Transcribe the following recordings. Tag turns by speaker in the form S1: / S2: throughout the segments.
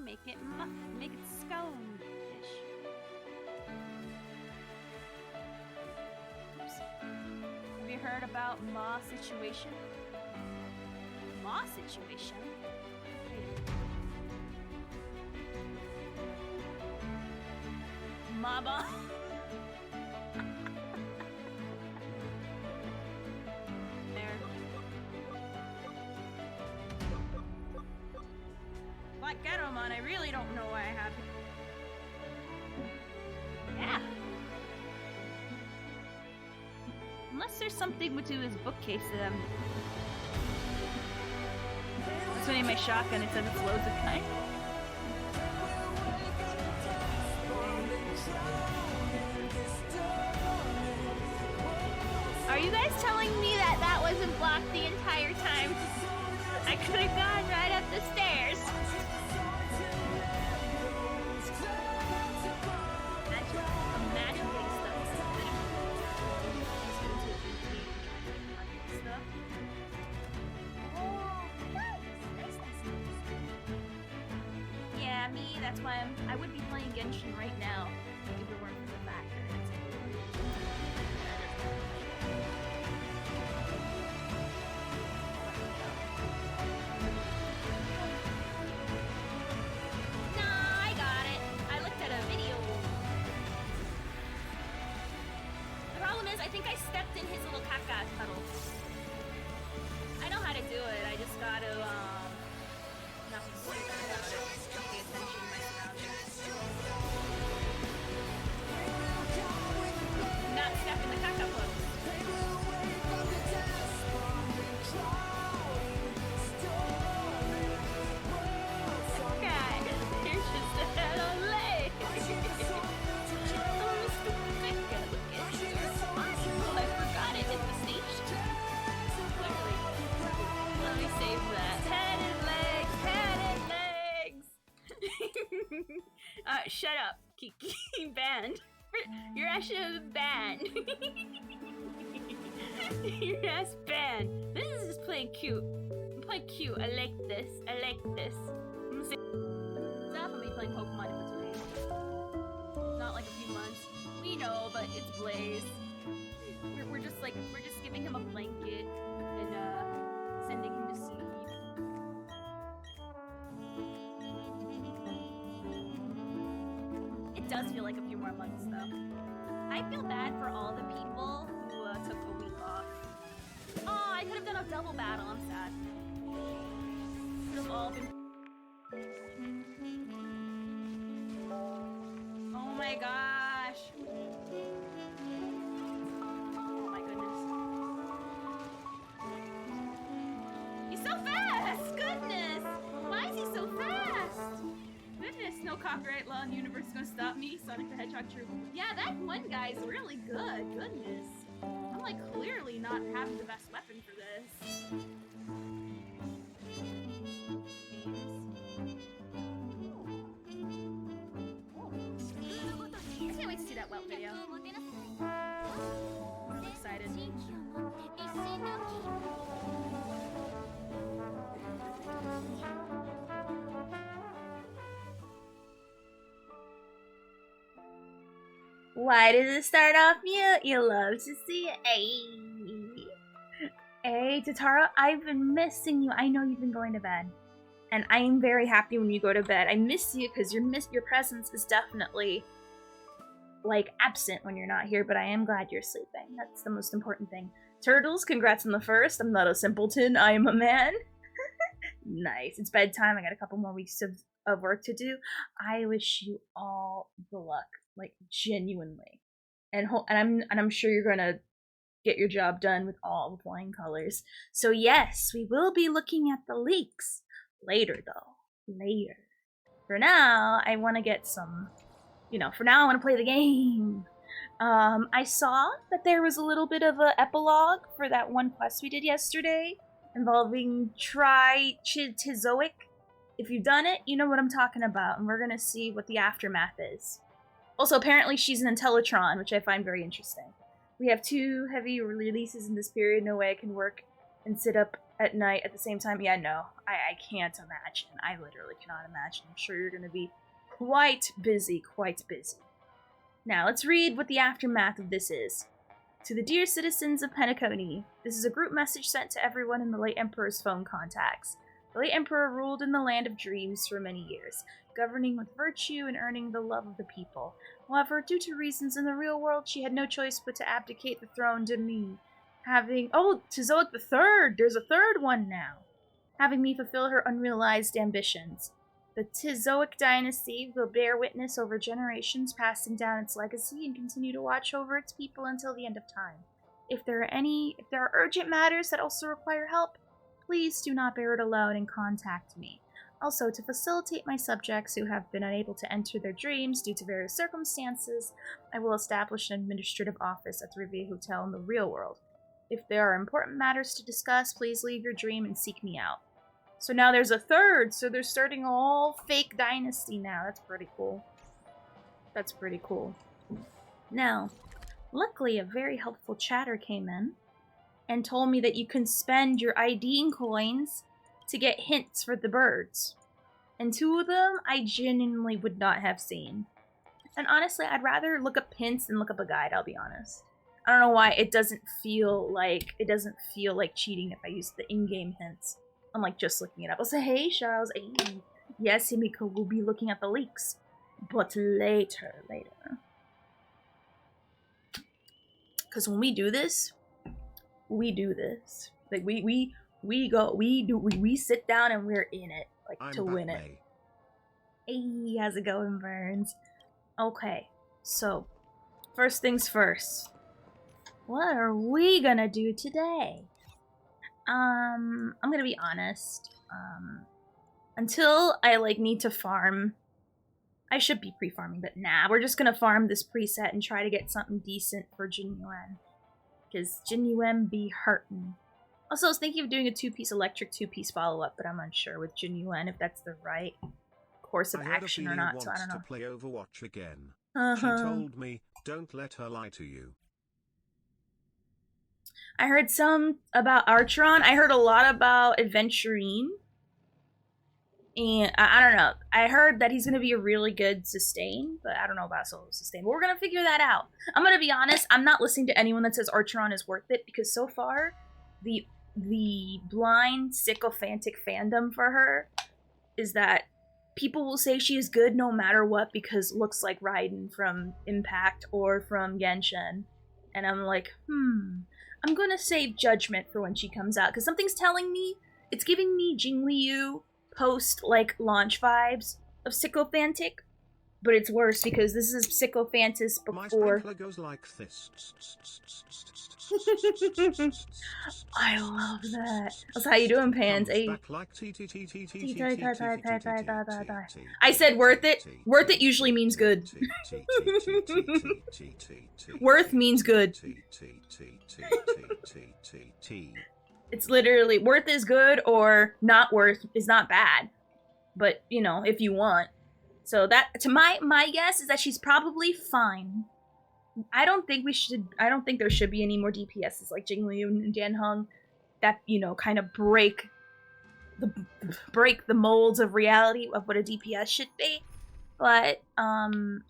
S1: make it make it scone-ish. Oops. Have you heard about Ma situation? Ma situation? Mama. There. Like Gatomon, I really don't know why I have it. Yeah. Unless there's something to his bookcase that I'm... That's when I my shotgun, it says it's loads of time. Are you guys telling me that that wasn't blocked the entire time? I could have gone right up the stairs. Imagine getting stuck stuff. Oh, nice. Yeah, me. That's why I would be playing Genshin right now if it weren't for the fact that it's. I think I stepped in his little caca puddle. I know how to do it. I just gotta not be bored about it. Pay attention to my surroundings. Not step in the caca puddle. God, there's just a head on leg. Save that. Head and legs. Shut up. Keep banned. Your ass should have been banned. Your ass banned. This is just playing cute. I'm playing cute. I like this. I'm gonna say I'll be playing Pokemon in between. Not like a few months. We know, but it's Blaze. We're just giving him a blanket and sending him to sleep. It does feel like a few more months, though. I feel bad for all the people who took a week off. Oh, I could have done a double battle. I'm sad. Could have all been. Oh my gosh. Oh my goodness. He's so fast! Goodness! Why is he so fast? Goodness, no copyright law in the universe is gonna stop me. Sonic the Hedgehog true. Yeah, that one guy's really good. Goodness. I'm like clearly not having the best weapon for this. I can't wait to see that whelp video. I'm excited. Why does it start off mute? You love to see it. Hey, Totaro, I've been missing you. I know you've been going to bed. And I am very happy when you go to bed. I miss you because your presence is definitely, like, absent when you're not here, but I am glad you're sleeping. That's the most important thing. Turtles, congrats on the first. I'm not a simpleton. I am a man. Nice. It's bedtime. I got a couple more weeks of work to do. I wish you all the luck. Like, genuinely. And I'm sure you're gonna get your job done with all the flying colors. So yes, we will be looking at the leaks later, though. Later. For now, I want to get some, for now I want to play the game. I saw that there was a little bit of an epilogue for that one quest we did yesterday involving Trichizoic. If you've done it, you know what I'm talking about, and we're gonna see what the aftermath is. Also, apparently she's an Intellitron, which I find very interesting. We have 2 heavy releases in this period. No way I can work and sit up at night at the same time. Yeah, no, I can't imagine. I literally cannot imagine. I'm sure you're going to be quite busy, quite busy. Now, let's read what the aftermath of this is. To the dear citizens of Penacony, this is a group message sent to everyone in the late Emperor's phone contacts. The late Emperor ruled in the land of dreams for many years, governing with virtue and earning the love of the people. However, due to reasons in the real world, she had no choice but to abdicate the throne to me. To Zoic the Third! There's a third one now! Having me fulfill her unrealized ambitions. The Tizoic dynasty will bear witness over generations, passing down its legacy and continue to watch over its people until the end of time. If there are urgent matters that also require help, please do not bear it alone and contact me. Also, to facilitate my subjects who have been unable to enter their dreams due to various circumstances, I will establish an administrative office at the Riviera Hotel in the real world. If there are important matters to discuss, please leave your dream and seek me out. So now there's a third, so they're starting a whole fake dynasty now. That's pretty cool. That's pretty cool. Now, luckily a very helpful chatter came in and told me that you can spend your IDing coins to get hints for the birds. And 2 of them I genuinely would not have seen. And honestly, I'd rather look up hints than look up a guide, I'll be honest. I don't know why it doesn't feel like cheating if I use the in-game hints. I'm like just looking it up. I'll say, hey Charles, hey. Yes, Himiko will be looking at the leaks. But later. Because when we do this. Like we sit down and we're in it. Like
S2: I'm
S1: to win it. Hey, how's it going, Burns? Okay, so first things first. What are we gonna do today? I'm gonna be honest. Until I need to farm, I should be pre-farming, but nah, we're just gonna farm this preset and try to get something decent for Jinyuan. Because Jinyuan be hurtin'. Also, I was thinking of doing a 2-piece electric, 2-piece follow-up, but I'm unsure with Jinyuan if that's the right course of action or not, so I don't know.
S2: To play Overwatch again.
S1: Uh-huh.
S2: She told me, don't let her lie to you.
S1: I heard some about Archeron. I heard a lot about Adventurine. And I don't know. I heard that he's going to be a really good sustain, but I don't know about solo sustain. But we're going to figure that out. I'm going to be honest. I'm not listening to anyone that says Archeron is worth it, because so far, the blind, sycophantic fandom for her is that people will say she is good no matter what because looks like Raiden from Impact or from Genshin. And I'm like, I'm gonna save judgment for when she comes out, because something's telling me, it's giving me Jingliu post-launch vibes of sycophantic, but it's worse because this is sycophantis before.
S2: My sprinkler goes like this.
S1: I love that. That's how you doing, Pans? I said worth it. Worth it usually means good. Worth means good. It's literally worth is good or not worth is not bad. But, you know, if you want. So that, to my guess is that she's probably fine. I don't think there should be any more DPSs like Jingliu and Dianheng that, you know, kind of break the molds of reality of what a DPS should be. But, I'm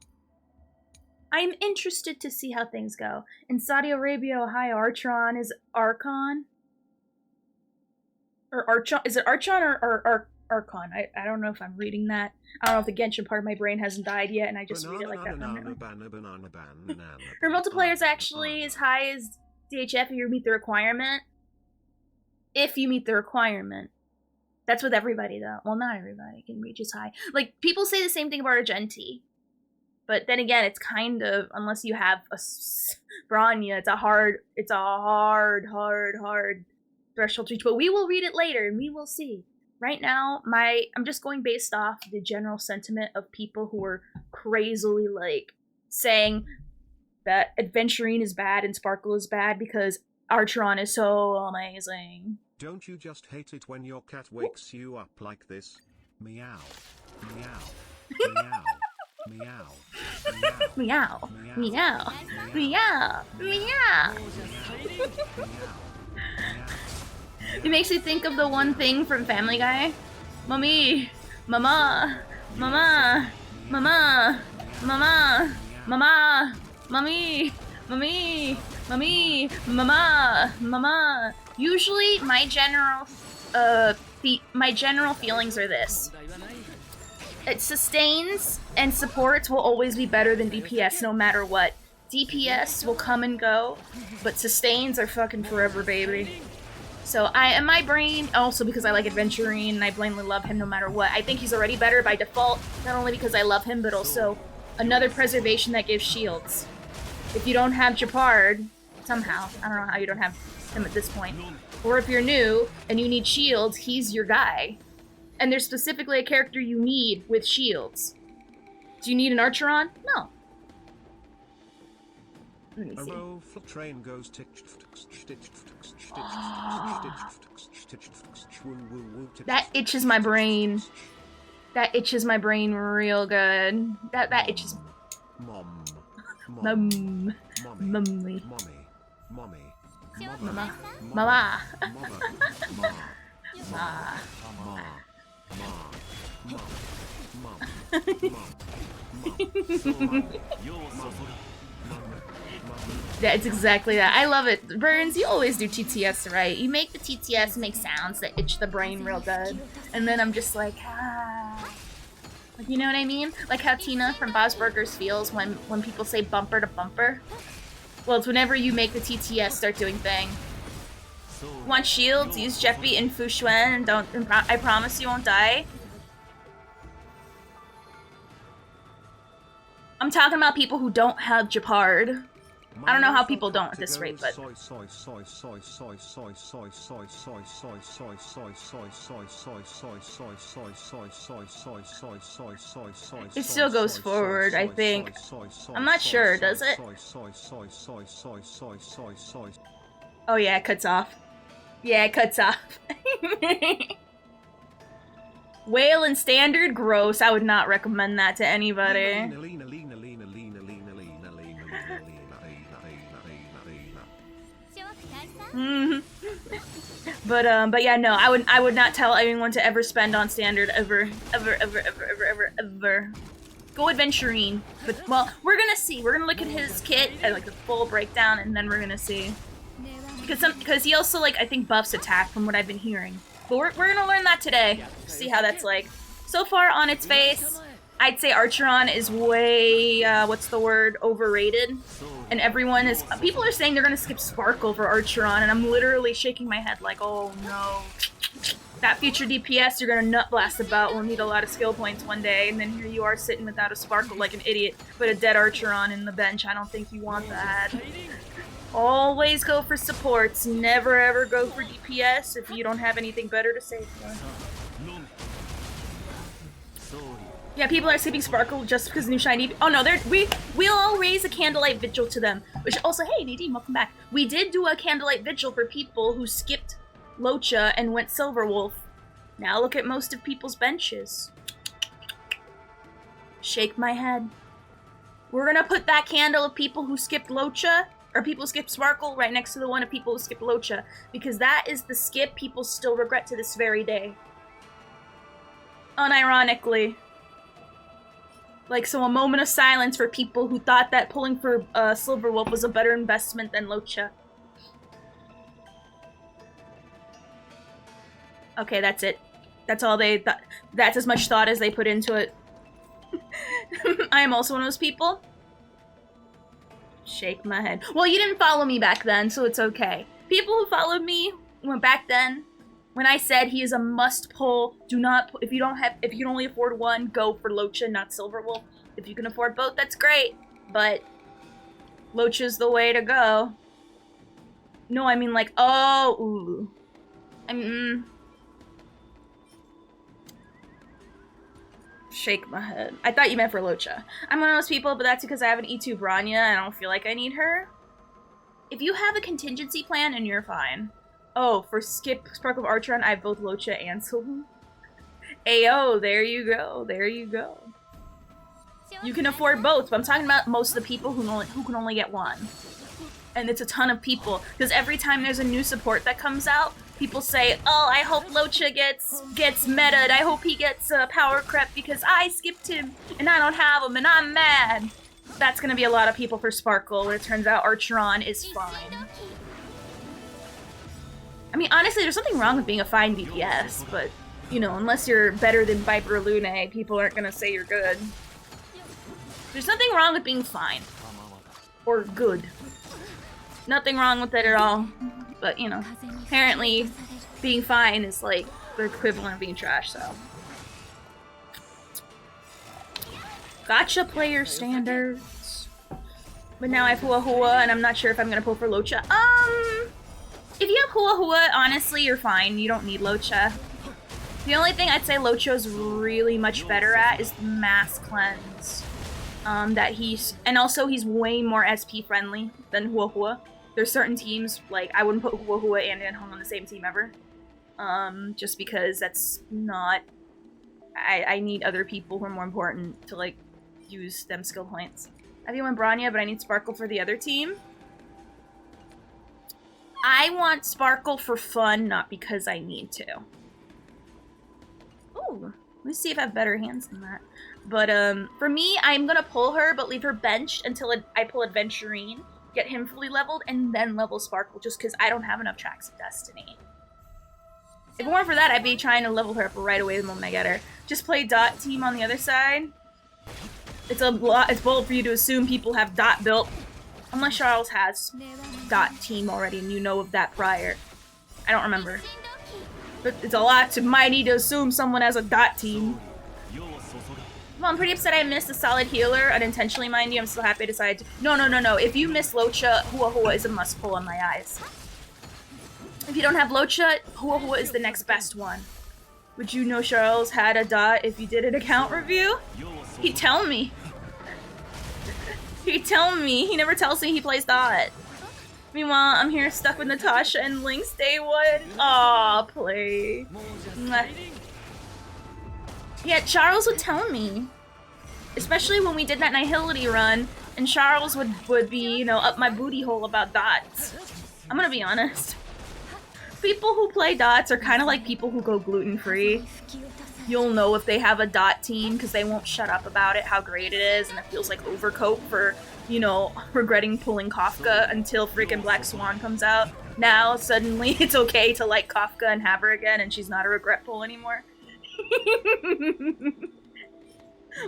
S1: interested to see how things go. In Saudi Arabia, Ohio, Archeron is Archon. Or Archon, is it Archon or Archon? I don't know if I'm reading that. I don't know if the Genshin part of my brain hasn't died yet, and I just read it like that. Her multiplayer is actually as high as DHF if you meet the requirement. If you meet the requirement. That's with everybody, though. Well, not everybody can reach as high. Like, people say the same thing about Argenti. But then again, it's kind of, unless you have a Branya, it's a hard threshold to reach. But we will read it later, and we will see. Right now, I'm just going based off the general sentiment of people who are crazily, saying that Adventurine is bad and Sparkle is bad because Archeron is so amazing.
S2: Don't you just hate it when your cat wakes you up like this? Meow. Meow. Meow. Meow.
S1: Meow. Meow. Meow. Meow. It makes me think of the one thing from Family Guy. Mommy, mama, mama, mama, mama, mama, mommy, mommy, mommy, mama, mama. Usually, my general feelings are this. It sustains and supports will always be better than DPS no matter what. DPS will come and go, but sustains are fucking forever, baby. So in my brain, also because I like Adventurine and I blindly love him no matter what, I think he's already better by default, not only because I love him, but also another preservation that gives shields. If you don't have Japard, somehow, I don't know how you don't have him at this point, or if you're new and you need shields, he's your guy. And there's specifically a character you need with shields. Do you need an Archeron? No. Let me see.
S2: Train goes
S1: that itches my brain. That itches my brain real good. That itches.
S2: Mom.
S1: Mummy.
S2: Mommy.
S1: Mama. That's exactly that. I love it. Burns, you always do TTS right. You make the TTS make sounds that itch the brain real good. And then I'm just like, Like, you know what I mean? Like how Tina from Bob's Burgers feels when people say bumper to bumper. Well, it's whenever you make the TTS start doing thing. Want shields? Use Jeppy and Fushuen and I promise you won't die. I'm talking about people who don't have Japard. I don't know how people don't at this rate, but... It still goes forward, I think. I'm not sure, does it? Oh yeah, it cuts off. Yeah, it cuts off. Whale and Standard? Gross. I would not recommend that to anybody. But yeah, no, I would not tell anyone to ever spend on Standard ever. Go Adventurine. But, well, we're gonna see. We're gonna look at his kit and like the full breakdown, and then we're gonna see. Because he also, like, I think buffs attack from what I've been hearing. But we're gonna learn that today. See how that's like. So far on its face, I'd say Archeron is way, what's the word, overrated. And everyone is, people are saying they're gonna skip Sparkle for Archeron, and I'm literally shaking my head like, oh no. That future DPS you're gonna nut blast about will need a lot of skill points one day, and then here you are sitting without a Sparkle like an idiot, but a dead Archeron in the bench. I don't think you want that. Always go for supports, never ever go for DPS if you don't have anything better to say for. Yeah, people are skipping Sparkle just because new shiny. Oh no, we'll all raise a candlelight vigil to them. Which also, hey Nadine, welcome back. We did do a candlelight vigil for people who skipped Locha and went Silverwolf. Now look at most of people's benches. Shake my head. We're gonna put that candle of people who skipped Locha, or people who skipped Sparkle, right next to the one of people who skipped Locha, because that is the skip people still regret to this very day. Unironically. Like, so a moment of silence for people who thought that pulling for Silverwolf was a better investment than Locha. Okay, that's it. That's all they thought. That's as much thought as they put into it. I am also one of those people. Shake my head. Well, you didn't follow me back then, so it's okay. People who followed me back then, when I said he is a must pull, do not, if you can only afford one, go for Locha, not Silverwolf. If you can afford both, that's great, but Locha's the way to go. No, I mean like, oh, ooh. Shake my head. I thought you meant for Locha. I'm one of those people, but that's because I have an E2 Branya and I don't feel like I need her. If you have a contingency plan, and you're fine. Oh, for skip Sparkle of Archeron, I have both Locha and Silverwolf. Ayo, there you go. There you go. You can afford both, but I'm talking about most of the people who can only get one. And it's a ton of people, because every time there's a new support that comes out, People say, oh, I hope Locha gets meta'd. I hope he gets power crept because I skipped him and I don't have him and I'm mad. That's gonna be a lot of people for Sparkle when it turns out Archeron is fine. I mean, honestly, there's something wrong with being a fine DPS, but, you know, unless you're better than Viper Lune, people aren't gonna say you're good. There's nothing wrong with being fine. Or good. Nothing wrong with it at all. But, you know, apparently being fine is like the equivalent of being trash, so. Gotcha player standards. But now I have Hua Hua, and I'm not sure if I'm gonna pull for Locha. If you have Hua Hua, honestly, you're fine. You don't need Locha. The only thing I'd say Locha's really much better at is the mass cleanse. And also he's way more SP friendly than Hua Hua. There's certain teams, like, I wouldn't put Hua Hua and Anhong on the same team ever. Just because that's not... I need other people who are more important to, like, use them skill points. I think I want Bronya, but I need Sparkle for the other team. I want Sparkle for fun, not because I need to. Ooh, let me see if I have better hands than that. But, for me, I'm gonna pull her, but leave her benched until I pull Adventurine, get him fully leveled, and then level Sparkle, just because I don't have enough tracks of Destiny. If it weren't for that, I'd be trying to level her up right away the moment I get her. Just play Dot team on the other side. It's bold for you to assume people have Dot built. Unless Charles has Dot team already and you know of that prior. I don't remember. But it's a lot too mighty to assume someone has a Dot team. Well, I'm pretty upset I missed a solid healer, unintentionally, mind you. I'm still happy I decided to... No. If you miss Locha, Hua Hua is a must pull on my eyes. If you don't have Locha, Hua Hua is the next best one. Would you know Charles had a Dot if you did an account review? He'd tell me. He'd tell me. He never tells me he plays Dot. Meanwhile, I'm here stuck with Natasha and Lynx day one. Aw, play. Yeah, Charles would tell me. Especially when we did that Nihility run, and Charles would be, you know, up my booty hole about dots. I'm gonna be honest. People who play dots are kind of like people who go gluten-free. You'll know if they have a dot team because they won't shut up about it, how great it is, and it feels like overcoat for, you know, regretting pulling Kafka until freaking Black Swan comes out. Now, suddenly, it's okay to like Kafka and have her again, and she's not a regret pull anymore.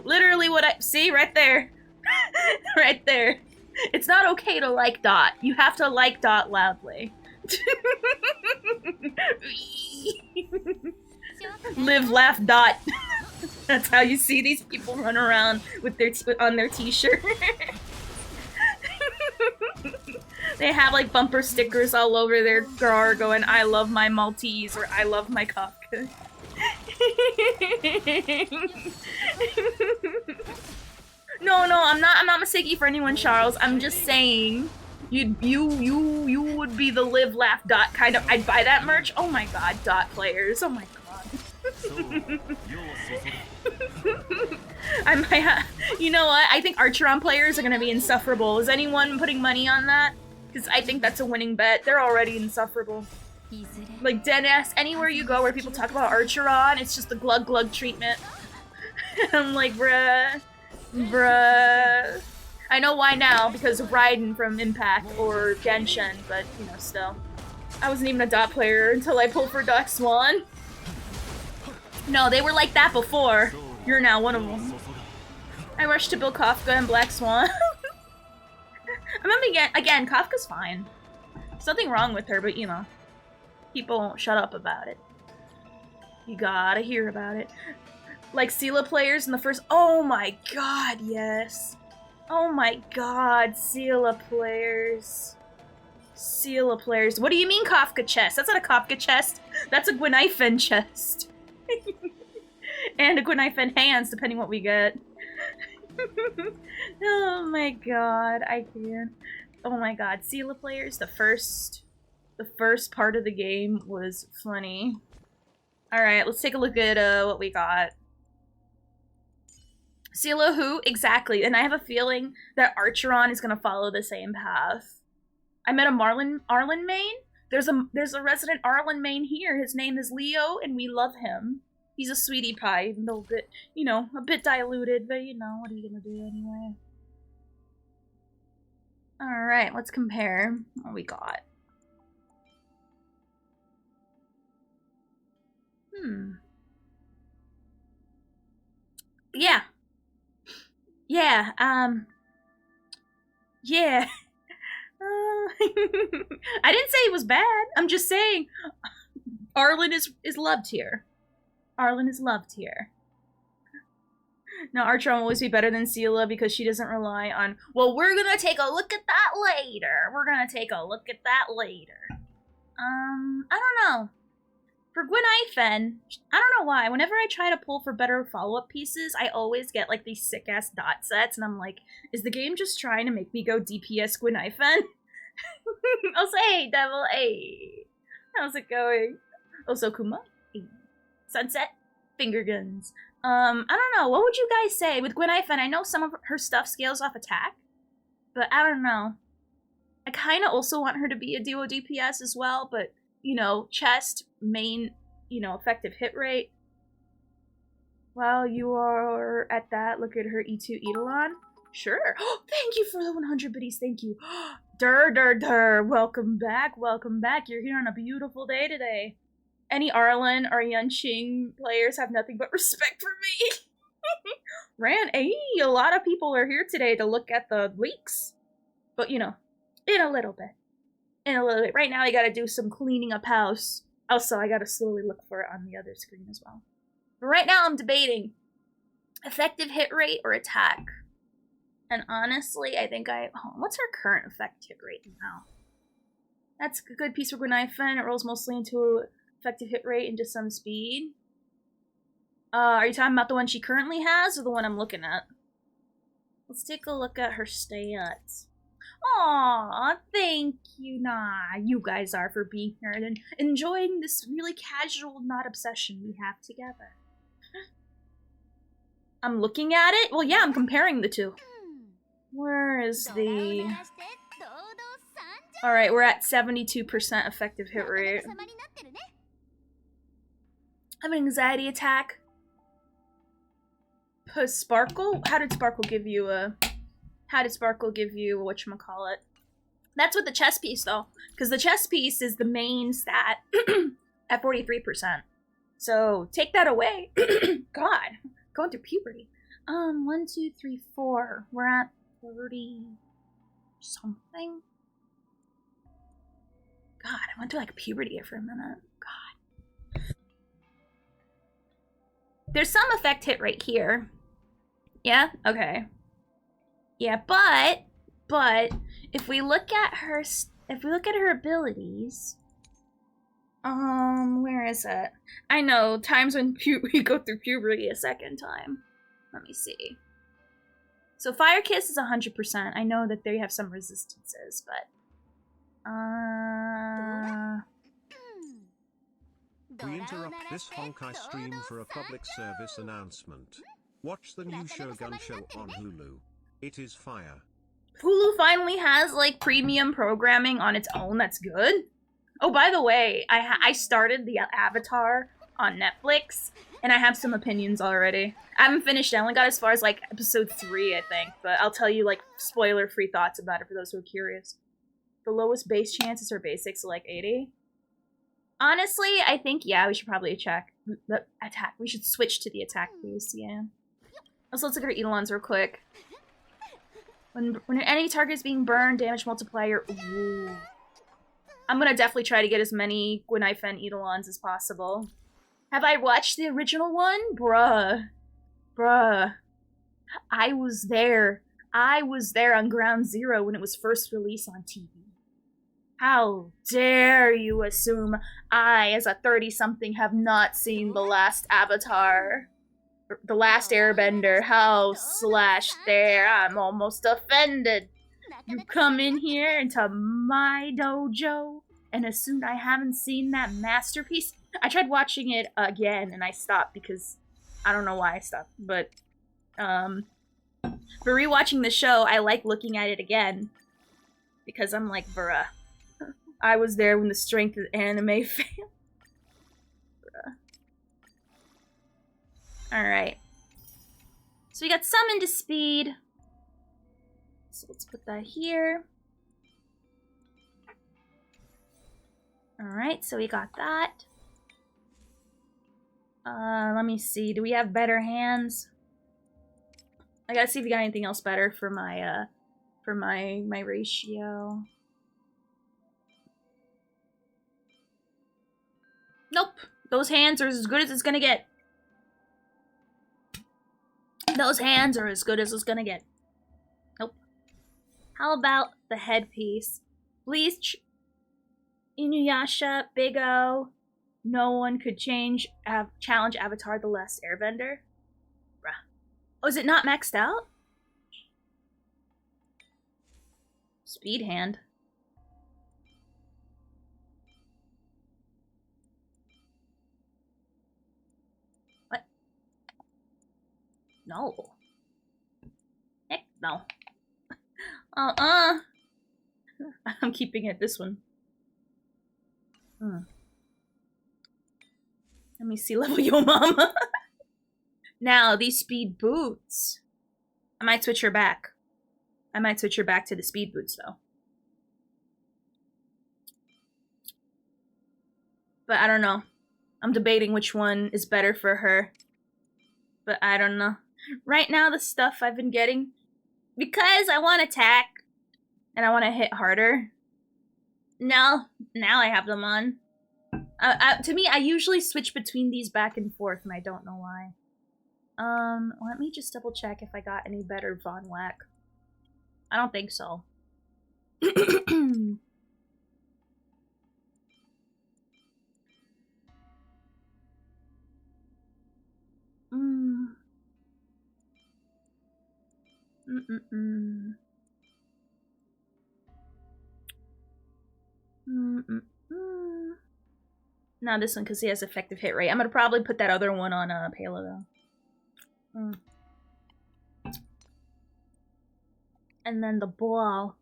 S1: Literally what I- see, right there. Right there. It's not okay to like Dot. You have to like Dot loudly. Live, laugh, Dot. That's how you see these people run around with their on their t-shirt. They have like bumper stickers all over their car going, I love my Maltese or I love my Kafka. No, I'm not mistaking for anyone, Charles. I'm just saying you would be the live, laugh, Dot kind of. I'd buy that merch. Oh my god, Dot players. Oh my god. You know what? I think Archeron players are gonna be insufferable. Is anyone putting money on that? Because I think that's a winning bet. They're already insufferable. Like, deadass, anywhere you go where people talk about Archeron, it's just the glug-glug treatment. I'm like, bruh. I know why now, because of Raiden from Impact or Genshin, but, you know, still. I wasn't even a Dot player until I pulled for Black Swan. No, they were like that before. You're now one of them. I rushed to build Kafka and Black Swan. I remember again, Kafka's fine. There's nothing wrong with her, but, you know. People won't shut up about it. You gotta hear about it. Like Sela players in the first- oh my god, yes. Oh my god, Sela players. Sela players. What do you mean Kafka chest? That's not a Kafka chest. That's a Gwynaifen chest. And a Gwynaifen hands, depending what we get. Oh my god, I can't. Oh my god, Sela players, the first part of the game was funny. Alright, let's take a look at what we got. Sela who? Exactly. And I have a feeling that Archeron is gonna follow the same path. I met a Arlen main There's a resident Arlen main here. His name is Leo, and we love him. He's a sweetie pie, even though a bit, a bit diluted, but what are you gonna do anyway? Alright, let's compare what we got. Yeah. Yeah, yeah. I didn't say it was bad. I'm just saying Arlen is loved here. Arlen is loved here. Now, Archeron will always be better than Seela because she doesn't rely on... Well, we're gonna take a look at that later. I don't know. For Gwynaifen, I don't know why. Whenever I try to pull for better follow-up pieces, I always get, like, these sick-ass dot sets, and I'm like, is the game just trying to make me go DPS Gwynaifen? I'll say, hey, Devil, hey. How's it going? Also, Kuma, hey. Sunset, finger guns. I don't know. What would you guys say? With Gwynaifen, I know some of her stuff scales off attack, but I don't know. I kind of also want her to be a duo DPS as well, but, chest, main, effective hit rate. While you are at that, look at her E2 Eidolon. Sure. Thank you for the 100 biddies. Thank you. Dur. Welcome back. You're here on a beautiful day today. Any Arlen or Yunqing players have nothing but respect for me. Hey, a lot of people are here today to look at the leaks. But, in a little bit. Right now I gotta do some cleaning up house. Also, I gotta slowly look for it on the other screen as well. But right now I'm debating effective hit rate or attack. And honestly, I think what's her current effective hit rate now? That's a good piece for Gwynaifen. It rolls mostly into effective hit rate into some speed. Are you talking about the one she currently has or the one I'm looking at? Let's take a look at her stats. Aw, thank you. Nah, you guys are for being here and enjoying this really casual not obsession we have together. I'm looking at it? Well, yeah, I'm comparing the two. Where is the... Alright, we're at 72% effective hit rate. I have an anxiety attack. Sparkle? How did Sparkle give you whatchamacallit? That's with the chess piece, though. Because the chess piece is the main stat at 43%. So, take that away. God, going through puberty. 1, 2, 3, 4. We're at 30 something. God, I went through like puberty for a minute. God. There's some effect hit right here. Yeah? Okay. Yeah, but if we look at her abilities, where is it? I know, times when we go through puberty a second time. Let me see. So Fire Kiss is 100%. I know that they have some resistances, but
S2: we interrupt this Honkai stream for a public service announcement. Watch the new Shogun show on Hulu. It is fire.
S1: Hulu finally has, like, premium programming on its own that's good. Oh, by the way, I started the Avatar on Netflix, and I have some opinions already. I haven't finished it. I only got as far as, like, episode 3, I think. But I'll tell you, like, spoiler-free thoughts about it for those who are curious. The lowest base chances are basics, so, like, 80. Honestly, I think, yeah, we should probably check the attack. We should switch to the attack base, yeah. Also, let's look at our Eidolons real quick. When any target is being burned, damage multiplier. Ooh. I'm gonna definitely try to get as many Gwynaifen Eidolons as possible. Have I watched the original one? Bruh. I was there. On Ground Zero when it was first released on TV. How dare you assume I, as a 30-something, have not seen the last Avatar? The Last Airbender. How /dare? I'm almost offended. You come in here into my dojo and assume I haven't seen that masterpiece? I tried watching it again and I stopped because I don't know why I stopped, but for rewatching the show, I like looking at it again because I'm like, bruh. I was there when the strength of anime failed. Alright. So we got summon to speed. So let's put that here. Alright, so we got that. Let me see. Do we have better hands? I gotta see if we got anything else better for my ratio. Nope. Those hands are as good as it's gonna get. Those hands are as good as it's gonna get. Nope. How about the headpiece? Bleach, Inuyasha, Big O. No one could challenge Avatar the Last Airbender. Bruh. Oh, is it not maxed out? Speed hand. What? No. Heck no. I'm keeping it this one. Let me see level yo mama. Now, these speed boots. I might switch her back. I might switch her back to the speed boots, though. But I don't know. I'm debating which one is better for her. But I don't know. Right now, the stuff I've been getting... Because I want attack. And I want to hit harder. Now I have them on. To me, I usually switch between these back and forth, and I don't know why. Let me just double check if I got any better Von Whack. I don't think so. Not this one because he has effective hit rate. I'm gonna probably put that other one on Palo though. And then the ball.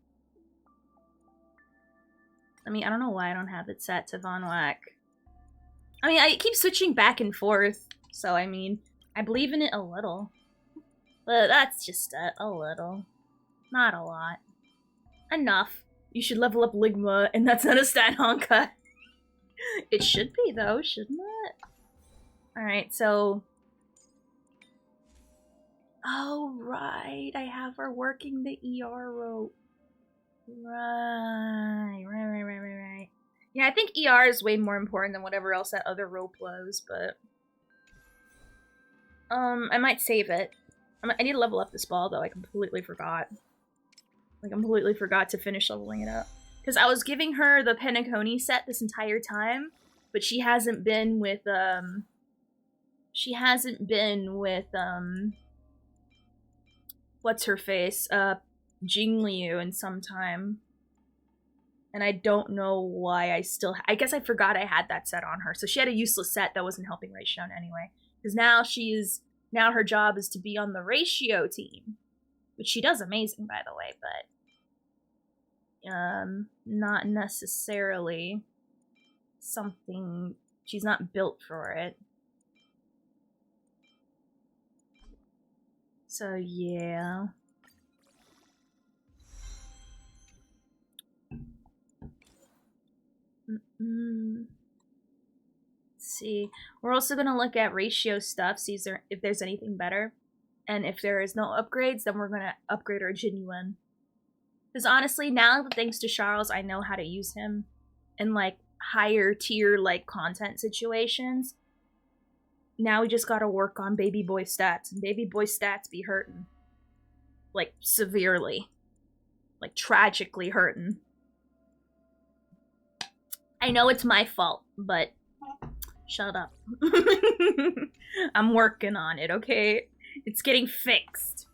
S1: I mean, I don't know why I don't have it set to Von Whack. I mean, I keep switching back and forth, so I mean, I believe in it a little. But that's just a little. Not a lot. Enough. You should level up Ligma, and that's not a stat honka. It should be, though, shouldn't it? Alright, so... Oh, right. I have her working the ER rope. Right. Yeah, I think ER is way more important than whatever else that other rope was, but... I might save it. I need to level up this ball, though. I completely forgot. I completely forgot to finish leveling it up. Because I was giving her the Penacony set this entire time, but she hasn't been with, what's-her-face? Jingliu in some time. And I don't know why I guess I forgot I had that set on her. So she had a useless set that wasn't helping Ratio anyway. Because now her job is to be on the Ratio team. Which she does amazing, by the way, but... not necessarily something... She's not built for it. So, yeah. Let's see. We're also going to look at Ratio stuff, see if there's anything better. And if there is no upgrades, then we're going to upgrade our Genuine. Because honestly, now that thanks to Charles, I know how to use him in, like, higher tier, like, content situations. Now we just gotta work on baby boy stats. And baby boy stats be hurting. Like, severely. Like, tragically hurting. I know it's my fault, but... Shut up. I'm working on it, okay? It's getting fixed.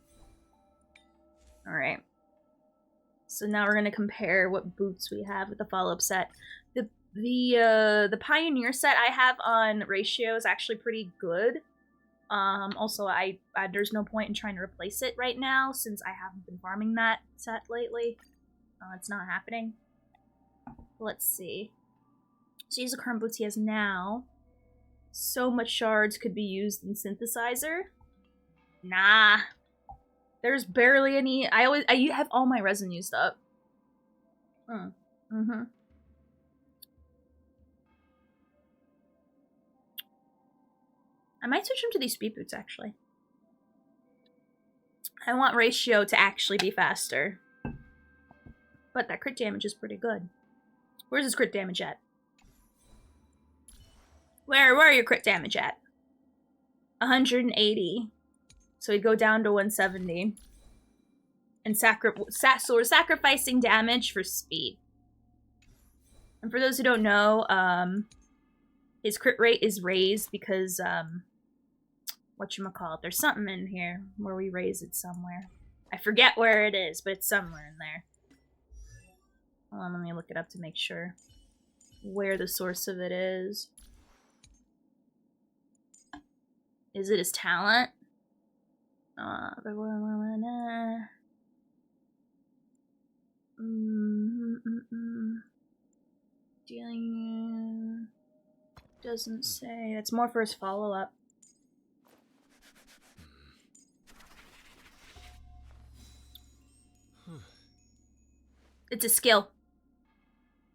S1: Alright. So now we're gonna compare what boots we have with the follow-up set. The Pioneer set I have on Ratio is actually pretty good. Also, there's no point in trying to replace it right now since I haven't been farming that set lately. It's not happening. Let's see. So use the current boots he has now. So much shards could be used in synthesizer. Nah. There's barely any. I have all my resin used up. Mm-hmm. I might switch him to these speed boots, actually. I want ratio to actually be faster. But that crit damage is pretty good. Where's his crit damage at? Where are your crit damage at? 180. So we'd go down to 170. And so we're sacrificing damage for speed. And for those who don't know, his crit rate is raised because, whatchamacallit, there's something in here where we raise it somewhere. I forget where it is, but it's somewhere in there. Hold on, let me look it up to make sure where the source of it is. Is it his talent? Dealing doesn't say. That's more for his follow-up. It's a skill.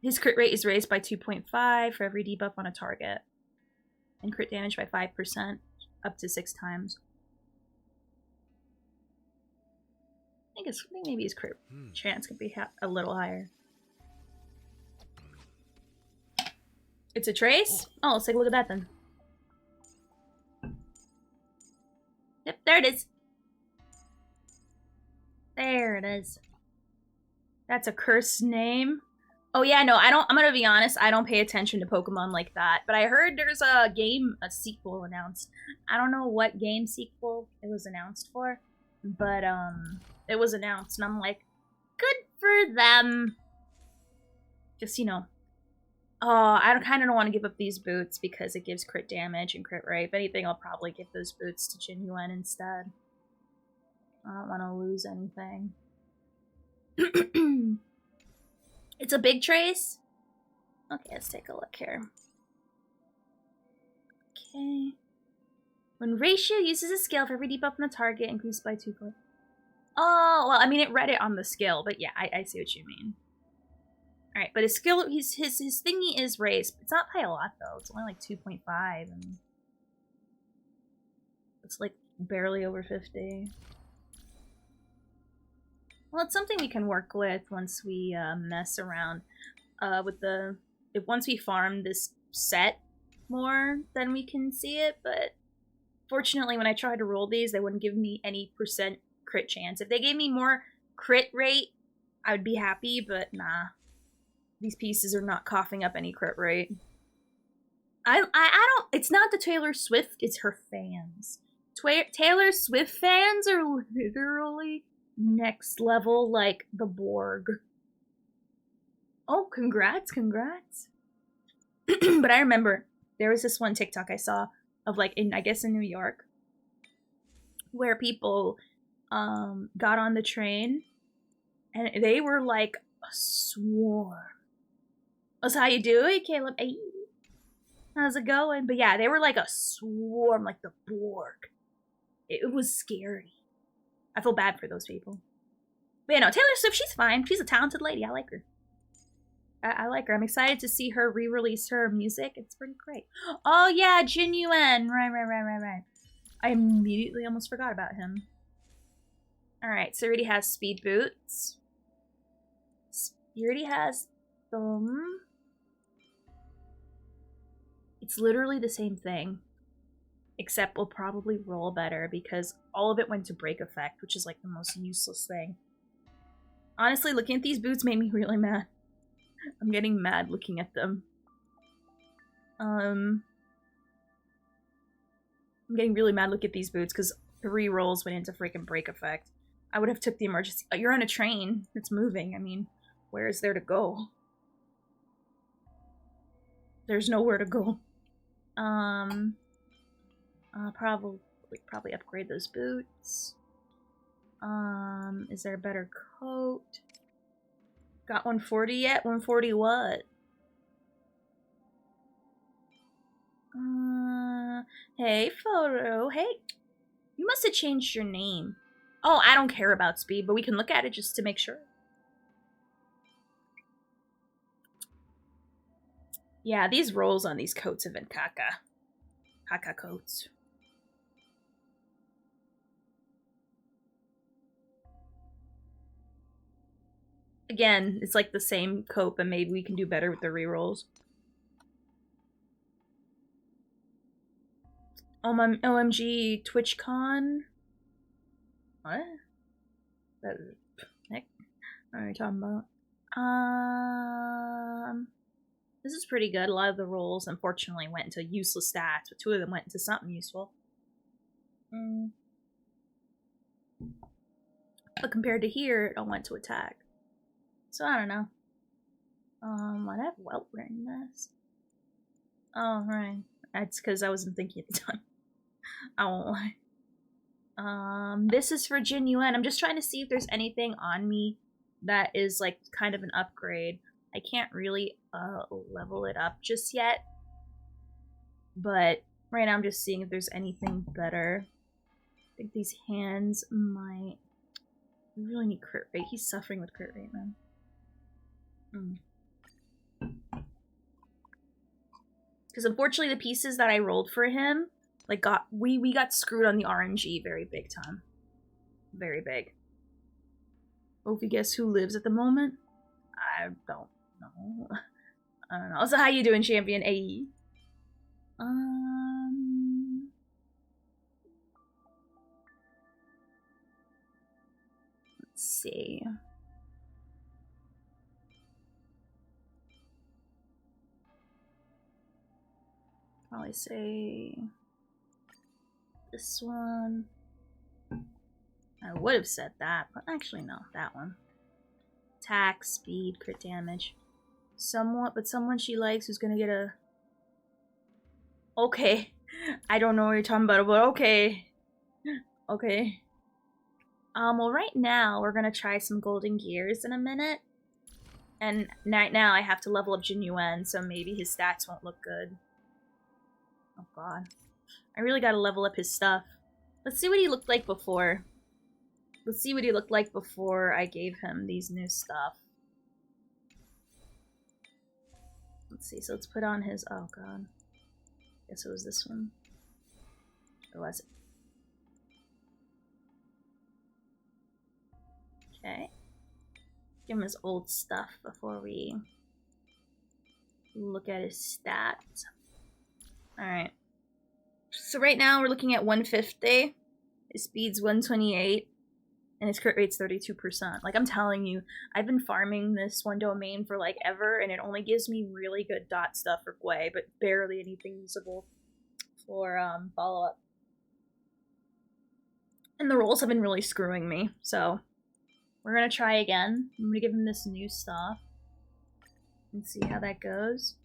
S1: His crit rate is raised by 2.5 for every debuff on a target. And crit damage by 5%, up to 6 times. I think maybe his crit chance could be a little higher. It's a trace? Oh, let's take a look at that then. Yep, there it is. There it is. That's a cursed name. Oh yeah, no, I'm gonna be honest, I don't pay attention to Pokemon like that. But I heard there's a sequel announced. I don't know what game sequel it was announced for. But, it was announced, and I'm like, good for them. Just, you know. Oh, I kind of don't want to give up these boots because it gives crit damage and crit rate. If anything, I'll probably give those boots to Jinyuan instead. I don't want to lose anything. It's a big trace? Okay, let's take a look here. Okay. When ratio uses a skill for every debuff on a target, increased by 2 points. Oh, well, I mean, it read it on the skill, but yeah, I see what you mean. Alright, but his skill, his thingy is raised. It's not by a lot, though. It's only like 2.5, and it's like barely over 50. Well, it's something we can work with once we mess around with once we farm this set more, then we can see it, but fortunately, when I tried to roll these, they wouldn't give me any % crit chance. If they gave me more crit rate, I would be happy, but nah. These pieces are not coughing up any crit rate. I don't... It's not the Taylor Swift, it's her fans. Taylor Swift fans are literally next level, like the Borg. Oh, congrats. But I remember, there was this one TikTok I saw of, like, I guess in New York, where people got on the train, and they were like a swarm. That's how you do it, Caleb? Hey, how's it going? But yeah, they were like a swarm, like the Borg. It was scary. I feel bad for those people. But yeah, no, Taylor Swift, she's fine. She's a talented lady. I like her. I like her. I'm excited to see her re-release her music. It's pretty great. Oh yeah, Jinyuan. Right. I immediately almost forgot about him. Alright, so he already has speed boots. He already has them. It's literally the same thing. Except we'll probably roll better because all of it went to break effect, which is like the most useless thing. Honestly, looking at these boots made me really mad. I'm getting mad looking at them. I'm getting really mad looking at these boots because 3 rolls went into freaking break effect. I would have took the emergency. You're on a train. It's moving. I mean, where is there to go? There's nowhere to go. Probably upgrade those boots. Is there a better coat? Got 140 yet? 140 what? Hey, photo. Hey, you must have changed your name. Oh, I don't care about speed, but we can look at it just to make sure. Yeah, these rolls on these coats have been caca. Caca coats. Again, it's like the same coat, but maybe we can do better with the rerolls. OMG TwitchCon. What? What are you talking about? This is pretty good. A lot of the rolls, unfortunately, went into useless stats, but 2 of them went into something useful. But compared to here, it all went to attack. So I don't know. Why'd I have Welt wearing this? Oh, right. That's because I wasn't thinking at the time. I won't lie. This is for Jin Yuan. I'm just trying to see if there's anything on me that is like kind of an upgrade. I can't really level it up just yet. But right now I'm just seeing if there's anything better. I think these hands might... We really need crit rate. He's suffering with crit rate, man. Because unfortunately the pieces that I rolled for him, like we got screwed on the RNG very big time. Very big. Oh, if you guess who lives at the moment? I don't know. I don't know. So how you doing, champion AE? Let's see. Probably say this one. I would have said that, but actually no, that one. Attack, speed, crit damage. Somewhat, but someone she likes who's gonna get a... Okay. I don't know what you're talking about, but okay. Okay. Well right now we're gonna try some golden gears in a minute. And right now I have to level up Jin Yuan, so maybe his stats won't look good. Oh god. I really gotta level up his stuff. Let's see what he looked like before. Let's see what he looked like before I gave him these new stuff. Let's see, so let's put on his... Oh god. Guess it was this one. Or was it? Okay. Give him his old stuff before we look at his stats. Alright. So right now we're looking at 150. His speed's 128. And his crit rate's 32%. Like, I'm telling you, I've been farming this one domain for, like, ever, and it only gives me really good dot stuff for Gwei, but barely anything usable for, follow-up. And the rolls have been really screwing me, so we're gonna try again. I'm gonna give him this new stuff and see how that goes.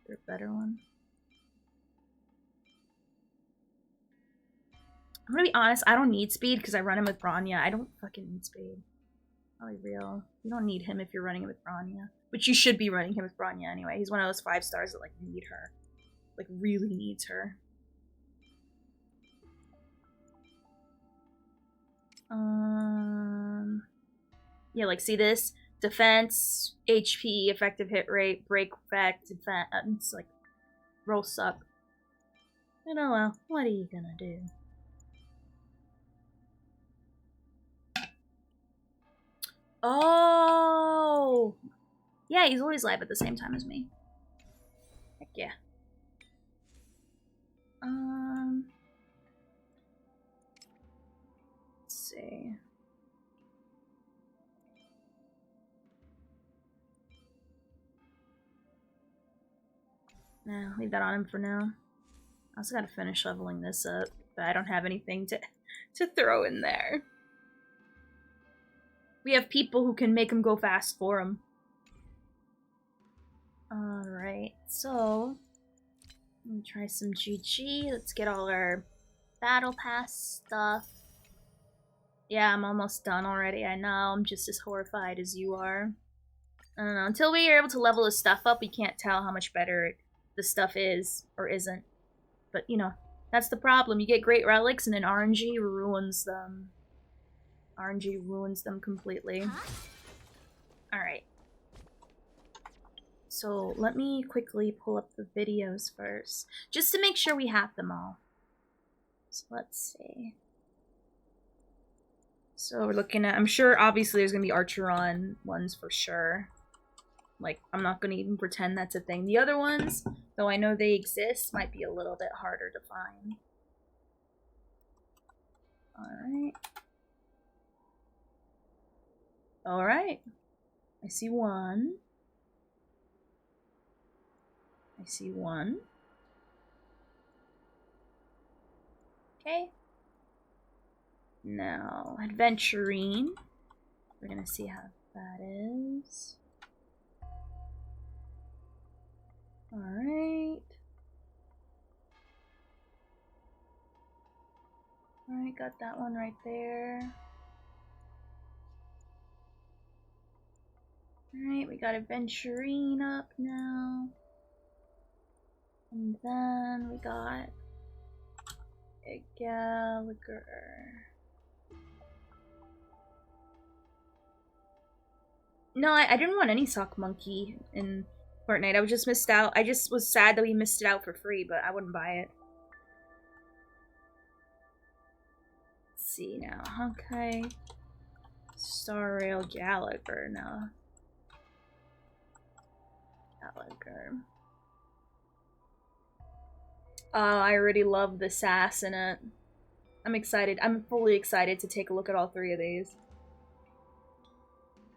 S1: Is there a better one? I'm gonna be honest, I don't need speed because I run him with Bronya. I don't fucking need speed. Probably real. You don't need him if you're running him with Bronya. Which you should be running him with Bronya anyway. He's one of those 5 stars that, like, need her. Like, really needs her. Yeah, like, see this? Defense, HP, effective hit rate, break effect, defense, like, roll suck. You know, well, what are you gonna do? Oh! Yeah, he's always live at the same time as me. Heck yeah. Let's see. No, leave that on him for now. I also gotta finish leveling this up, but I don't have anything to throw in there. We have people who can make him go fast for him. Alright, so... Let me try some GG. Let's get all our battle pass stuff. Yeah, I'm almost done already. I know, I'm just as horrified as you are. I don't know, until we are able to level his stuff up, we can't tell how much better the stuff is or isn't. But, you know, that's the problem. You get great relics and then RNG ruins them. RNG ruins them completely. Alright. So let me quickly pull up the videos first, just to make sure we have them all. So let's see. So we're looking at, I'm sure obviously there's going to be Archeron ones for sure. Like, I'm not going to even pretend that's a thing. The other ones, though I know they exist, might be a little bit harder to find. Alright. Alright. I see one. I see one. Okay. Now, Adventurine. We're gonna see how that is. Alright. Alright, got that one right there. Alright, we got Adventurine up now. And then we got a Gallaghar. No, I didn't want any sock monkey in Fortnite. I was just missed out. I just was sad that we missed it out for free, but I wouldn't buy it. Let's see now. Okay. Star Rail Gallaghar now. Gallaghar. Oh, I already love the sass in it. I'm excited. I'm fully excited to take a look at all three of these.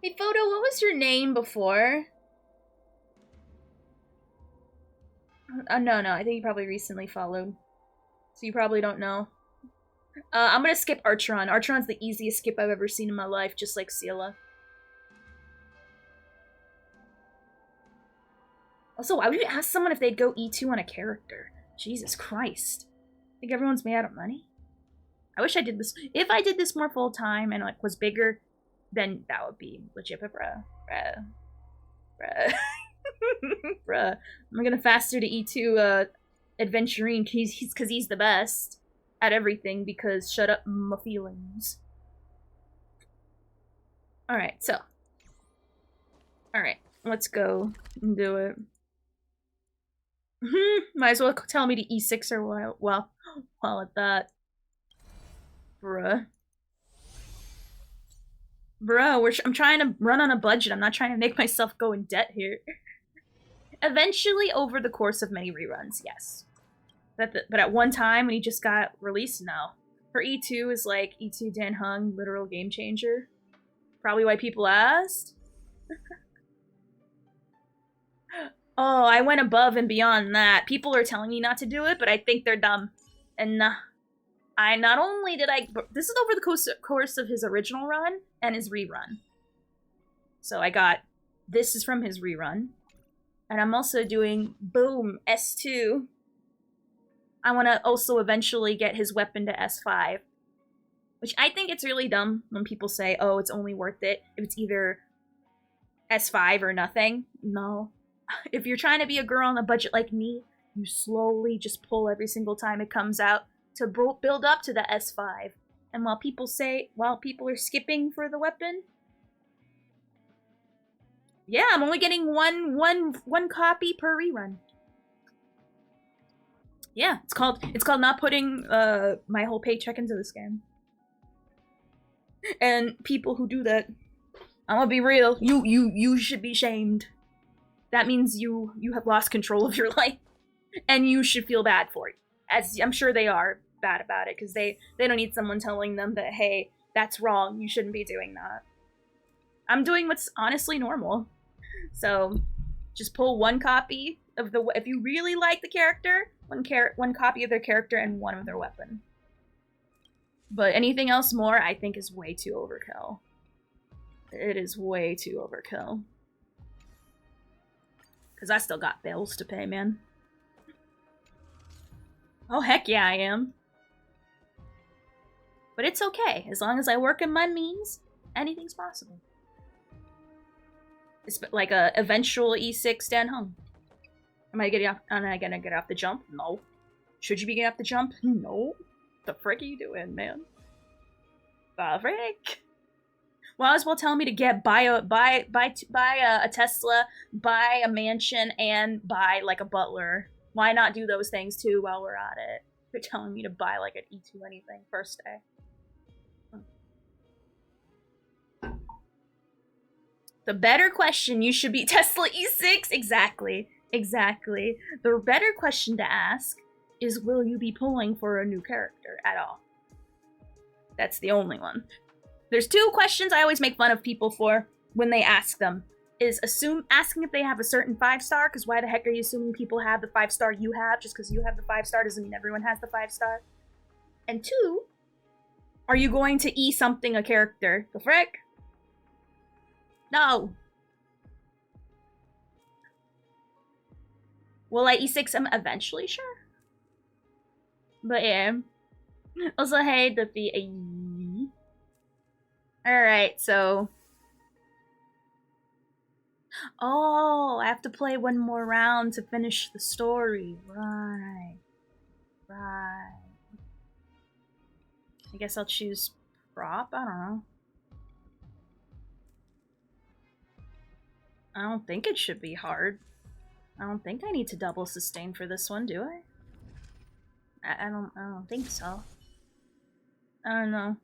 S1: Hey, Photo, what was your name before? No, I think you probably recently followed. So you probably don't know. I'm gonna skip Archeron. Archeron's the easiest skip I've ever seen in my life, just like Seela. Also, why would you ask someone if they'd go E2 on a character? Jesus Christ. I think everyone's made out of money? I wish I did this. If I did this more full time and like was bigger, then that would be legit, but bruh. Bruh. I'm gonna faster to E2 Adventurine because he's the best at everything, because shut up my feelings. Alright, so. Alright, let's go and do it. Might as well tell me to E6 or while at that. Bruh. Bro, I'm trying to run on a budget. I'm not trying to make myself go in debt here. Eventually, over the course of many reruns, yes. But at one time, when he just got released, no. Her E2 is like E2 Dan Hung, literal game changer. Probably why people asked. Oh, I went above and beyond that. People are telling me not to do it, but I think they're dumb. And I not only did this is over the course of his original run and his rerun. So I got, this is from his rerun. And I'm also doing, boom, S2. I want to also eventually get his weapon to S5. Which I think it's really dumb when people say, oh, it's only worth it if it's either S5 or nothing. No. If you're trying to be a girl on a budget like me, you slowly just pull every single time it comes out to build up to the S5. And while people are skipping for the weapon, yeah, I'm only getting one copy per rerun. Yeah, it's called not putting my whole paycheck into this game. And people who do that, I'm gonna be real, you should be shamed. That means you have lost control of your life, and you should feel bad for it. As I'm sure they are bad about it, because they don't need someone telling them that, hey, that's wrong, you shouldn't be doing that. I'm doing what's honestly normal. So just pull one copy of if you really like the character, one copy of their character and one of their weapon. But anything else more, I think, is way too overkill. It is way too overkill. Because I still got bills to pay, man. Oh, heck yeah, I am. But it's okay. As long as I work in my means, anything's possible. It's like a eventual E6 Dan Hung. Am I gonna get off the jump? No. Should you be getting off the jump? No. The frick are you doing, man? The frick? Might as well tell me to buy a Tesla, buy a mansion, and buy like a butler. Why not do those things too while we're at it? They're telling me to buy like an E2 anything first day. The better question you should be Tesla E6. Exactly. The better question to ask is, will you be pulling for a new character at all? That's the only one. There's two questions I always make fun of people for when they ask them. Is asking if they have a certain 5-star, because why the heck are you assuming people have the 5-star you have? Just because you have the 5-star doesn't mean everyone has the 5-star. And two, are you going to E something a character? The frick? No. Will I E6 him eventually? Sure. But yeah. Also, hey, Duffy. Alright, so... Oh, I have to play one more round to finish the story. Right. I guess I'll choose prop? I don't know. I don't think it should be hard. I don't think I need to double sustain for this one, do I? I don't think so. I don't know.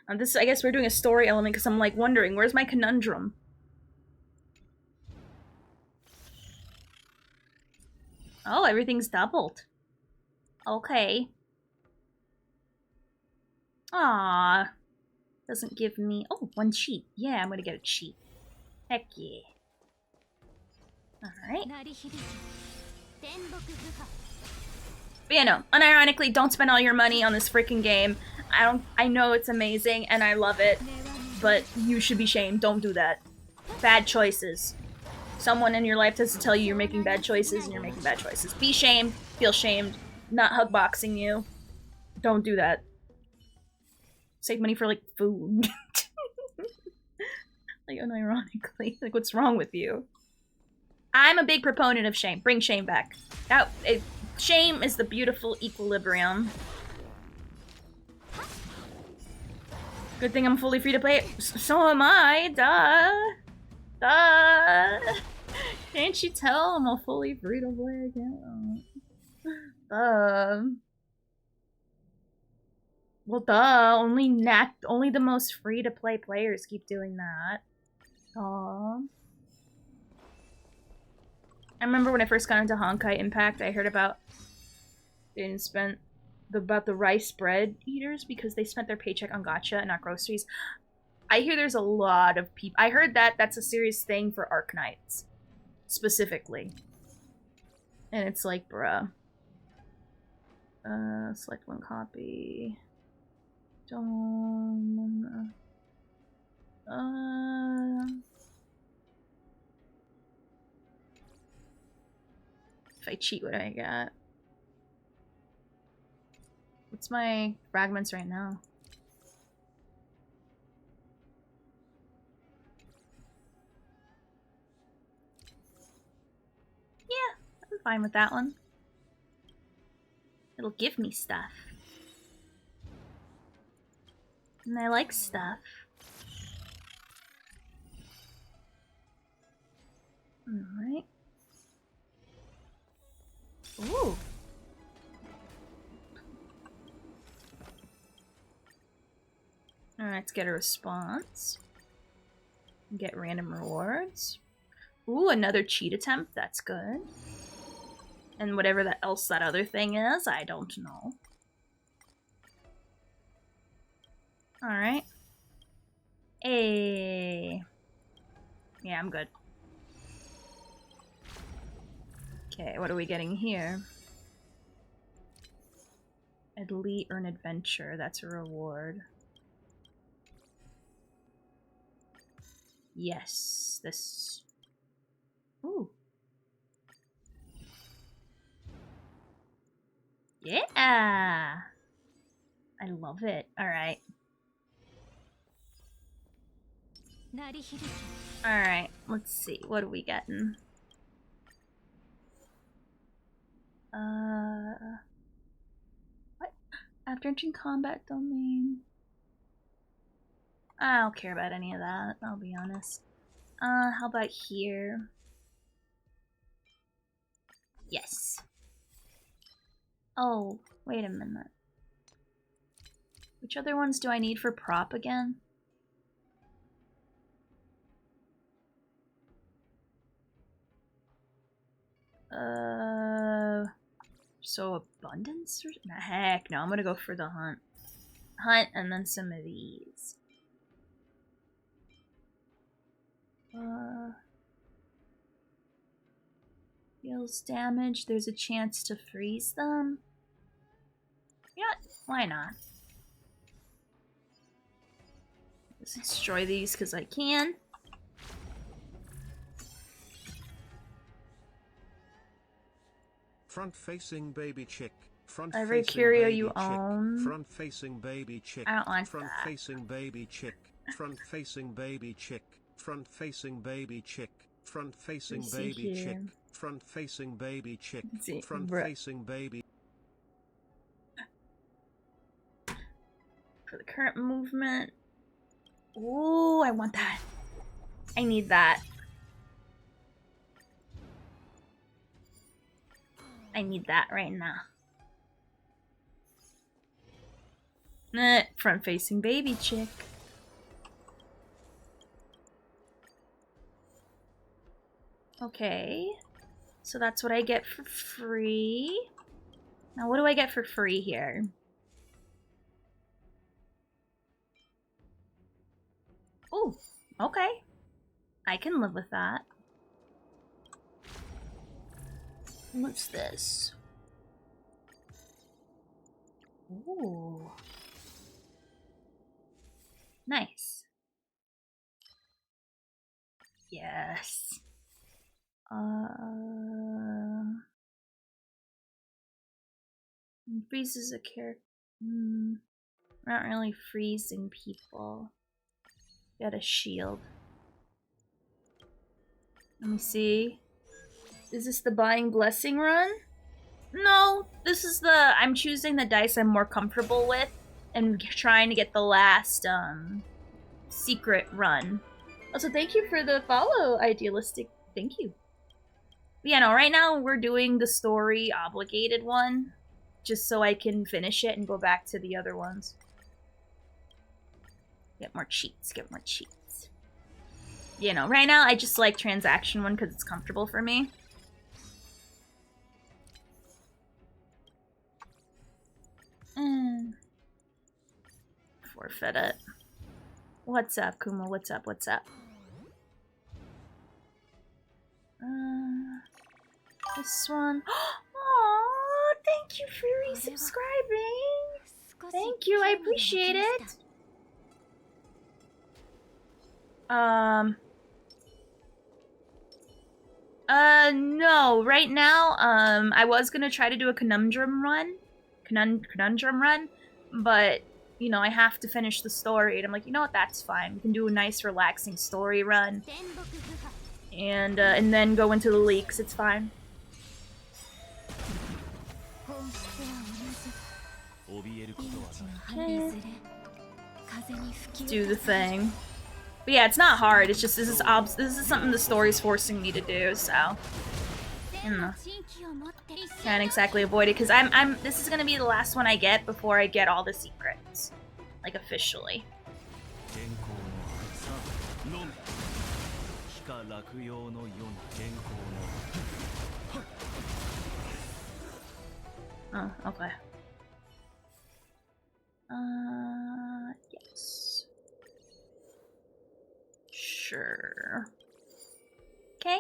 S1: I guess we're doing a story element because I'm like wondering, where's my conundrum? Oh, everything's doubled. Okay. Ah, doesn't give me... Oh, one cheat. Yeah, I'm gonna get a cheat. Heck yeah. Alright. But yeah, no. Unironically, don't spend all your money on this freaking game. I know it's amazing and I love it, but you should be shamed. Don't do that. Bad choices. Someone in your life has to tell you you're making bad choices and you're making bad choices. Be shamed. Feel shamed. Not hugboxing you. Don't do that. Save money for, like, food. Like, unironically. Like, what's wrong with you? I'm a big proponent of shame. Bring shame back. Shame is the beautiful equilibrium. Good thing I'm fully free to play. So am I. Duh. Can't you tell I'm a fully free to play account? Well, duh. Only the most free to play players keep doing that. Aww. I remember when I first got into Honkai Impact, I heard about the rice bread eaters because they spent their paycheck on gacha and not groceries. I hear there's a lot of people. I heard that's a serious thing for Arknights, specifically. And it's like, bruh. Select one copy. Don't. If I cheat, what do I get? What's my fragments right now? Yeah, I'm fine with that one. It'll give me stuff. And I like stuff. Alright. Ooh. Alright, let's get a response. Get random rewards. Ooh, another cheat attempt. That's good. And whatever that other thing is, I don't know. Alright. Hey. Yeah, I'm good. Okay, what are we getting here? Elite earn adventure. That's a reward. Yes, this. Ooh. Yeah! I love it. Alright. Alright, let's see. What are we getting? What? After entering combat domain. I don't care about any of that, I'll be honest. How about here? Yes. Oh, wait a minute. Which other ones do I need for prop again? So abundance? Nah, heck no, I'm gonna go for the hunt. Hunt and then some of these. Deals damage, there's a chance to freeze them. You know what? Why not? Let's destroy these because I can.
S2: Front-facing baby chick.
S1: Every curio you own.
S2: Front-facing baby chick.
S1: I don't want
S2: Front-facing baby chick. Front-facing baby chick. Front-facing baby chick. Front-facing baby chick. Front-facing baby chick. Front-facing baby.
S1: For the current movement. Ooh, I want that. I need that. I need that right now. Front-facing baby chick. Okay. So that's what I get for free. Now what do I get for free here? Oh, okay. I can live with that. What's this? Ooh. Nice. Yes. Freezes a character. Not really freezing people. Got a shield. Let me see. Is this the buying blessing run? No, this is the... I'm choosing the dice I'm more comfortable with and trying to get the last, secret run. Also, thank you for the follow, Idealistic. Thank you. But yeah, no, right now we're doing the story obligated one, just so I can finish it and go back to the other ones. Get more cheats, get more cheats. You know, right now I just like transaction one because it's comfortable for me. Forfeit it. What's up, Kuma? What's up? What's up? This one. Oh, thank you for resubscribing. Thank you, I appreciate it. No, right now, I was gonna try to do a conundrum run, but, you know, I have to finish the story, and I'm like, you know what, that's fine. We can do a nice, relaxing story run, and then go into the leaks, it's fine. Okay. Do the thing. But yeah, it's not hard. It's just this is something the story's forcing me to do. So, you know, can't exactly avoid it because this is gonna be the last one I get before I get all the secrets, like officially. Oh, okay. Yes. Sure. Okay.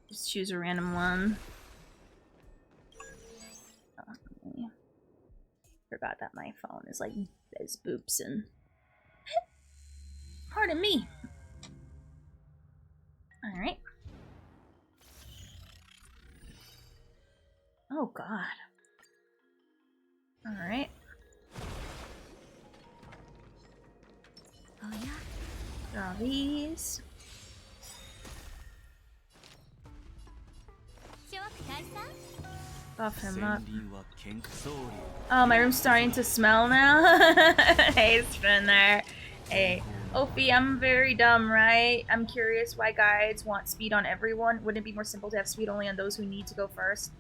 S1: Just choose a random one. Oh, forgot that my phone is like there's boops and pardon me. All right. Oh God. All right. Draw these. Buff him up. Oh, my room's starting to smell now. Hey, it's been there. Hey, Opie, I'm very dumb, right? I'm curious why guides want speed on everyone. Wouldn't it be more simple to have speed only on those who need to go first?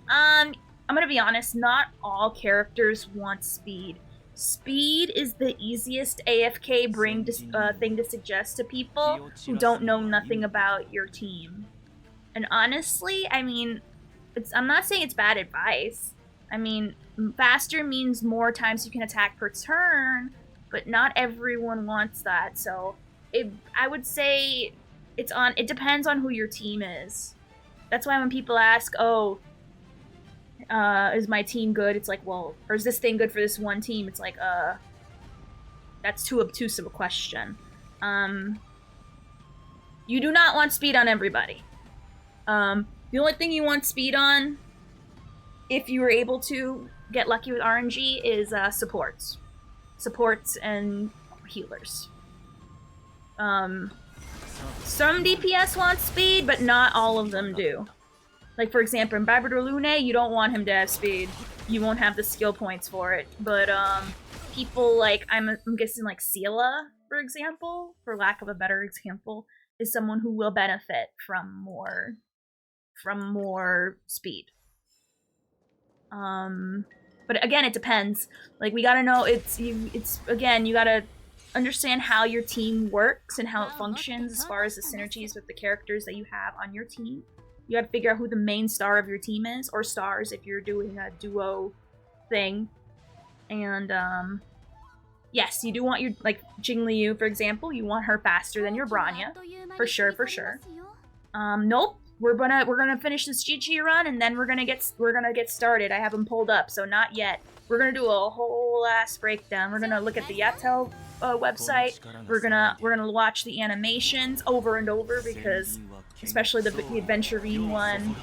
S1: I'm gonna be honest, not all characters want speed. Speed is the easiest AFK thing to suggest to people who don't know nothing about your team. And honestly, I mean, I'm not saying it's bad advice. I mean, faster means more times you can attack per turn, but not everyone wants that. So I would say it depends on who your team is. That's why when people ask, oh, is my team good? It's like, well, or is this thing good for this one team? It's like, that's too obtuse of a question. You do not want speed on everybody. The only thing you want speed on, if you were able to get lucky with RNG, is supports. Supports and healers. Some DPS want speed, but not all of them do. Like, for example, in Barbador Lune, you don't want him to have speed. You won't have the skill points for it. But people like, I'm guessing like Sela, for example, for lack of a better example, is someone who will benefit from more speed. But again, it depends. Like, we gotta know, again, you gotta understand how your team works and how it functions as far as the synergies with the characters that you have on your team. You gotta figure out who the main star of your team is, or stars if you're doing a duo thing. And, yes, you do want your, like, Jingliu, for example, you want her faster than your Bronya. For sure, for sure. Nope. We're gonna finish this GG run, and then we're gonna get started. I have them pulled up, so not yet. We're gonna do a whole ass breakdown. We're gonna look at the Yatel website. We're gonna watch the animations over and over, because especially the Adventurine one.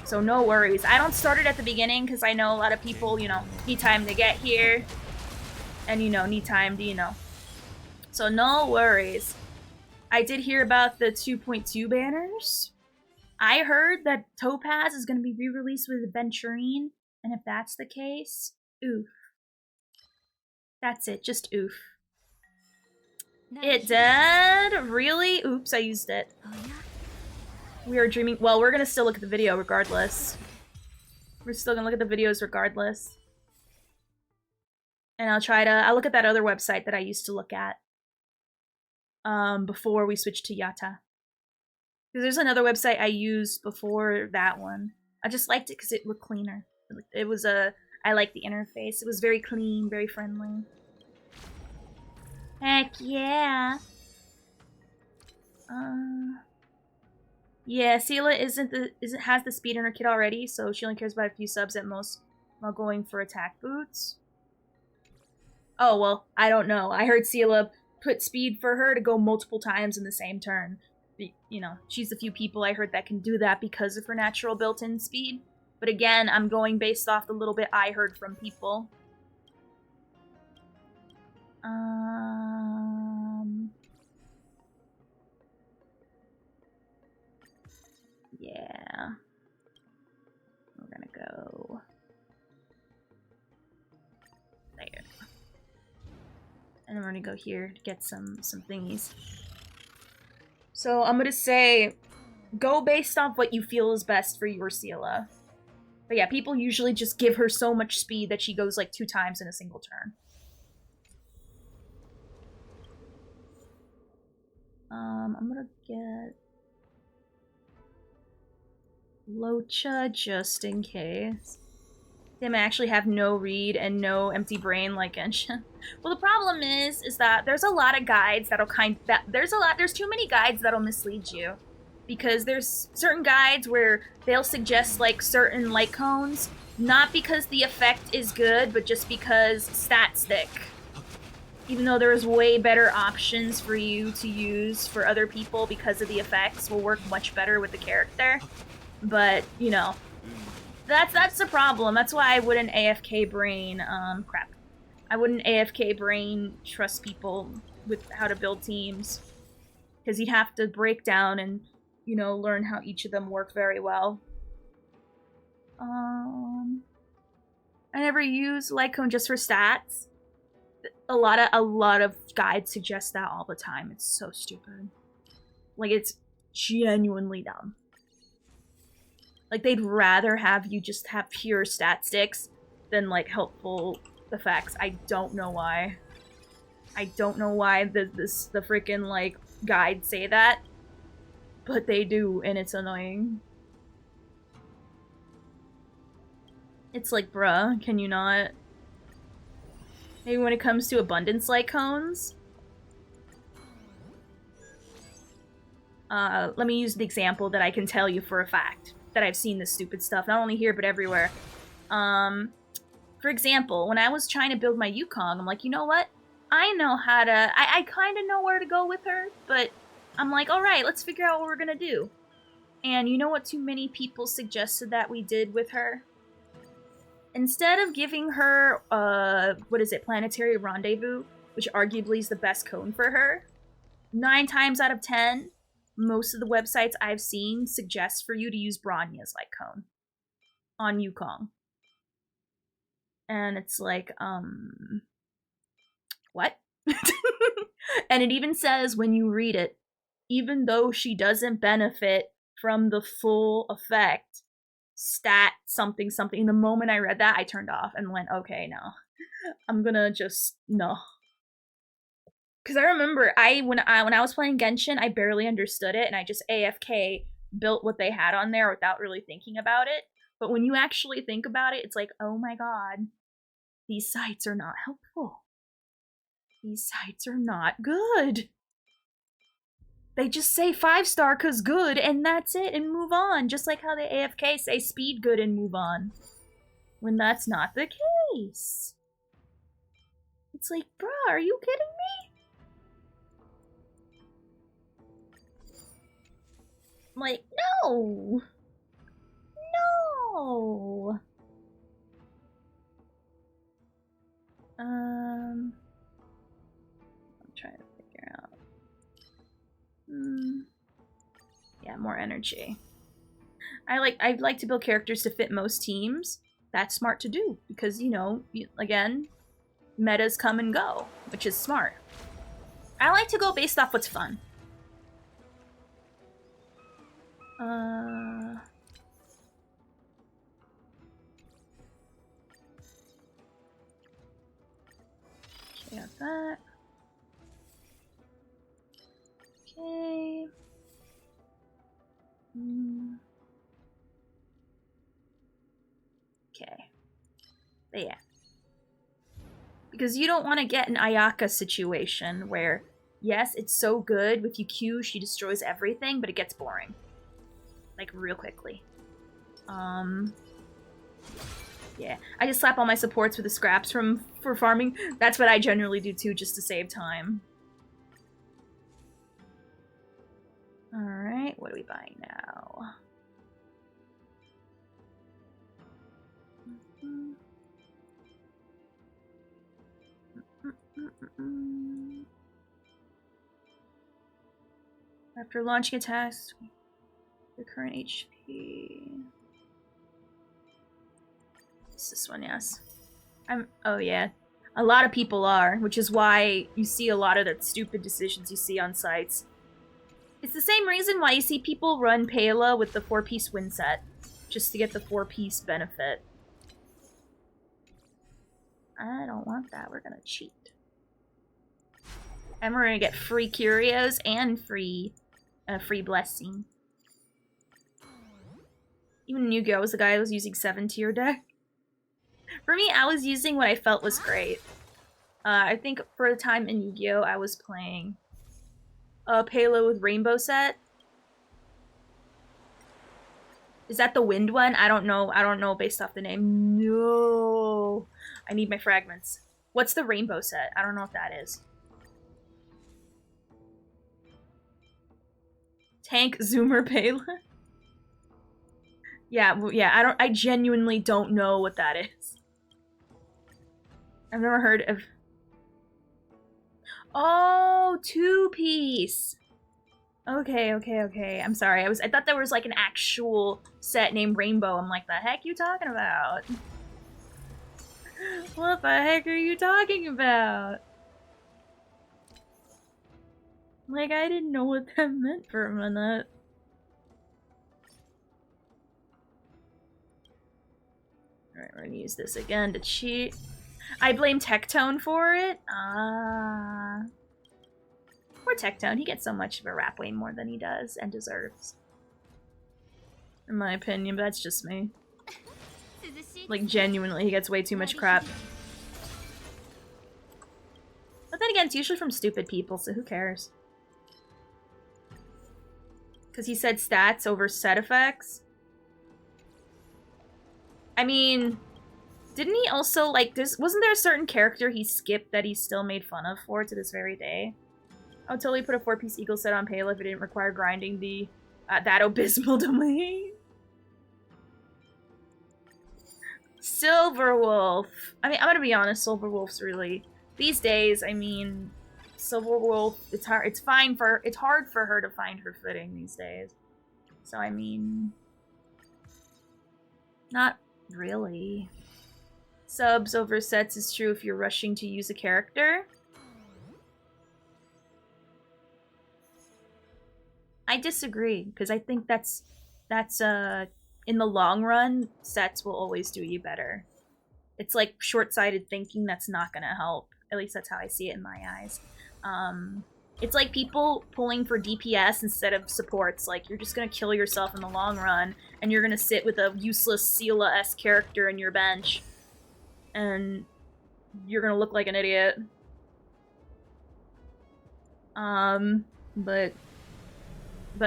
S1: So no worries. I don't start it at the beginning because I know a lot of people, you know, need time to get here, and need time to So no worries. I did hear about the 2.2 banners. I heard that Topaz is going to be re-released with Adventurine, and if that's the case, oof. That's it, just oof. It did? Really? Oops, I used it. We are dreaming. Well, we're going to still look at the video regardless. We're still going to look at the videos regardless. And I'll look at that other website that I used to look at before we switched to Yata. Because there's another website I used before that one. I just liked it because it looked cleaner. I liked the interface. It was very clean, very friendly. Heck yeah. Yeah, Sela has the speed in her kit already, so she only cares about a few subs at most while going for attack boots. Oh, well, I don't know. I heard Sela put speed for her to go multiple times in the same turn. She's the few people I heard that can do that because of her natural built-in speed. But again, I'm going based off the little bit I heard from people. Yeah. We're gonna go there. And then we're gonna go here to get some thingies. So I'm gonna say, go based off what you feel is best for your Sela. But yeah, people usually just give her so much speed that she goes like 2 times in a single turn. I'm gonna get Locha just in case. Damn, I actually have no read and no empty brain like Genshin. Well, the problem is that there's a lot of guides that'll there's too many guides that'll mislead you. Because there's certain guides where they'll suggest like certain light cones, not because the effect is good, but just because stat stick. Even though there's way better options for you to use for other people because of the effects will work much better with the character. But, that's the problem. That's why I wouldn't AFK brain, I wouldn't AFK brain trust people with how to build teams. Because you'd have to break down and, learn how each of them work very well. I never use Lycone just for stats. A lot of guides suggest that all the time. It's so stupid. Like, it's genuinely dumb. Like, they'd rather have you just have pure stat sticks than, like, helpful effects. I don't know why. I don't know why the freaking, like, guides say that. But they do, and it's annoying. It's like, bruh, can you not? Maybe when it comes to abundance Lycones. Let me use the example that I can tell you for a fact. That I've seen this stupid stuff, not only here, but everywhere. For example, when I was trying to build my Yukong, I'm like, you know what? I know how to... I kind of know where to go with her, but I'm like, alright, let's figure out what we're gonna do. And you know what too many people suggested that we did with her? Instead of giving her, what is it, Planetary Rendezvous, which arguably is the best cone for her, 9 times out of 10, most of the websites I've seen suggest for you to use Bronya's like cone on Yukong. And it's like, what? And it even says when you read it, even though she doesn't benefit from the full effect, stat something something. The moment I read that, I turned off and went, okay, no. I'm gonna just, no. Because I remember when I was playing Genshin, I barely understood it, and I just AFK built what they had on there without really thinking about it. But when you actually think about it, it's like, oh my god, these sites are not helpful. These sites are not good. They just say 5-star cause good, and that's it, and move on. Just like how the AFK say speed good and move on. When that's not the case. It's like, bruh, are you kidding me? I'm like, no! No! I'm trying to figure out. Yeah, more energy. I like to build characters to fit most teams. That's smart to do because, you know, again, metas come and go, which is smart. I like to go based off what's fun. Okay, got that. Okay. Okay. But yeah. Because you don't want to get an Ayaka situation where, yes, it's so good, with Q, she destroys everything, but it gets boring. Like, real quickly. Yeah. I just slap all my supports with the scraps for farming. That's what I generally do too, just to save time. Alright, what are we buying now? After launching attacks, the current HP. It's this one, yes. Oh yeah. A lot of people are, which is why you see a lot of the stupid decisions you see on sites. It's the same reason why you see people run Pela with the 4-piece win set, just to get the 4-piece benefit. I don't want that, we're gonna cheat. And we're gonna get free curios and free blessing. Even in Yu-Gi-Oh! Was the guy who was using 7-tier deck. For me, I was using what I felt was great. I think for a time in Yu-Gi-Oh! I was playing Palo with Rainbow set. Is that the wind one? I don't know. I don't know based off the name. No. I need my fragments. What's the Rainbow set? I don't know what that is. Tank Zoomer Pala? Yeah, I genuinely don't know what that is. I've never heard of... Oh, 2-piece! Okay. I'm sorry. I thought there was like an actual set named Rainbow. I'm like, the heck you talking about? What the heck are you talking about? Like, I didn't know what that meant for a minute. Alright, we're gonna use this again to cheat. I blame Tectone for it? Poor Tectone, he gets so much of a rap way more than he does and deserves. In my opinion, but that's just me. Like, genuinely, he gets way too much crap. But then again, it's usually from stupid people, so who cares? Because he said stats over set effects? I mean, didn't he also, like, wasn't there a certain character he skipped that he still made fun of for to this very day? I would totally put a 4-piece eagle set on Pale if it didn't require grinding the that abysmal domain. Silverwolf. I mean, I'm gonna be honest, Silverwolf's really, these days, I mean, Silverwolf, it's hard for her to find her footing these days. So, I mean, not really. Subs over sets is true if you're rushing to use a character. I disagree, because I think that's in the long run, sets will always do you better. It's like short-sighted thinking that's not gonna help. At least that's how I see it in my eyes. It's like people pulling for DPS instead of supports. Like, you're just gonna kill yourself in the long run, and you're gonna sit with a useless Seela-esque character in your bench, and you're gonna look like an idiot. But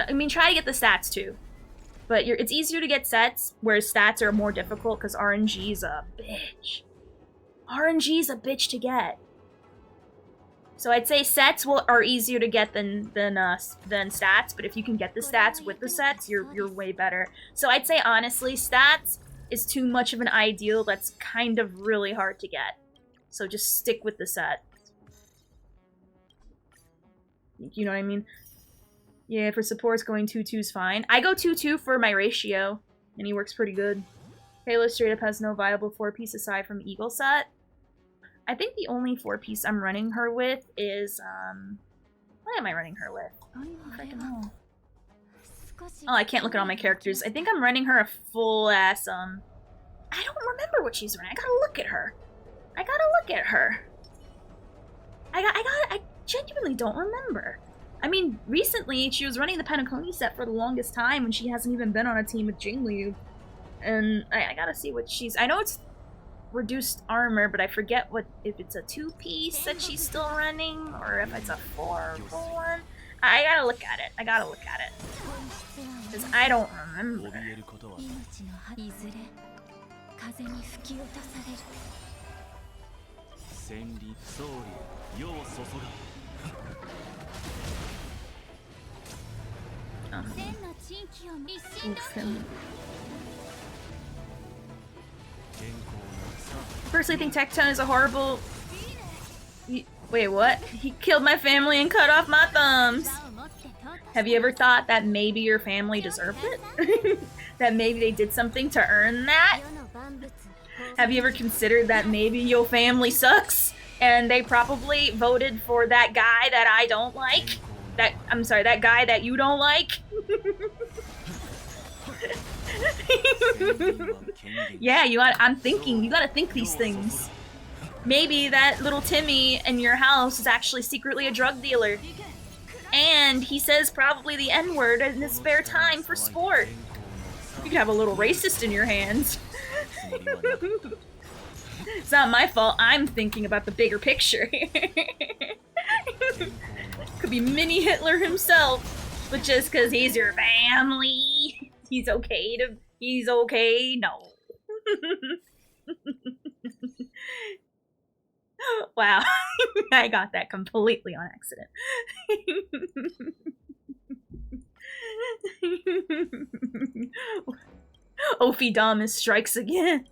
S1: I mean, try to get the stats too. But it's easier to get sets, whereas stats are more difficult because RNG's a bitch. RNG's a bitch to get. So I'd say sets are easier to get than stats, but if you can get the stats with the sets, you're way better. So I'd say honestly, stats is too much of an ideal that's kind of really hard to get. So just stick with the set. You know what I mean? Yeah, for supports, going 2-2's fine. I go 2-2 for my ratio, and he works pretty good. Halo straight up has no viable 4-piece aside from Eagle set. I think the only 4-piece I'm running her with is, what am I running her with? I don't even freaking know. Oh, I can't look at all my characters. I think I'm running her a full-ass, I don't remember what she's running. I gotta look at her. I genuinely don't remember. I mean, recently, she was running the Penacony set for the longest time when she hasn't even been on a team with Jingliu. And I gotta see what she's... I know it's reduced armor, but I forget if it's a 2-piece that she's still running, or if it's a 4-1. I gotta look at it. Because I don't remember. Personally, think Tectone is a horrible... Wait, what? He killed my family and cut off my thumbs. Have you ever thought that maybe your family deserved it? That maybe they did something to earn that? Have you ever considered that maybe your family sucks and they probably voted for that guy that I don't like? That guy that you don't like? Yeah, you gotta think these things. Maybe that little Timmy in your house is actually secretly a drug dealer. And he says probably the N-word in his spare time for sport. You could have a little racist in your hands. It's not my fault. I'm thinking about the bigger picture. Could be mini Hitler himself, but just because he's your family, he's okay. No. Wow, I got that completely on accident. Ophidamus strikes again.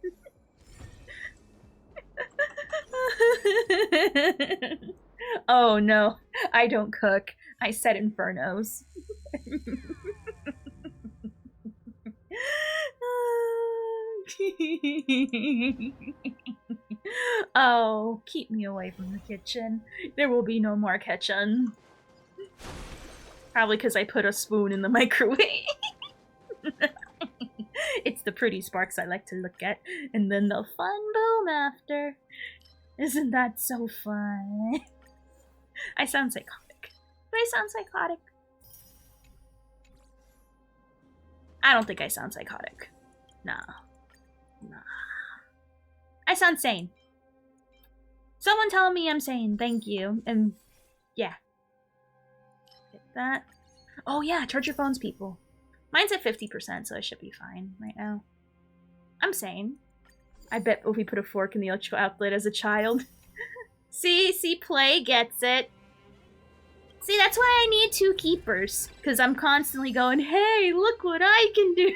S1: Oh no, I don't cook. I set infernos. Oh, keep me away from the kitchen. There will be no more kitchen. Probably because I put a spoon in the microwave. It's the pretty sparks I like to look at, and then the fun boom after. Isn't that so fun? I sound psychotic. Do I sound psychotic? I don't think I sound psychotic. Nah. I sound sane. Someone tell me I'm sane, thank you. And yeah. Get that. Oh yeah, charge your phones, people. Mine's at 50%, so I should be fine right now. I'm sane. I bet if we put a fork in the electrical outlet as a child. See, Play gets it. See, that's why I need 2 keepers. Because I'm constantly going, hey, look what I can do.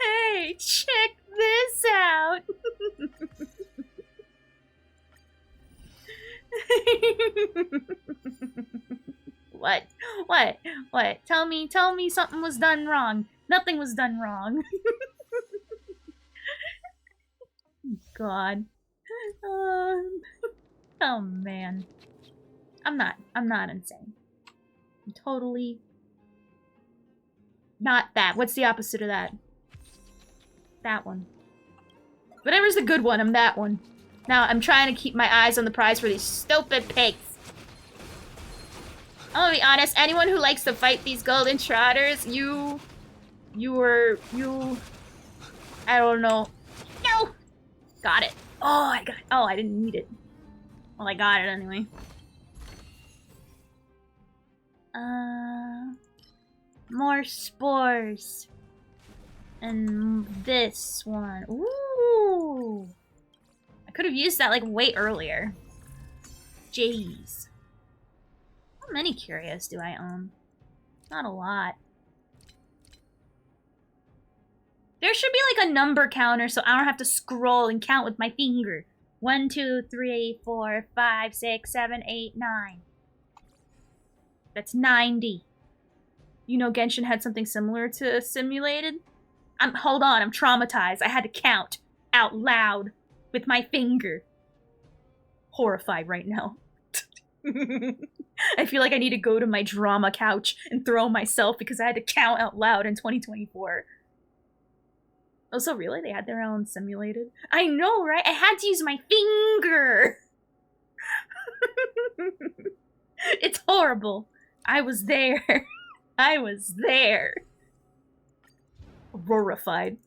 S1: Hey, check this out. What? Tell me something was done wrong. Nothing was done wrong. God. Oh man. I'm not insane. I'm totally not that. What's the opposite of that? That one. Whatever's the good one, I'm that one. Now, I'm trying to keep my eyes on the prize for these stupid pigs. I'm gonna be honest, anyone who likes to fight these golden trotters, I don't know. No! Got it. Oh, I got it. Oh, I didn't need it. Well, I got it anyway. More spores. And this one. Ooh! I could have used that, like, way earlier. Jeez. How many curios do I own? Not a lot. There should be, like, a number counter so I don't have to scroll and count with my finger. 1, 2, 3, 4, 5, 6, 7, 8, 9. That's 90. You know Genshin had something similar to simulated? Hold on, I'm traumatized. I had to count out loud with my finger. Horrified right now. I feel like I need to go to my drama couch and throw myself because I had to count out loud in 2024. Oh, so really? They had their own simulated? I know, right? I had to use my finger! It's horrible. I was there. I was there. Horrified.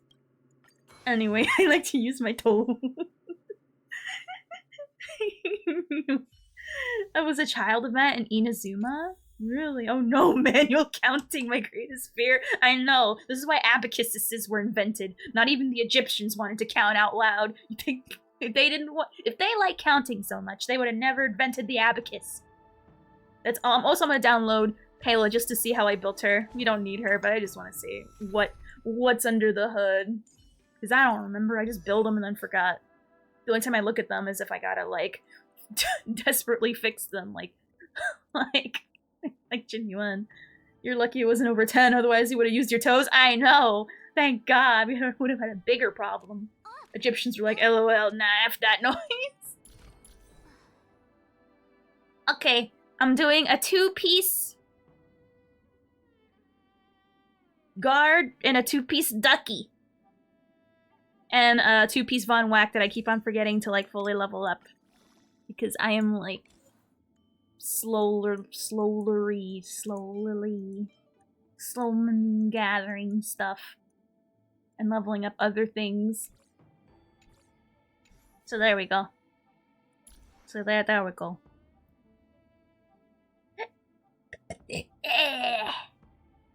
S1: Anyway, I like to use my toe. That was a child event in Inazuma? Really? Oh no, manual counting, my greatest fear. I know. This is why abacuses were invented. Not even the Egyptians wanted to count out loud. You think if they like counting so much, they would have never invented the abacus. That's all. Also, I'm gonna download Pela just to see how I built her. You don't need her, but I just want to see what's under the hood. Because I don't remember. I just build them and then forgot. The only time I look at them is if I gotta, like, desperately fix them. Like Jinyuan. You're lucky it wasn't over 10, otherwise you would have used your toes. I know! Thank God! We would have had a bigger problem. Egyptians were like, LOL, nah, F that noise. Okay, I'm doing a 2-piece guard and a 2-piece ducky. And a 2-piece Von Whack that I keep on forgetting to, like, fully level up. Because I am, like, slowly gathering stuff. And leveling up other things. So there we go. So there we go.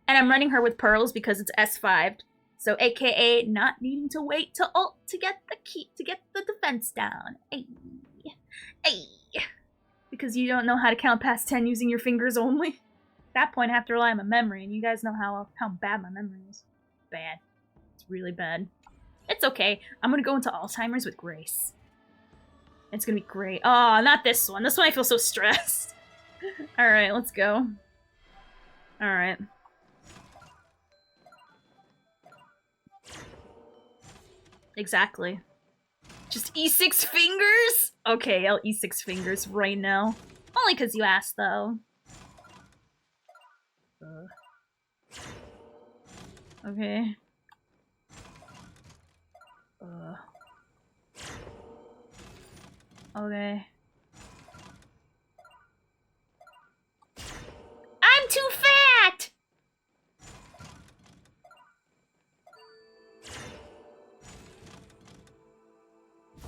S1: And I'm running her with pearls because it's S5. So aka not needing to wait to ult to get the defense down. Ay. Because you don't know how to count past 10 using your fingers only. At that point I have to rely on my memory, and you guys know how bad my memory is. Bad. It's really bad. It's okay. I'm gonna go into Alzheimer's with grace. It's gonna be great. Oh, not this one. This one I feel so stressed. Alright, let's go. Alright. Exactly. Just E6 fingers? Okay, I'll E6 fingers right now. Only because you asked, though. Okay. Okay. I'm too fat!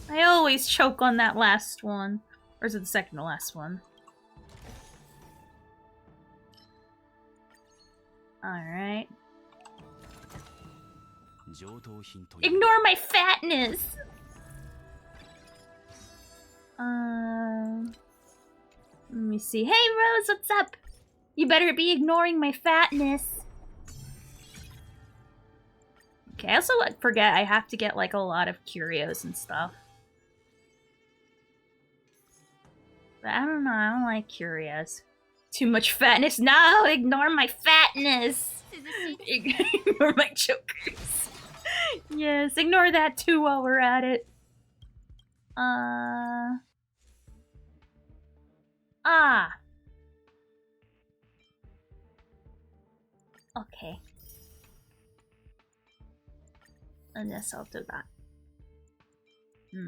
S1: I always choke on that last one. Or is it the second to last one? Alright. Ignore my fatness! Let me see. Hey Rose, what's up? You better be ignoring my fatness. Okay, I also forget I have to get like a lot of curios and stuff. But I don't know, I don't like curios. Too much fatness? No, ignore my fatness! Ignore my chokers. Yes, ignore that too while we're at it. Okay. I guess I'll do that.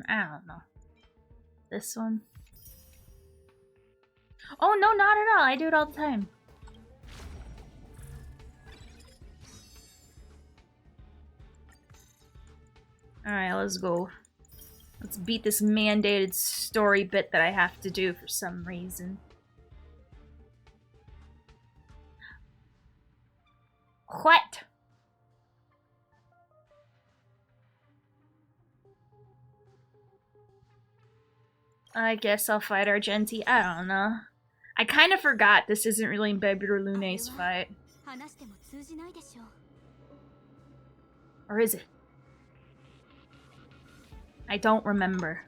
S1: I don't know. This one? Oh, no, not at all. I do it all the time. Alright, let's go. Let's beat this mandated story bit that I have to do for some reason. What? I guess I'll fight Argenti. I don't know. I kind of forgot this isn't really Baby or Lune's fight. Or is it? I don't remember.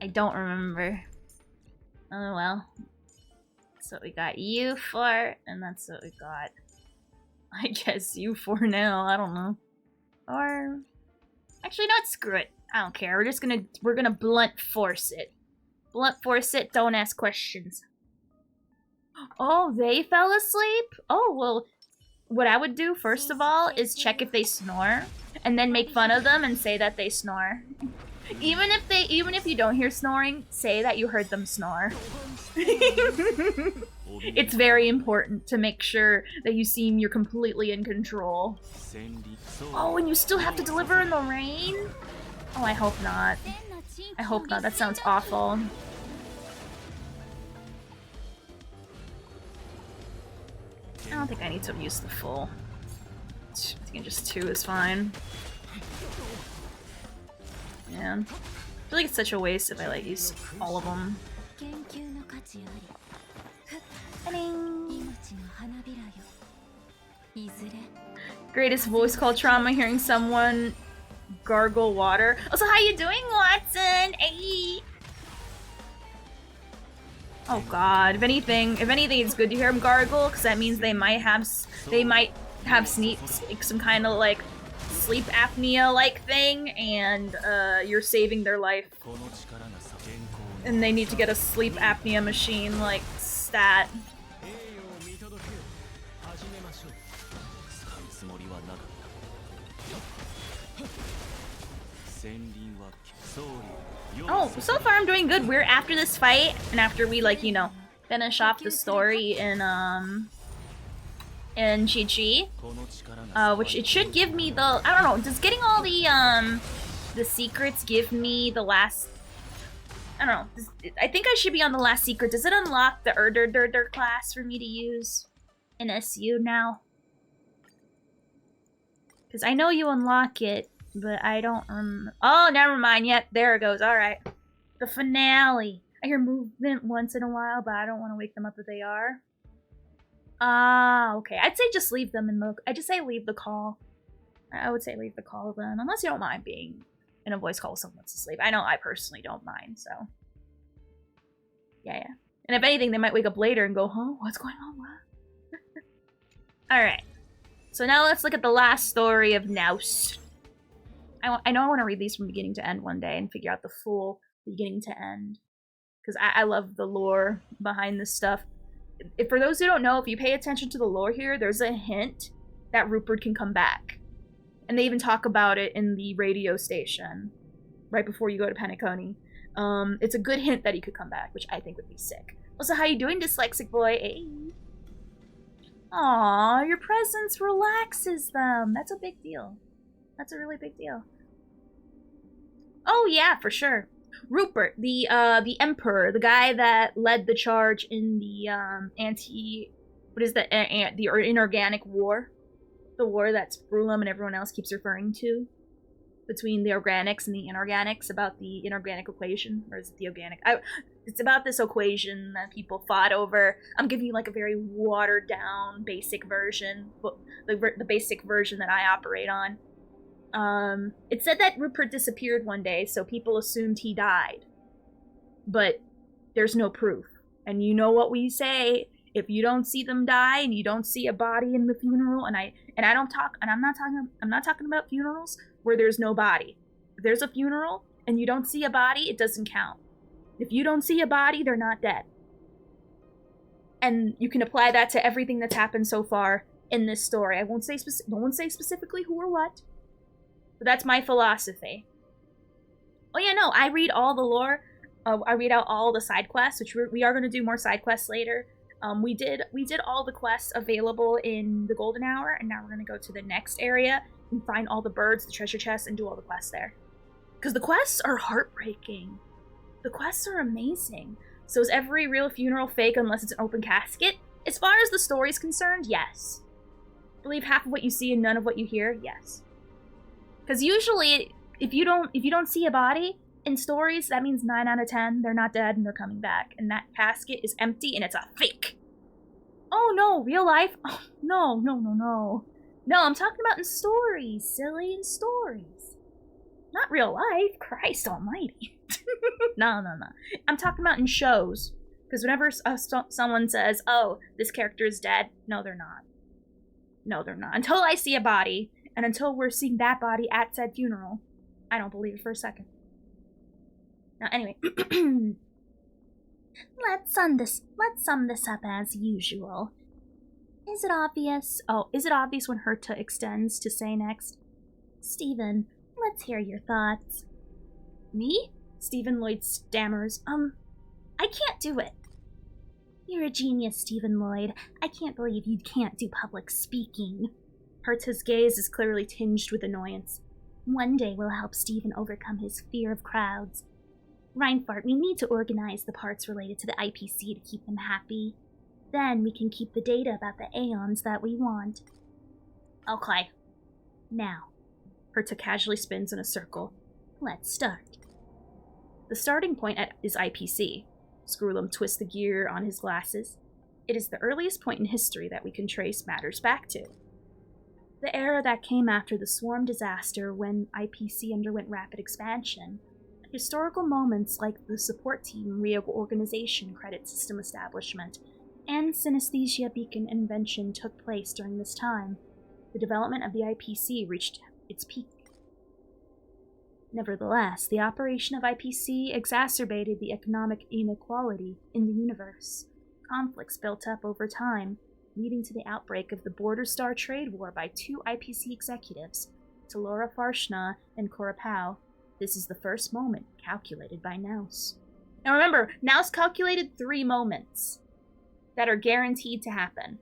S1: I don't remember. Oh well. That's what we got you for, and that's what we got. I guess you for now, I don't know. Or... Actually, not screw it. I don't care. We're gonna blunt force it. Blunt force it, don't ask questions. Oh, they fell asleep? Oh, well, what I would do, first of all, is check if they snore, and then make fun of them and say that they snore. Even if you don't hear snoring, say that you heard them snore. It's very important to make sure that you seem you're completely in control. Oh, and you still have to deliver in the rain? Oh, I hope not. I hope not. That sounds awful. I don't think I need to use the full. I think just 2 is fine. Yeah. I feel like it's such a waste if I like use all of them. Greatest voice call trauma, hearing someone gargle water. Also, how you doing, Watson? Hey. Oh god, if anything, it's good to hear them gargle, because that means they might have some kind of like sleep apnea like thing, and you're saving their life. And they need to get a sleep apnea machine like stat. Oh, so far I'm doing good. We're after this fight, and after we, like, you know, finish off the story in GG, which it should give me the, I don't know, does getting all the secrets give me the last, I don't know, I think I should be on the last secret. Does it unlock the Erder class for me to use in SU now? Because I know you unlock it, but I don't oh, never mind. Yep, there it goes. Alright. The finale. I hear movement once in a while, but I don't want to wake them up if they are. Ah, okay. I'd say just leave them in the... I just say leave the call. I would say leave the call then. Unless you don't mind being in a voice call with someone that's asleep. I know I personally don't mind, so... Yeah. And if anything, they might wake up later and go, huh? What's going on? What? Alright. So now let's look at the last story of Naus. I know I want to read these from beginning to end one day and figure out the full beginning to end. Because I love the lore behind this stuff. For those who don't know, if you pay attention to the lore here, there's a hint that Rupert can come back. And they even talk about it in the radio station right before you go to Penacony. It's a good hint that he could come back, which I think would be sick. Also, how you doing, dyslexic boy? Hey. Aww, your presence relaxes them. That's a big deal. That's a really big deal. Oh yeah, for sure. Rupert, the Emperor, the guy that led the charge in the inorganic war, the war that Brulum and everyone else keeps referring to, between the organics and the inorganics, about the inorganic equation, or is it the organic? It's about this equation that people fought over. I'm giving you like a very watered down basic version, the basic version that I operate on. It said that Rupert disappeared one day, so people assumed he died. But there's no proof. And you know what we say, if you don't see them die and you don't see a body in the funeral, I'm not talking about funerals where there's no body. If there's a funeral and you don't see a body, it doesn't count. If you don't see a body, they're not dead. And you can apply that to everything that's happened so far in this story. I won't say specifically who or what, but that's my philosophy. Oh yeah, no, I read all the lore. I read out all the side quests, which we are going to do more side quests later. We did all the quests available in the Golden Hour, and now we're going to go to the next area and find all the birds, the treasure chests, and do all the quests there. Because the quests are heartbreaking. The quests are amazing. So is every real funeral fake unless it's an open casket? As far as the story's concerned, yes. Believe half of what you see and none of what you hear? Yes. Because usually, if you don't see a body in stories, that means 9 out of 10, they're not dead and they're coming back. And that casket is empty and it's a fake. Oh no, real life? Oh, no. No, I'm talking about in stories, silly, in stories. Not real life, Christ almighty. No. I'm talking about in shows. Because whenever someone says, oh, this character is dead, no, they're not. No, they're not. Until I see a body, and until we're seeing that body at said funeral, I don't believe it for a second. Now, anyway. Let's sum this up as usual. Is it obvious when Herta extends to say next? Stephen, let's hear your thoughts. Me? Stephen Lloyd stammers. I can't do it. You're a genius, Stephen Lloyd. I can't believe you can't do public speaking. Herta's gaze is clearly tinged with annoyance. One day we'll help Stephen overcome his fear of crowds. Reinfart, we need to organize the parts related to the IPC to keep them happy. Then we can keep the data about the Aeons that we want. Okay. Now, Herta casually spins in a circle. Let's start. The starting point is IPC. Screwlum twists the gear on his glasses. It is the earliest point in history that we can trace matters back to. The era that came after the Swarm disaster when IPC underwent rapid expansion. Historical moments like the support team reorganization credit system establishment and synesthesia beacon invention took place during this time. The development of the IPC reached its peak. Nevertheless, the operation of IPC exacerbated the economic inequality in the universe. Conflicts built up over time, leading to the outbreak of the Border Star trade war by 2 IPC executives, Talora Farshna and Cora Pau. This is the first moment calculated by Naus. Now remember, Naus calculated 3 moments that are guaranteed to happen.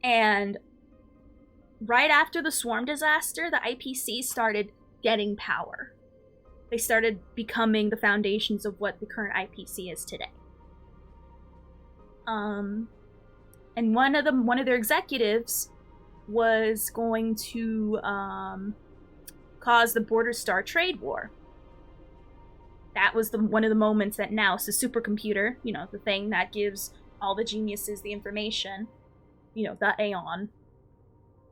S1: And right after the Swarm disaster, the IPC started getting power. They started becoming the foundations of what the current IPC is today. And one of their executives was going to cause the Border Star trade war. That was one of the moments that Naus, the supercomputer, the thing that gives all the geniuses the information, the Aeon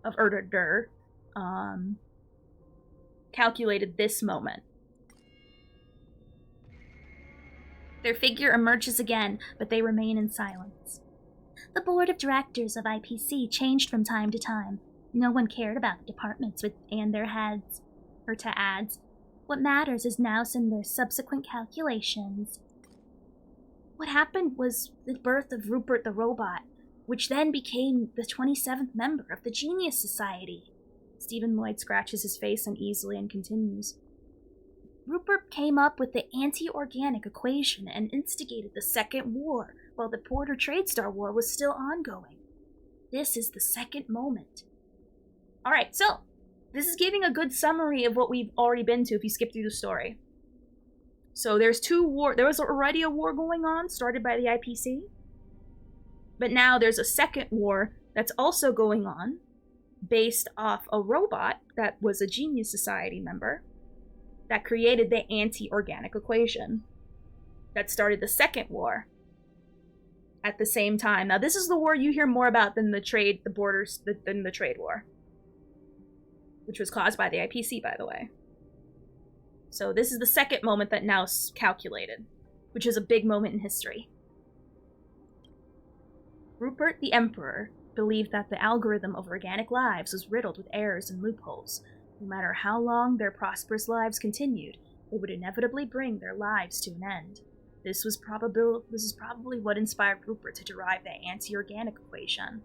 S1: of Ur-Dur, calculated this moment. Their figure emerges again, but they remain in silence. The board of directors of IPC changed from time to time. No one cared about the departments and their heads. Herta adds, what matters is now some of their subsequent calculations. What happened was the birth of Rupert the Robot, which then became the 27th member of the Genius Society. Stephen Lloyd scratches his face uneasily and continues. Rupert came up with the anti-organic equation and instigated the Second War while the Porter Tradestar War was still ongoing. This is the second moment. Alright, so this is giving a good summary of what we've already been to if you skip through the story. So there was already a war going on started by the IPC, but now there's a second war that's also going on based off a robot that was a Genius Society member that created the anti-organic equation that started the second war at the same time. Now this is the war you hear more about than the trade war, which was caused by the IPC, by the way. So this is the second moment that now is calculated, which is a big moment in history. Rupert the Emperor believed that the algorithm of organic lives was riddled with errors and loopholes. No matter how long their prosperous lives continued, they would inevitably bring their lives to an end. This is probably what inspired Rupert to derive the anti-organic equation.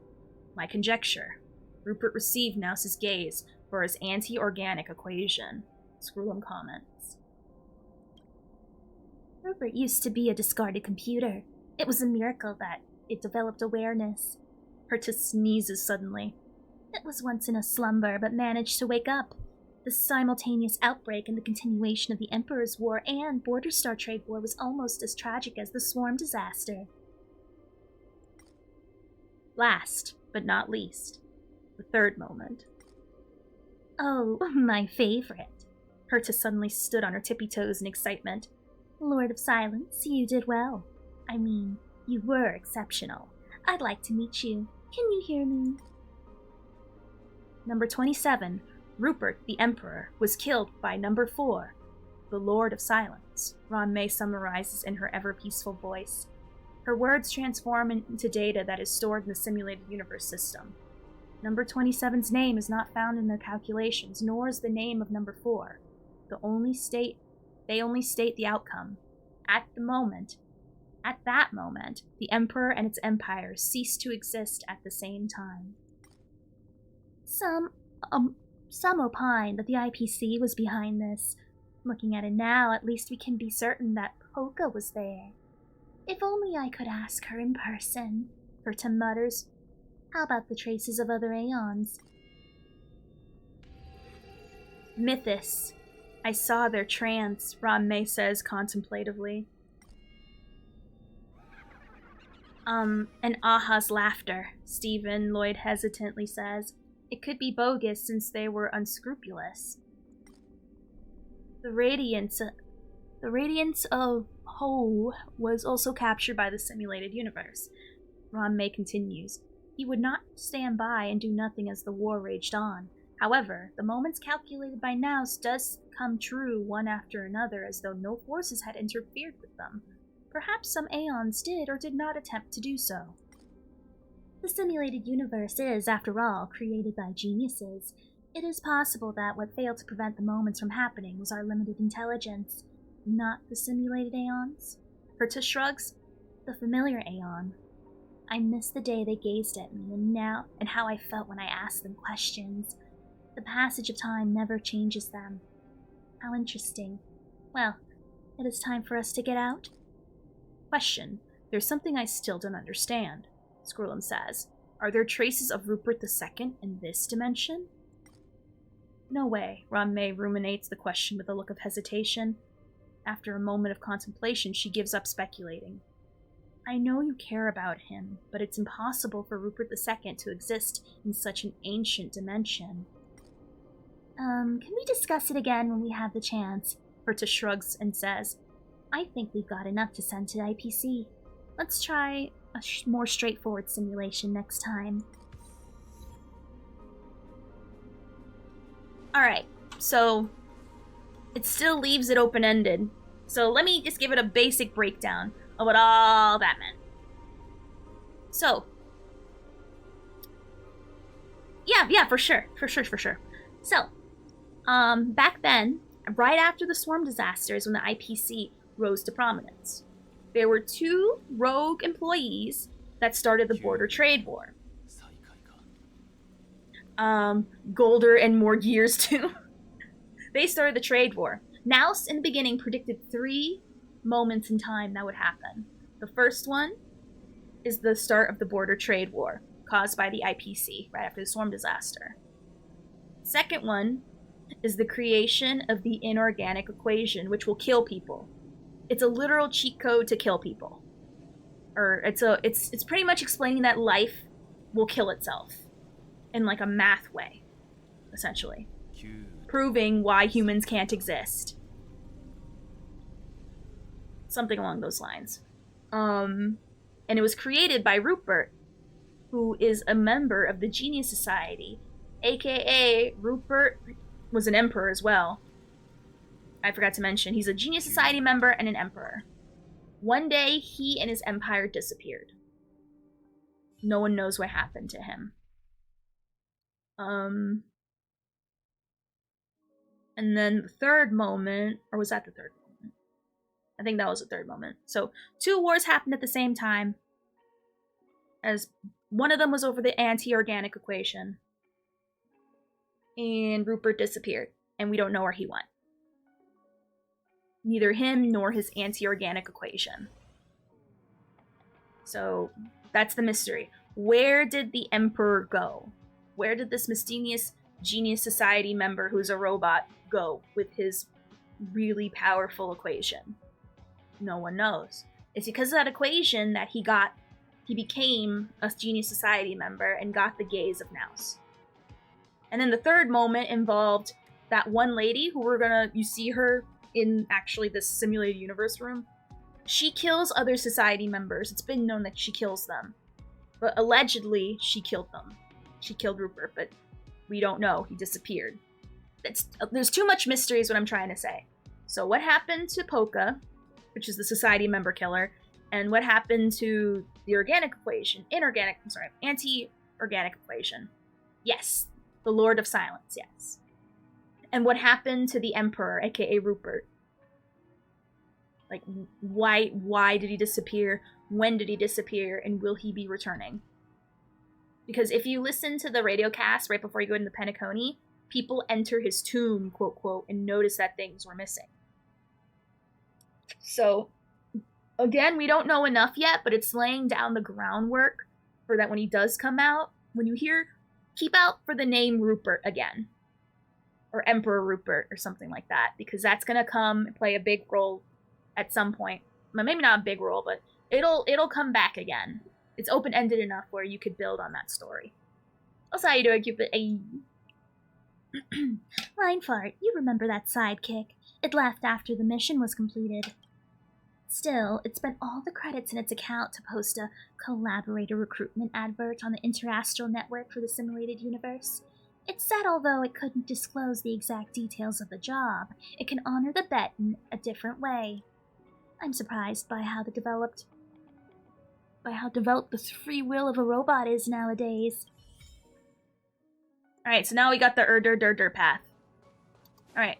S1: My conjecture. Rupert received Naus's gaze for his anti-organic equation. Screwum comments. Rupert used to be a discarded computer. It was a miracle that it developed awareness. Herta sneezes suddenly. It was once in a slumber, but managed to wake up. The simultaneous outbreak and the continuation of the Emperor's War and Border Star Trade War was almost as tragic as the Swarm disaster. Last, but not least, the third moment. Oh, my favorite. Herta suddenly stood on her tippy toes in excitement. Lord of Silence, you did well. I mean, you were exceptional. I'd like to meet you. Can you hear me? Number 27, Rupert the Emperor, was killed by number 4, the Lord of Silence, Ron May summarizes in her ever-peaceful voice. Her words transform into data that is stored in the simulated universe system. Number 27's name is not found in their calculations, nor is the name of number 4. They only state the outcome. At that moment, the Emperor and its empire ceased to exist at the same time. Some opine that the IPC was behind this. Looking at it now, at least we can be certain that Polka was there. If only I could ask her in person, Herta mutters. How about the traces of other aeons? Mythos. I saw their trance, Ron May says contemplatively. And Aha's laughter, Stephen Lloyd hesitantly says. It could be bogus since they were unscrupulous. The radiance of Ho was also captured by the simulated universe. Ron May continues. He would not stand by and do nothing as the war raged on. However, the moments calculated by Naus does come true one after another as though no forces had interfered with them. Perhaps some aeons did or did not attempt to do so. The simulated universe is, after all, created by geniuses. It is possible that what failed to prevent the moments from happening was our limited intelligence, not the simulated aeons. Herta shrugs. The familiar aeon. I miss the day they gazed at me and how I felt when I asked them questions. The passage of time never changes them. How interesting. Well, it is time for us to get out. Question. There's something I still don't understand, Scrollum says. Are there traces of Rupert II in this dimension? No way, Ron May ruminates the question with a look of hesitation. After a moment of contemplation, she gives up speculating. I know you care about him, but it's impossible for Rupert II to exist in such an ancient dimension. Can we discuss it again when we have the chance? Herta shrugs and says, I think we've got enough to send to the IPC. Let's try a more straightforward simulation next time. Alright, so it still leaves it open-ended. So let me just give it a basic breakdown of what all that meant. So, Yeah, for sure. So, back then, right after the swarm disasters when the IPC rose to prominence, there were 2 rogue employees that started the border trade war. Golder and more gears too. They started the trade war. Nous, in the beginning, predicted 3 moments in time that would happen. The first one is the start of the border trade war, caused by the IPC, right after the swarm disaster. Second one is the creation of the inorganic equation, which will kill people. It's a literal cheat code to kill people. Or it's pretty much explaining that life will kill itself in like a math way, essentially. Proving why humans can't exist. Something along those lines. And it was created by Rupert, who is a member of the Genius Society, aka Rupert was an emperor as well. I forgot to mention, he's a Genius Society member and an emperor. One day, he and his empire disappeared. No one knows what happened to him. And then the third moment, or was that the third moment? I think that was the third moment. So 2 wars happened at the same time, as one of them was over the anti-organic equation. And Rupert disappeared, and we don't know where he went. Neither him nor his anti-organic equation. So that's the mystery. Where did the Emperor go? Where did this mysterious Genius Society member who's a robot go with his really powerful equation? No one knows. It's because of that equation that he became a Genius Society member and got the gaze of Nous. And then the third moment involved that one lady who you see her in actually this simulated universe room. She kills other society members. It's been known that she kills them. But allegedly, she killed them. She killed Rupert, but we don't know. He disappeared. There's too much mystery is what I'm trying to say. So what happened to Polka, which is the society member killer, and what happened to the anti-organic equation? Yes. The Lord of Silence, yes. And what happened to the Emperor, aka Rupert? Like, why did he disappear? When did he disappear? And will he be returning? Because if you listen to the radio cast right before you go into the Penacony, people enter his tomb, quote, quote, and notice that things were missing. So, again, we don't know enough yet, but it's laying down the groundwork for that when he does come out. When you hear, keep out for the name Rupert again. Or Emperor Rupert or something like that, because that's going to come and play a big role at some point. Well, maybe not a big role, but it'll come back again. It's open-ended enough where you could build on that story. Also, how you doing, Cupid?
S3: Line fart, you remember that sidekick. It left after the mission was completed. Still, it spent all the credits in its account to post a collaborator recruitment advert on the interastral network for the simulated universe. It said although it couldn't disclose the exact details of the job, it can honor the bet in a different way. I'm surprised by how developed the free will of a robot is nowadays.
S1: Alright, so now we got the Dur path. Alright.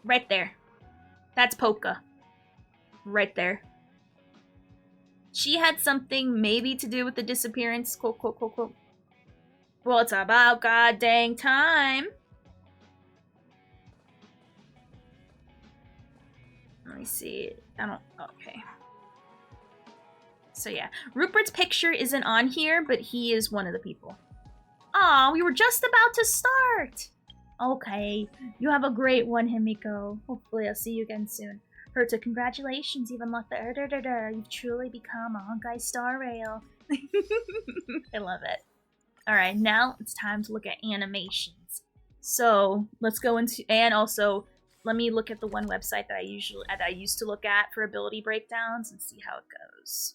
S1: Right there. That's Polka. Right there. She had something maybe to do with the disappearance, quote, quote, quote, quote. Well, it's about god dang time. Let me see. Okay. So yeah, Rupert's picture isn't on here, but he is one of the people. Aw, we were just about to start! Okay, you have a great one, Himiko. Hopefully I'll see you again soon. Herta, congratulations, you've unlocked the You've truly become a Honkai Star Rail. I love it. Alright, now it's time to look at animations. So, let's go into, and also, let me look at the one website that I used to look at for ability breakdowns and see how it goes.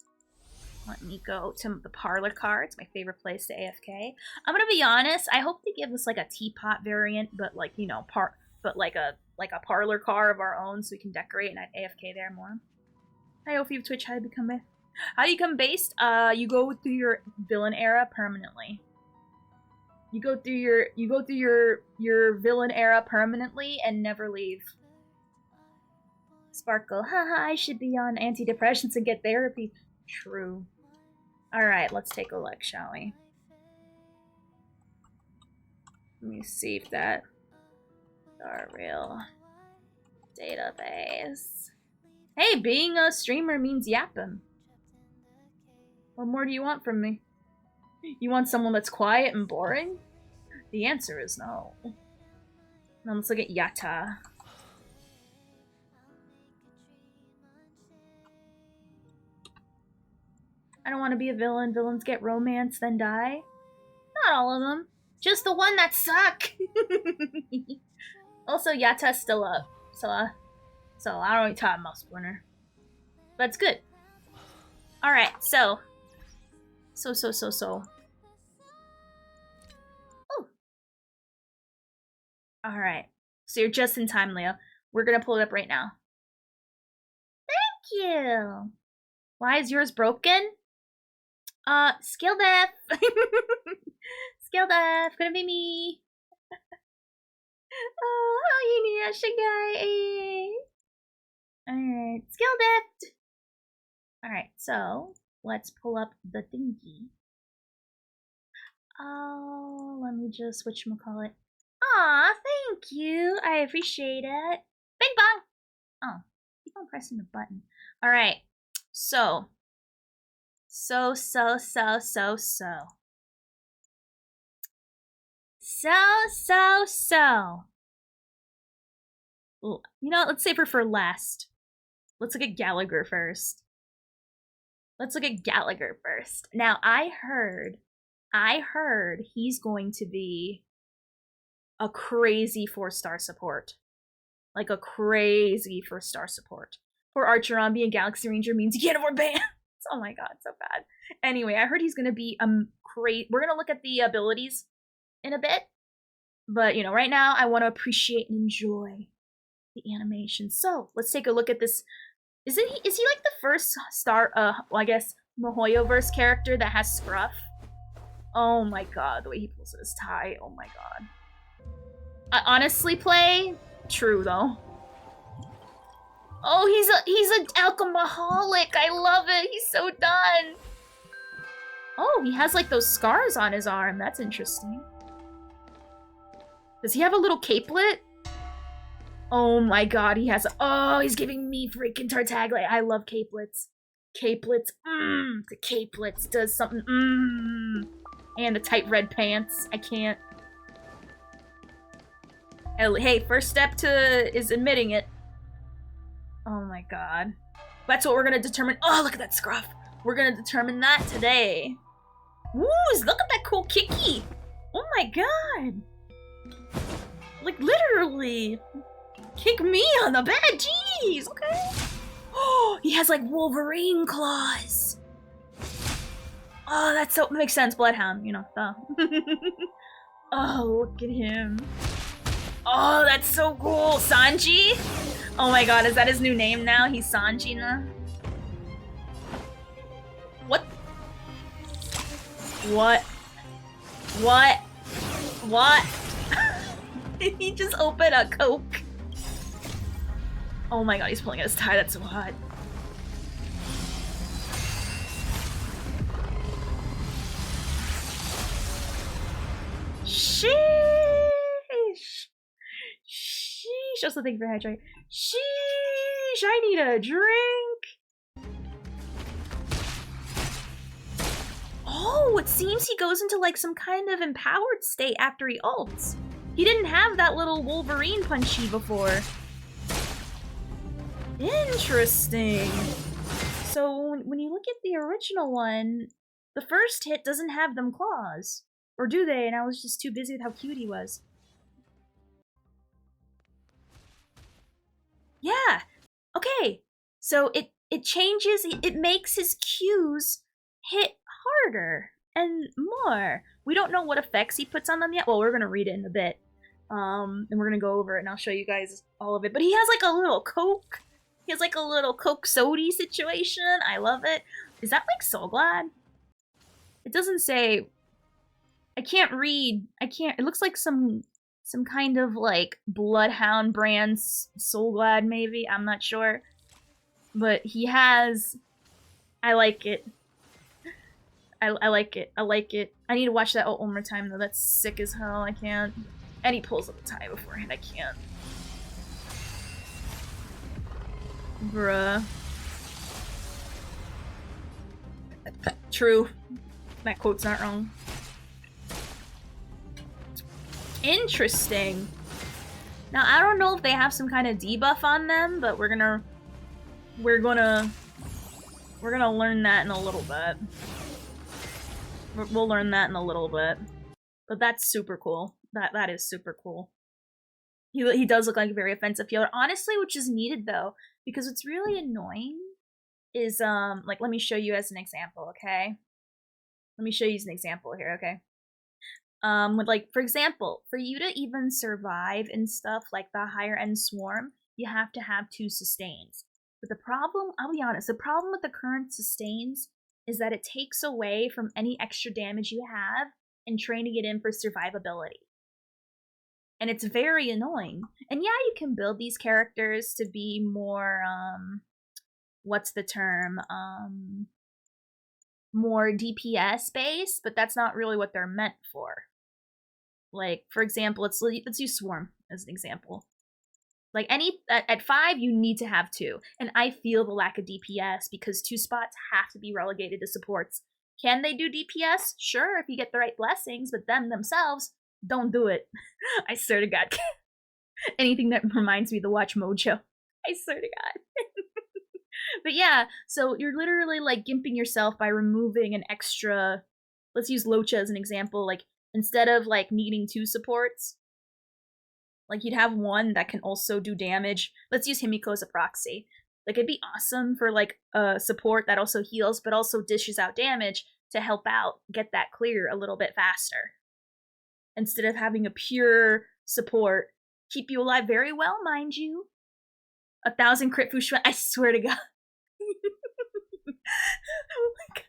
S1: Let me go to the parlor car. It's my favorite place to AFK. I'm gonna be honest, I hope they give us like a teapot variant, but like, you know, like a parlor car of our own so we can decorate and AFK there more. Hi, Ophi of Twitch, how do you become based? You go through your villain era permanently. You go through your villain era permanently and never leave. Sparkle, haha, I should be on antidepressants and get therapy. True. Alright, let's take a look, shall we? Let me see if that our real database. Hey, being a streamer means yapping. What more do you want from me? You want someone that's quiet and boring? The answer is no. Now let's look at Yatta. I don't want to be a villain. Villains get romance, then die. Not all of them. Just the one that suck. Also, Yatta's still up. So I don't really talk about Splinter. But it's good. Alright, so. Oh. Alright. So you're just in time, Leo. We're gonna pull it up right now. Thank you. Why is yours broken? Skill death. Skill death. Couldn't be me. Oh, how you need a Alright, skill death. Alright, so let's pull up the thingy. Oh, let me just whatchamacallit. Aw, thank you. I appreciate it. Bing bong. Oh, keep on pressing the button. Alright, so. Ooh, you know, let's save her for last. Let's look at Gallaghar first. Now, I heard he's going to be a crazy 4-star support. Like a crazy 4-star support. Poor Archeron being Galaxy Ranger means you can't afford bands. Oh my god, so bad. Anyway, I heard he's gonna be we're gonna look at the abilities in a bit. But, you know, right now I want to appreciate and enjoy the animation. So, let's take a look at this. Is he like the first star, well, I guess, Mihoyoverse character that has scruff? Oh my god, the way he pulls his tie, oh my god. I honestly play? True, though. Oh, he's an alcoholic. I love it. He's so done. Oh, he has like those scars on his arm. That's interesting. Does he have a little capelet? Oh my god, he has oh, he's giving me freaking Tartaglia. I love capelets. Capelets, the capelets does something, And the tight red pants. I can't. Hey, first step is admitting it. Oh my god. That's what we're gonna determine. Oh, look at that scruff. We're gonna determine that today. Woo, look at that cool kicky. Oh my god. Like, literally. Kick me on the bed, jeez, okay? Oh, he has, like, Wolverine claws. Oh, that's so, makes sense, Bloodhound, you know, duh. Oh, look at him. Oh, that's so cool. Sanji? Oh my god, is that his new name now? He's Sanji now? What? What? Did he just open a Coke? Oh my god, he's pulling at his tie, that's so hot. Sheesh! Sheesh! Also, thank you for hydrate. Sheesh! I need a drink! Oh, it seems he goes into like some kind of empowered state after he ults. He didn't have that little Wolverine punchy before. Interesting. So when you look at the original one, the first hit doesn't have them claws. Or do they? And I was just too busy with how cute he was. Yeah. Okay. So it changes, it makes his Qs hit harder and more. We don't know what effects he puts on them yet. Well, we're gonna read it in a bit. And we're gonna go over it and I'll show you guys all of it. But he has like a little Coke. He has like a little Coke sody situation. I love it. Is that like Soul Glad? It doesn't say. I can't read. I can't. It looks like some kind of like Bloodhound brand Soulglad maybe. I'm not sure. But he has. I like it. I like it. I like it. I need to watch that one more time though. That's sick as hell. I can't. And he pulls up the tie beforehand. I can't. Bruh. True. That quote's not wrong. Interesting. Now I don't know if they have some kind of debuff on them, but we're gonna learn that in a little bit. We'll learn that in a little bit. But that's super cool. That is super cool. He does look like a very offensive healer, honestly, which is needed though, because what's really annoying is like, let me show you as an example, okay? Let me show you as an example here, okay? With like, for example, for you to even survive and stuff like the higher end swarm, you have to have 2 sustains. But the problem, I'll be honest, the problem with the current sustains is that it takes away from any extra damage you have and training it in for survivability. And it's very annoying. And yeah, you can build these characters to be more, what's the term? More DPS based, but that's not really what they're meant for. Like, for example, let's use Swarm as an example. Like, at 5, you need to have 2. And I feel the lack of DPS because 2 spots have to be relegated to supports. Can they do DPS? Sure, if you get the right blessings, but them themselves, don't do it. I swear to God. Anything that reminds me to watch Mojo. I swear to God. But yeah, so you're literally like gimping yourself by removing an extra, let's use Locha as an example, like instead of like needing 2 supports, like you'd have 1 that can also do damage. Let's use Himiko as a proxy. Like it'd be awesome for like a support that also heals but also dishes out damage to help out get that clear a little bit faster. Instead of having a pure support, keep you alive very well, mind you. 1,000 crit Fushuan, I swear to God. Oh my God.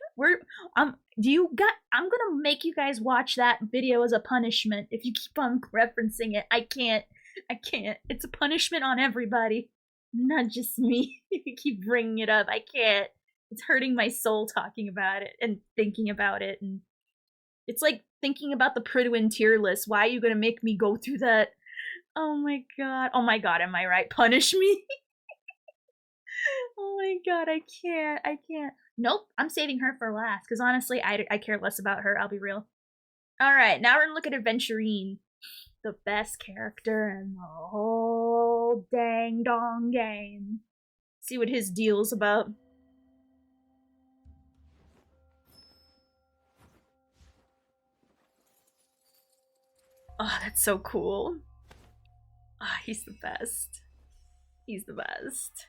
S1: I'm gonna make you guys watch that video as a punishment if you keep on referencing it. I can't. It's a punishment on everybody, not just me. You keep bringing it up. I can't. It's hurting my soul talking about it and thinking about it, and it's like thinking about the Pridwin tier list. Why are you gonna make me go through that? Oh my God. Oh my God, am I right? Punish me? Oh my God, I can't. Nope, I'm saving her for last, because honestly, I care less about her, I'll be real. Alright, now we're gonna look at Adventurine. The best character in the whole dang dong game. See what his deal's about. Oh, that's so cool. Ah, he's the best. He's the best.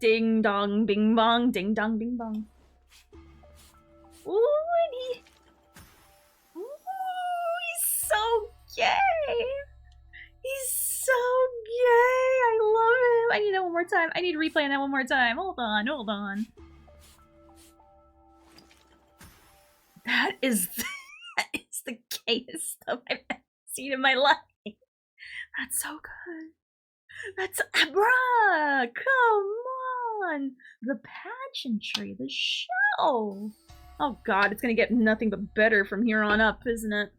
S1: Ding dong bing bong, ding dong bing bong. Ooh, and he's so gay. He's so gay. I love him. I need that one more time. I need to replay that one more time. Hold on. That is the gayest stuff I've ever seen in my life. That's so good. That's bruh, come on. The pageantry, the show. Oh God, it's gonna get nothing but better from here on up, isn't it?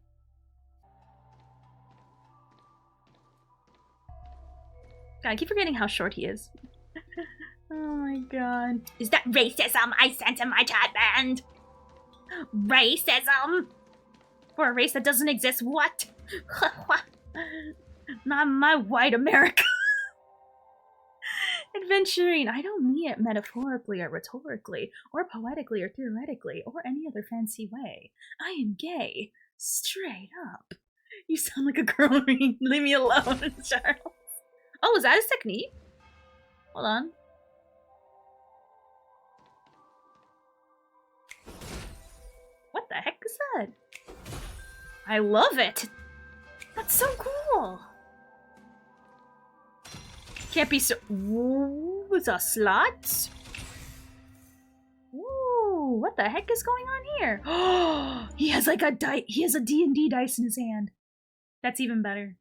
S1: God, I keep forgetting how short he is. Oh my God. Is that racism I sent in my chat band? Racism? For a race that doesn't exist, what? Not my white America. Adventurine, I don't mean it metaphorically or rhetorically, or poetically or theoretically, or any other fancy way. I am gay. Straight up. You sound like a girl. Leave me alone, Charles. Oh, is that his technique? Hold on. What the heck is that? I love it. That's so cool. Can't be so. Ooh, it's a slot. Ooh. what the heck is going on here? Oh, he has like a D&D dice in his hand. That's even better.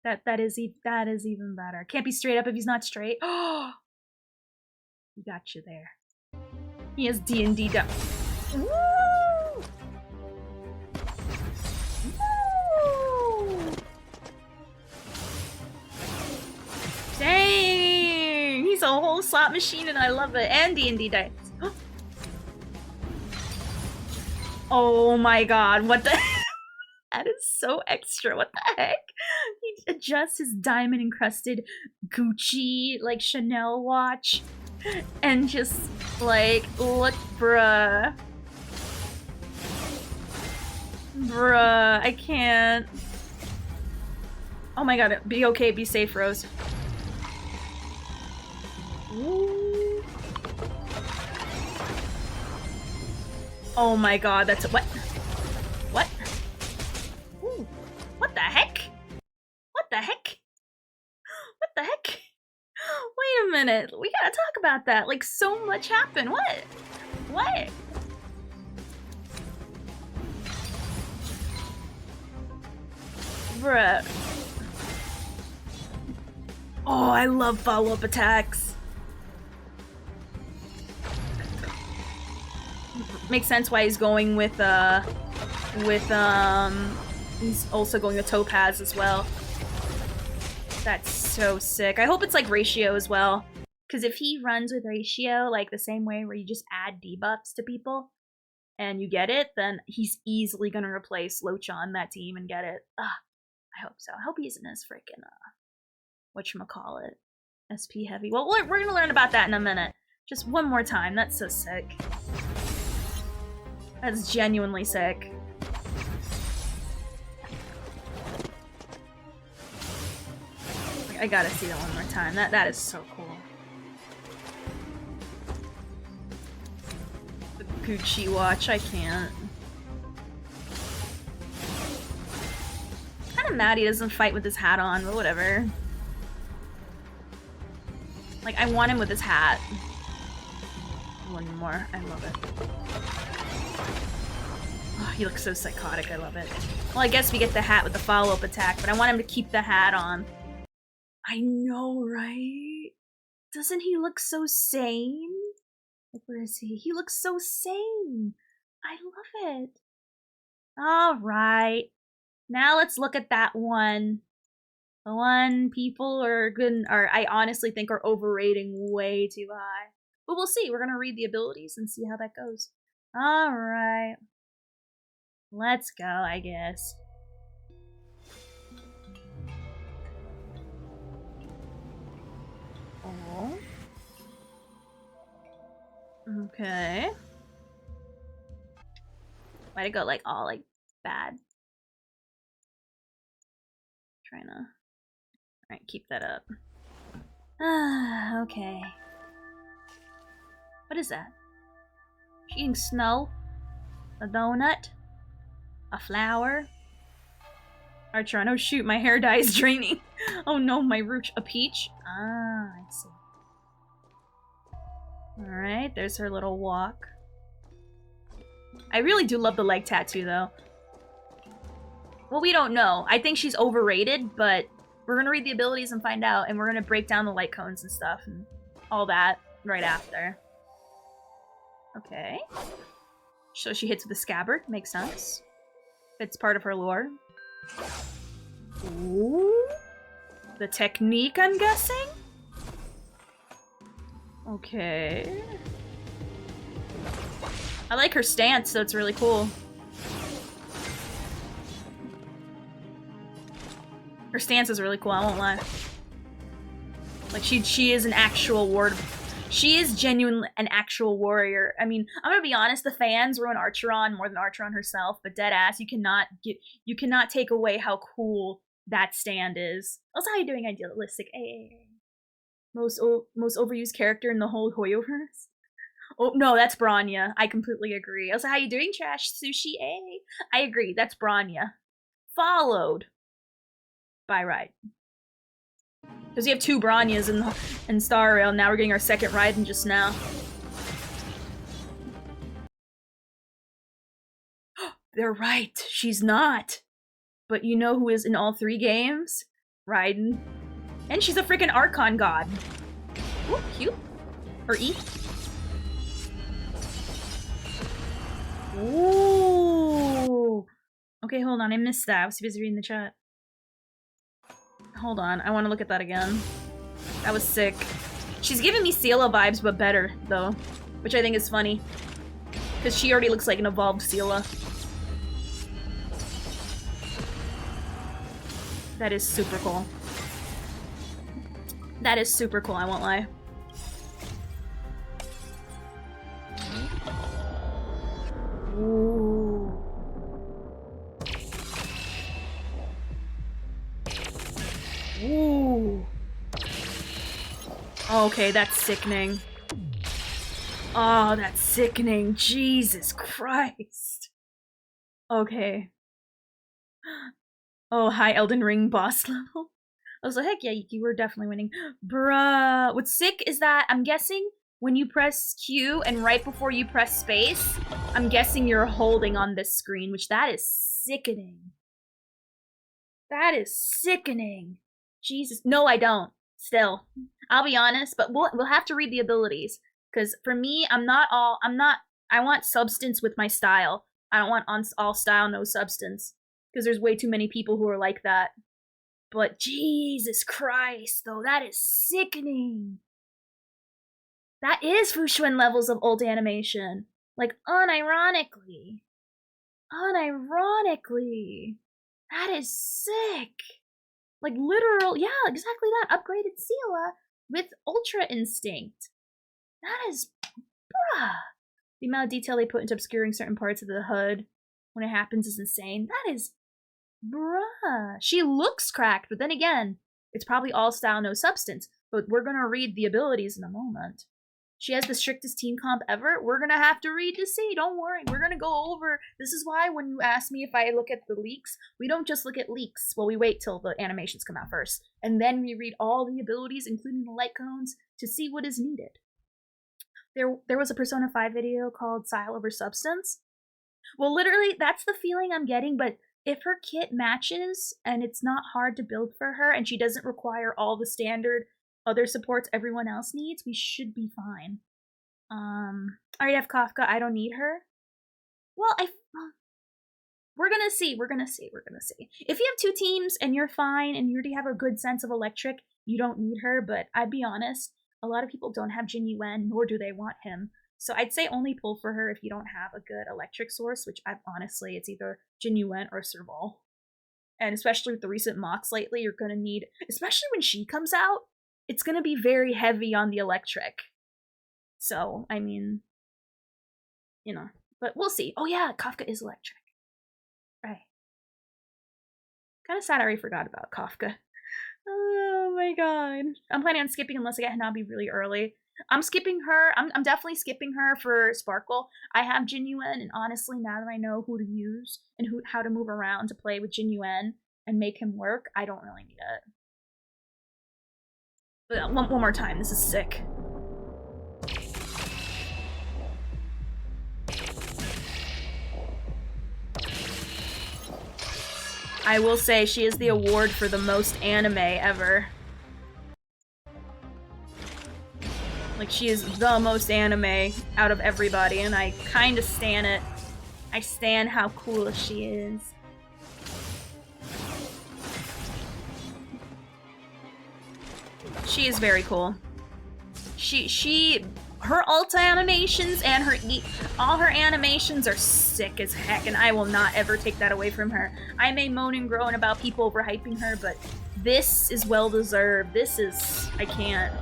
S1: That is even better. Can't be straight up if he's not straight. Oh, he got you there. He has D&D dice. Woo! Woo! Dang! He's a whole slot machine and I love it. And D&D dice. Oh my god, what the that is so extra, what the heck? He adjusts his diamond encrusted Gucci, like Chanel watch, and just like, look, bruh. Bruh, I can't. Oh my god, be okay, be safe, Rose. Ooh. Oh my god, that's what? What? Ooh. What the heck? What the heck? What the heck? Wait a minute, we gotta talk about that. Like, so much happened. What? What? Bruh. Oh, I love follow-up attacks. Makes sense why he's going with he's also going with Topaz as well. That's so sick. I hope it's like Ratio as well. Because if he runs with Ratio, like the same way where you just add debuffs to people and you get it, then he's easily gonna replace Locha on that team and get it. I hope so. I hope he isn't as freaking whatchamacallit, SP heavy. Well, we're gonna learn about that in a minute. Just one more time. That's so sick. That's genuinely sick. I gotta see that one more time. That is so cool. The Gucci watch, I can't. Kinda mad he doesn't fight with his hat on, but whatever. Like, I want him with his hat. One more. I love it. Oh, he looks so psychotic. I love it. Well, I guess we get the hat with the follow-up attack, but I want him to keep the hat on. I know, right? Doesn't he look so sane? Like, where is he? He looks so sane. I love it. All right. Now let's look at that one. The one people are good, or I honestly think are overrating way too high. But we'll see. We're gonna read the abilities and see how that goes. All right. Let's go, I guess. Oh. Okay. Why'd it go like all like bad? Trying to. Alright, keep that up. Okay. What is that? She eating snow? A donut? A flower? Archeron, oh shoot, my hair dye is draining. Oh no, my root. A peach? Ah, I see. Alright, there's her little walk. I really do love the leg tattoo though. Well, we don't know. I think she's overrated, but we're gonna read the abilities and find out, and we're gonna break down the light cones and stuff and all that right after. Okay. So she hits with a scabbard. Makes sense. It's part of her lore. Ooh. The technique, I'm guessing? Okay. I like her stance, so it's really cool. Her stance is really cool, I won't lie. Like, she is an actual ward. She is genuinely an actual warrior. I mean, I'm gonna be honest, the fans ruin Archeron more than Archeron herself, but deadass, you cannot take away how cool that stand is. Also, how you doing, Idealistic? Hey. Most overused character in the whole Hoyoverse? Oh, no, that's Branya. I completely agree. Also, how you doing, Trash Sushi? Hey. I agree, that's Branya. Followed by Ride. Because we have two Branyas in Star Rail, now we're getting our second Raiden just now. They're right. She's not. But you know who is in all 3 games? Raiden. And she's a freaking Archon god. Ooh, Q. Or E. Ooh. Okay, hold on. I missed that. I was too busy reading the chat. Hold on. I want to look at that again. That was sick. She's giving me Seela vibes, but better, though. Which I think is funny. Because she already looks like an evolved Seela. That is super cool. That is super cool, I won't lie. Ooh. Ooh. Okay, that's sickening. Oh, that's sickening. Jesus Christ. Okay. Oh, hi, Elden Ring boss level. I was like, heck yeah, you were definitely winning. Bruh. What's sick is that I'm guessing when you press Q and right before you press space, I'm guessing you're holding on this screen, which that is sickening. That is sickening. Jesus. No, I don't. Still. I'll be honest, but we'll have to read the abilities. Because for me, I want substance with my style. I don't want all style, no substance. Because there's way too many people who are like that. But Jesus Christ, though, that is sickening. That is Fushuen levels of old animation. Like, unironically. Unironically. That is sick. Like, literal, yeah, exactly that. Upgraded Seela with Ultra Instinct. That is, bruh. The amount of detail they put into obscuring certain parts of the HUD when it happens is insane. That is, bruh. She looks cracked, but then again, it's probably all style, no substance. But we're gonna read the abilities in a moment. She has the strictest team comp ever. We're gonna have to read to see. Don't worry. We're gonna go over. This is why when you ask me if I look at the leaks, we don't just look at leaks. Well, we wait till the animations come out first. And then we read all the abilities, including the light cones, to see what is needed. There was a Persona 5 video called Style Over Substance. Well, literally, that's the feeling I'm getting, but if her kit matches and it's not hard to build for her and she doesn't require all the standard other supports everyone else needs, we should be fine. I already have Kafka. I don't need her. Well, we're gonna see. We're gonna see. If you have 2 teams and you're fine and you already have a good sense of electric, you don't need her, but I'd be honest, a lot of people don't have Jin Yuan, nor do they want him. So I'd say only pull for her if you don't have a good electric source, which honestly, it's either Jin Yuan or Serval. And especially with the recent mocks lately, you're gonna need, especially when she comes out, it's gonna be very heavy on the electric. So, I mean, you know, but we'll see. Oh yeah, Kafka is electric. Right. Kind of sad I already forgot about Kafka. Oh my god. I'm planning on skipping unless I get Hanabi really early. I'm skipping her. I'm definitely skipping her for Sparkle. I have Jin Yuan, and honestly, now that I know who to use and how to move around to play with Jin Yuan and make him work, I don't really need it. But one more time. This is sick. I will say she is the award for the most anime ever. Like, she is the most anime out of everybody, and I kind of stan it. I stan how cool she is. She is very cool. Her ult animations and all her animations are sick as heck, and I will not ever take that away from her. I may moan and groan about people overhyping her, but this is well deserved. I can't.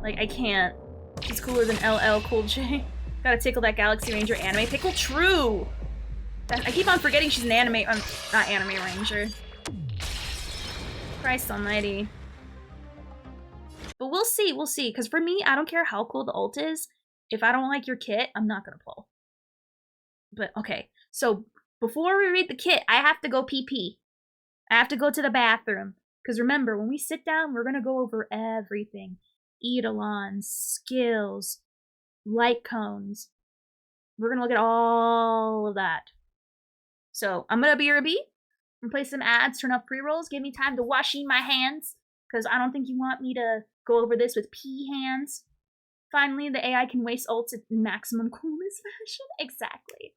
S1: Like, I can't. She's cooler than LL Cool J. Gotta tickle that Galaxy Ranger anime pickle. True! I keep on forgetting she's an anime, not anime ranger. Christ almighty. But we'll see, because for me, I don't care how cool the ult is. If I don't like your kit, I'm not gonna pull. But, okay. So, before we read the kit, I have to go pee-pee. I have to go to the bathroom. Because remember, when we sit down, we're gonna go over everything. Eidolons, skills, light cones. We're gonna look at all of that. So I'm gonna BRB and play some ads, turn off pre-rolls, give me time to wash my hands, because I don't think you want me to go over this with pee hands. Finally, the AI can waste ults at maximum coolness fashion. Exactly.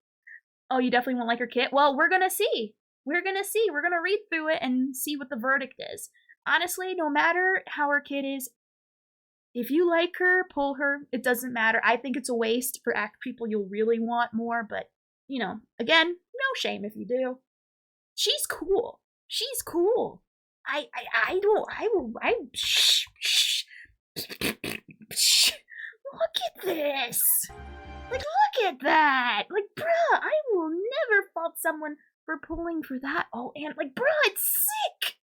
S1: Oh, you definitely won't like her kit? Well, we're gonna see. We're gonna see. We're gonna read through it and see what the verdict is. Honestly, no matter how her kit is, if you like her, pull her. It doesn't matter. I think it's a waste for act people you'll really want more, but, you know, again, no shame if you do. She's cool. She's cool. Shh. Look at this. Like, look at that. Like, bruh, I will never fault someone for pulling for that. Oh, and like, bruh, it's sick.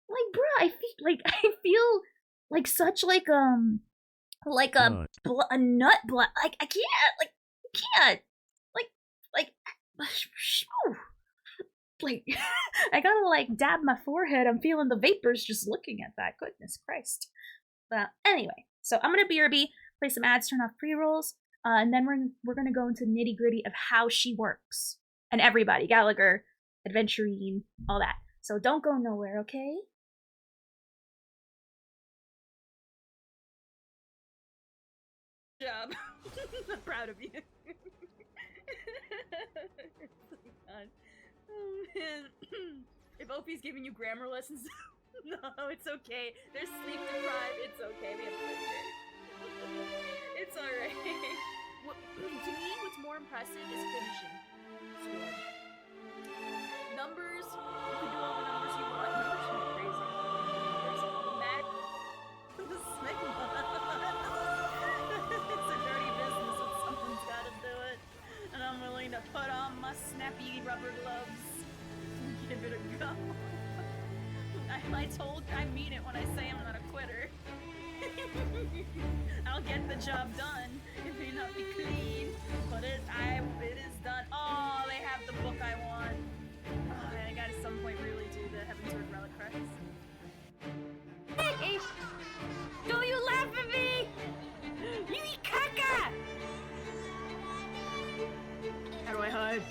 S1: Like, bruh, I feel like such like a nut blood. Like, I can't. Like, I gotta like dab my forehead. I'm feeling the vapors just looking at that. Goodness Christ. But anyway, so I'm gonna BRB, play some ads, turn off pre-rolls, and then we're gonna go into nitty gritty of how she works. And everybody, Gallaghar, Adventurine, all that. So don't go nowhere, okay? Good job. I'm proud of you. Oh man. If Opie's giving you grammar lessons, no, it's okay. They're sleep deprived. It's okay. We have pleasure. It's alright. To me, what's more impressive is finishing score. Numbers, you can do all the numbers you want. Numbers are crazy. This is it's a dirty business, but someone's gotta do it. And I'm willing to put on my snappy rubber gloves and give it a go. I mean it when I say I'm not a quitter. I'll get the job done. It may not be clean, but it is done. Oh, they have the book I want. Oh, I gotta at some point really do the Heavensward Relic Crest. Hey, don't you laugh at me! You eat caca! How do I hide?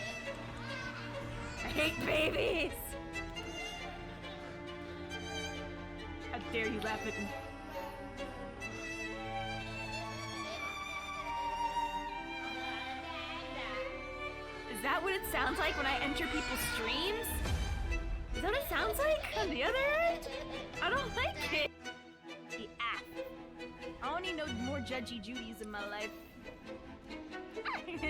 S1: I hate babies! How dare you laugh at me? Is that what it sounds like when I enter people's streams? Is that what it sounds like on the other end? I don't like it. The app. I don't need no more judgy Judies in my life. Who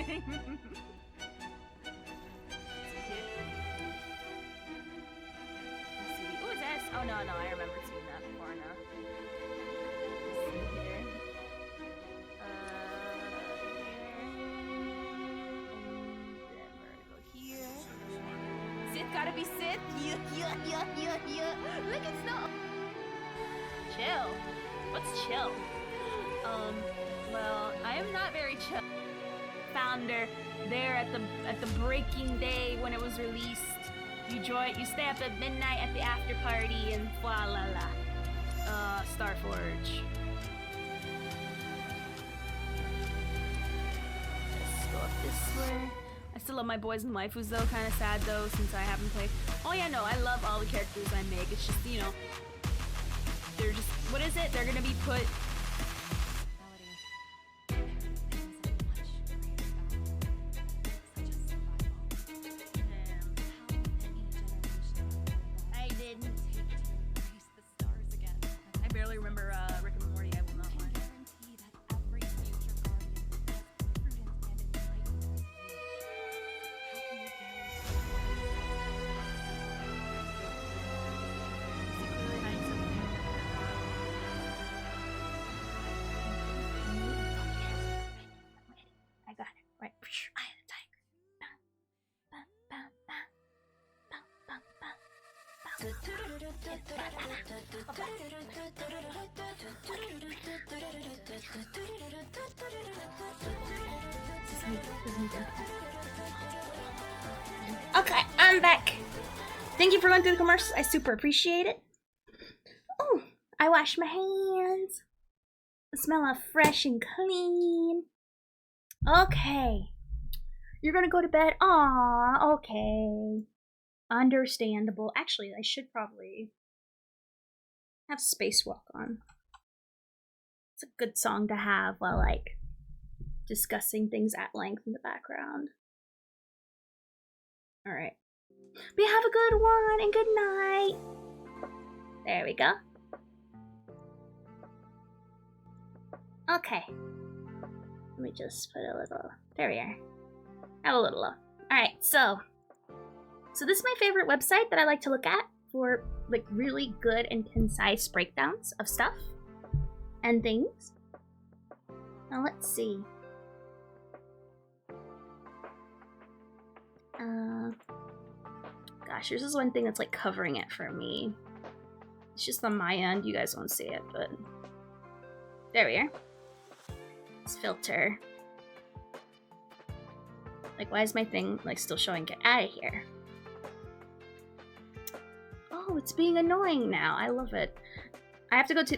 S1: is this? Oh no, I remember seeing that before now. Let's see here. Sith gotta be Sith. Yeah. Look, it's Snow. Chill. What's chill? Well, I am not very chill. Found her there at the breaking day when it was released. You stay up at midnight at the after party and la la la. Starforge. Let's go up this way. I still love my boys and waifus though, kinda sad though since I haven't played. Oh yeah, no, I love all the characters I make. It's just, you know, they're just, what is it? They're gonna be put... I didn't. I barely remember Rick and Morty, I will not lie. I got it. Right. I am the tiger. Okay, I'm back. Thank you for going through the commercials. I super appreciate it. Oh, I wash my hands. I smell all fresh and clean. Okay. You're gonna go to bed? Aw, okay. Understandable. Actually, I should probably have Spacewalk on. It's a good song to have while, like, discussing things at length in the background. Alright. But have a good one and good night. There we go. Okay. Let me just put a little... There we are. Have a little low. Alright, so this is my favorite website that I like to look at for, like, really good and concise breakdowns of stuff and things. Now let's see. Gosh, this is one thing that's, like, covering it for me. It's just on my end. You guys won't see it, but... There we are. Let's filter. Like, why is my thing, like, still showing get out of here? Oh, it's being annoying now. I love it. I have to go to...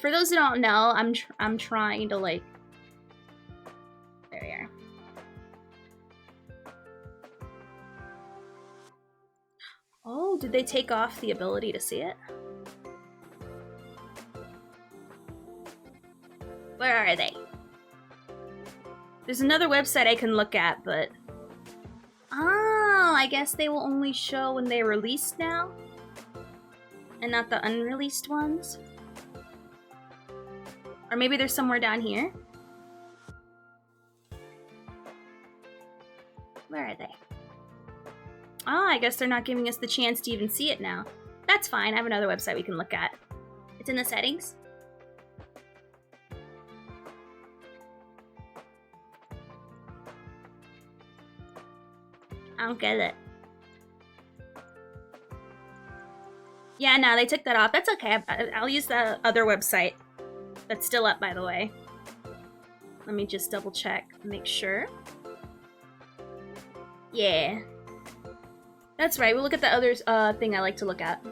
S1: For those who don't know, I'm trying to, like... There we are. Oh, did they take off the ability to see it? Where are they? There's another website I can look at, but... Oh, I guess they will only show when they're released now? And not the unreleased ones? Or maybe they're somewhere down here? Where are they? Oh, I guess they're not giving us the chance to even see it now. That's fine, I have another website we can look at. It's in the settings. I don't get it. Yeah, no, they took that off. That's okay. I'll use the other website. That's still up, by the way. Let me just double check, make sure. Yeah. That's right, we'll look at the other thing I like to look at.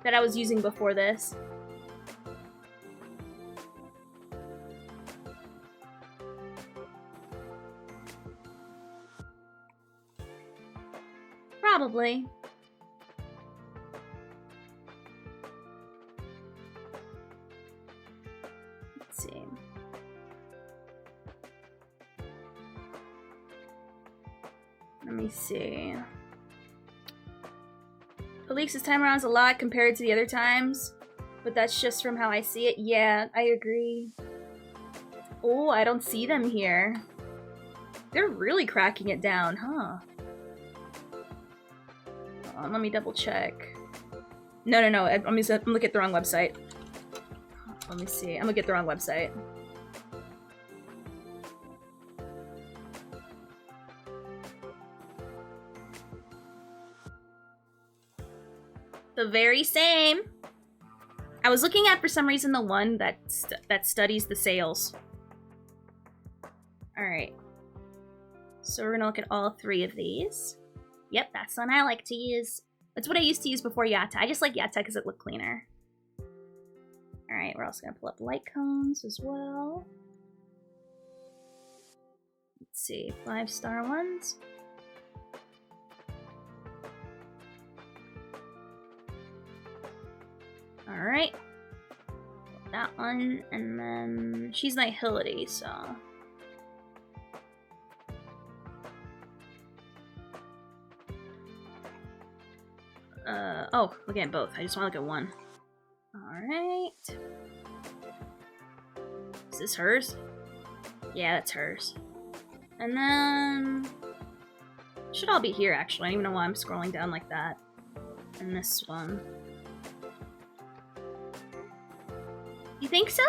S1: That I was using before this. Probably. Let's see. Let me see. The leaks this time around is a lot compared to the other times, but that's just from how I see it. Yeah, I agree. Oh, I don't see them here. They're really cracking it down, huh? Hold on, let me double check. No, I'm looking at the wrong website. Let me see. I'm looking at the wrong website. The very same. I was looking at, for some reason, the one that studies the sales. Alright. So we're gonna look at all three of these. Yep, that's the one I like to use. That's what I used to use before Yatta. I just like Yatta because it looked cleaner. Alright, we're also gonna pull up light cones as well. Let's see, 5-star ones. Alright. That one, and then she's Nihility, so... Oh, looking at both. I just want to look at one. Alright. Is this hers? Yeah, that's hers. And then... should all be here, actually. I don't even know why I'm scrolling down like that. And this one. You think so?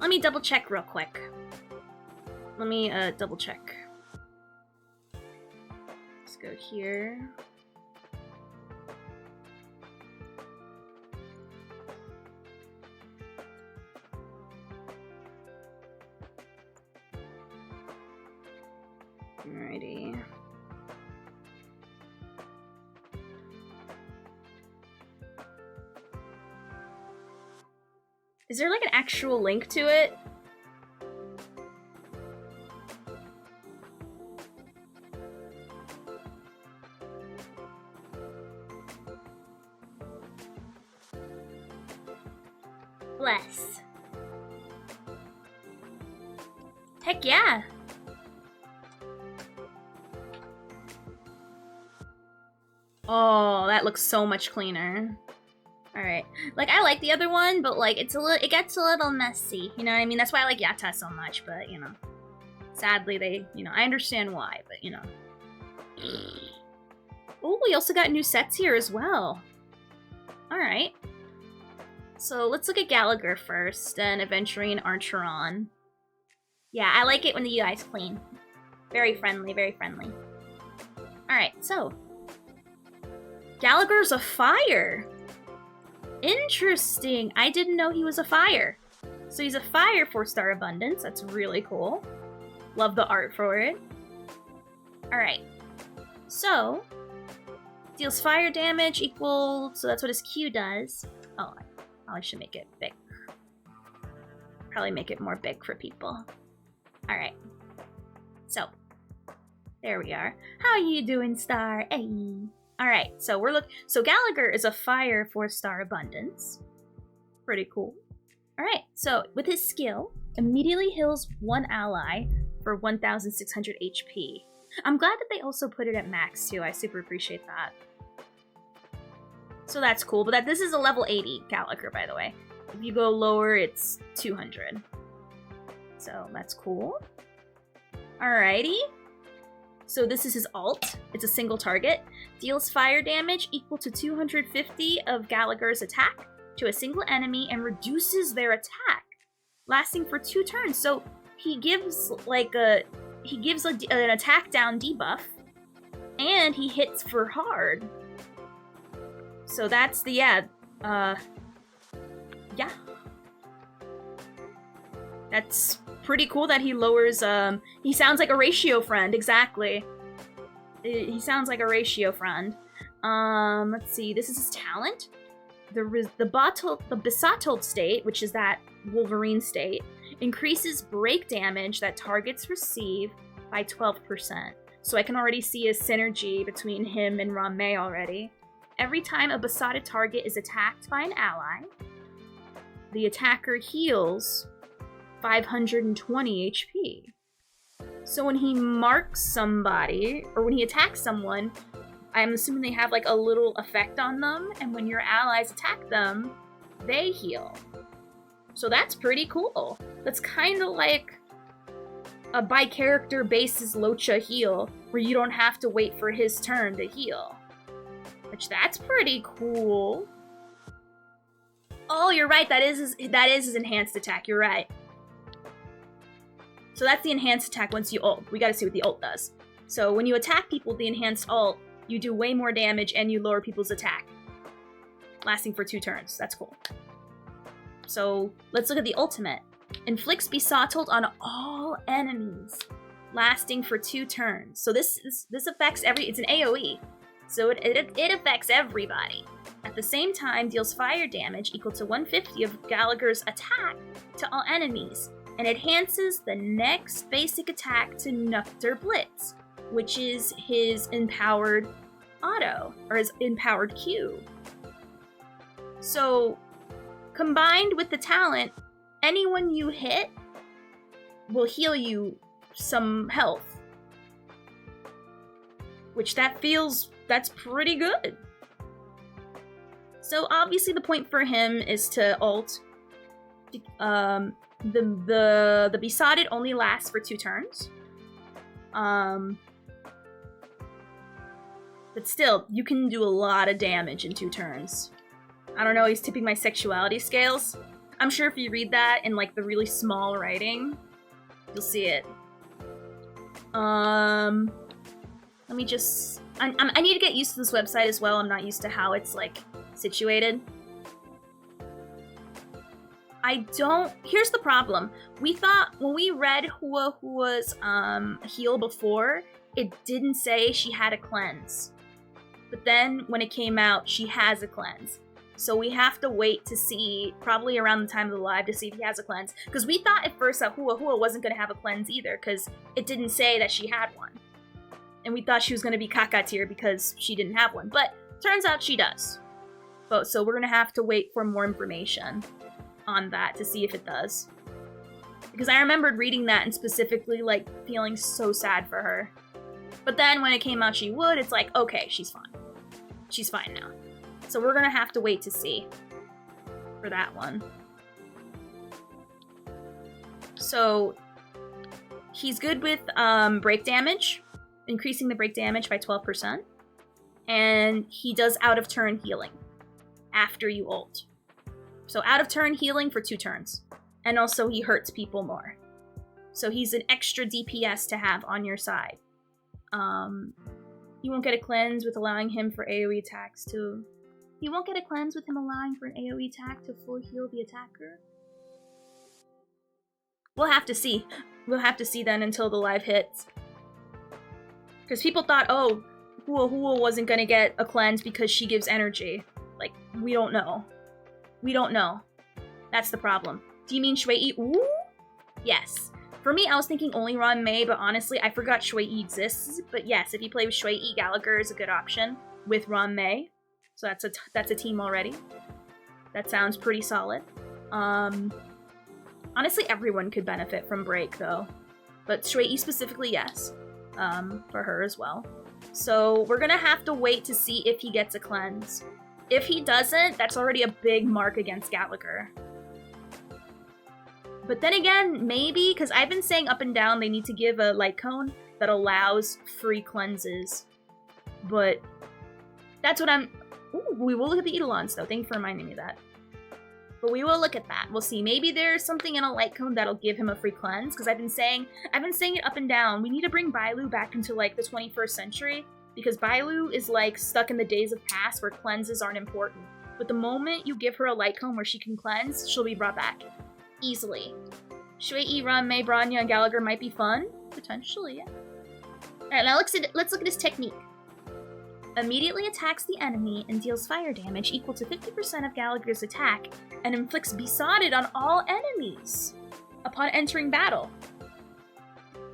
S1: Let me double check real quick. Let me double check. Let's go here. Alrighty. Is there like an actual link to it? less. Heck yeah. Oh, that looks so much cleaner. Alright. Like, I like the other one, but, like, it gets a little messy. You know what I mean? That's why I like Yatta so much, but, you know. Sadly, they, you know, I understand why, but, you know. Oh, we also got new sets here as well. Alright. So, let's look at Gallaghar first, and Adventurine Archeron. Yeah, I like it when the UI's clean. Very friendly, very friendly. Alright, so. Gallagher's a fire! Interesting. I didn't know he was a fire. So he's a fire 4-star abundance. That's really cool. Love the art for it. Alright. So, deals fire damage equal, so that's what his Q does. Oh, I probably should make it big. Probably make it more big for people. Alright. So, there we are. How you doing, Star? Hey. Alright, so so Gallaghar is a fire 4-star abundance. Pretty cool. Alright, so with his skill, immediately heals one ally for 1,600 HP. I'm glad that they also put it at max too. I super appreciate that. So that's cool, but this is a level 80 Gallaghar, by the way. If you go lower, it's 200. So that's cool. Alrighty. So this is his ult. It's a single target. Deals fire damage equal to 250 of Gallagher's attack to a single enemy and reduces their attack, lasting for 2 turns. So he gives an attack down debuff, and he hits for hard. So that's the yeah. That's pretty cool that he lowers, he sounds like a ratio friend, exactly. He sounds like a ratio friend. Let's see, this is his talent. The Besottled state, which is that Wolverine state, increases break damage that targets receive by 12%. So I can already see a synergy between him and Ron-Mei already. Every time a besotted target is attacked by an ally, the attacker heals 520 HP. So when he marks somebody, or when he attacks someone, I'm assuming they have like a little effect on them, and when your allies attack them, they heal. So that's pretty cool. That's kind of like a by-character basis Locha heal, where you don't have to wait for his turn to heal. Which, that's pretty cool. Oh, you're right, that is his enhanced attack, you're right. So that's the enhanced attack once you ult. We gotta see what the ult does. So when you attack people with the enhanced ult, you do way more damage and you lower people's attack. Lasting for 2 turns. That's cool. So let's look at the ultimate. Inflicts Besottled on all enemies. Lasting for 2 turns. So this affects it's an AoE. So it affects everybody. At the same time, deals fire damage equal to 150 of Gallagher's attack to all enemies, and enhances the next basic attack to Nukter Blitz, which is his empowered auto, or his empowered Q. So, combined with the talent, anyone you hit will heal you some health. Which that's pretty good. So obviously the point for him is to ult. The Besotted only lasts for 2 turns. But still, you can do a lot of damage in 2 turns. I don't know, he's tipping my sexuality scales. I'm sure if you read that in like the really small writing, you'll see it. Let me just... I need to get used to this website as well. I'm not used to how it's like situated. Here's the problem. We thought when we read Hua's heal before, it didn't say she had a cleanse. But then when it came out, she has a cleanse. So we have to wait to see, probably around the time of the live, to see if he has a cleanse. Because we thought at first that Hua wasn't going to have a cleanse either, because it didn't say that she had one. And we thought she was going to be Kaka tier because she didn't have one. But turns out she does. So we're going to have to wait for more information. on that to see if it does. Because I remembered reading that and specifically, like, feeling so sad for her. But then when it came out she would, it's like, okay, she's fine. She's fine now. So we're gonna have to wait to see for that one. So he's good with break damage, increasing the break damage by 12%. And he does out of turn healing after you ult. So out of turn healing for 2 turns. And also he hurts people more. So he's an extra DPS to have on your side. You won't get a cleanse with allowing him for AoE attacks to... You won't get a cleanse with him allowing for an AoE attack to full heal the attacker? We'll have to see. We'll have to see then until the live hits. Because people thought, oh, Hua wasn't gonna get a cleanse because she gives energy. Like, we don't know. We don't know. That's the problem. Do you mean Shui? Ooh? Yes. For me, I was thinking only Ron Mei, but honestly, I forgot Shui exists. But yes, if you play with Shui, Gallaghar is a good option with Ron Mei. So that's a team already. That sounds pretty solid. Honestly, everyone could benefit from Break, though. But Shui specifically, yes. For her as well. So we're gonna have to wait to see if he gets a cleanse. If he doesn't, that's already a big mark against Gallaghar. But then again, maybe, because I've been saying up and down they need to give a light cone that allows free cleanses. But that's what I'm... Ooh, we will look at the Eidolons, though. Thank you for reminding me of that. But we will look at that. We'll see. Maybe there's something in a light cone that'll give him a free cleanse, because I've been saying it up and down. We need to bring Bailu back into, like, the 21st century, because Bailu is, like, stuck in the days of past where cleanses aren't important. But the moment you give her a light cone where she can cleanse, she'll be brought back. Easily. Shui, Ron, Mei, Bronya, and Gallaghar might be fun. Potentially, yeah. Alright, now let's look at his technique. Immediately attacks the enemy and deals fire damage equal to 50% of Gallagher's attack and inflicts Besotted on all enemies upon entering battle.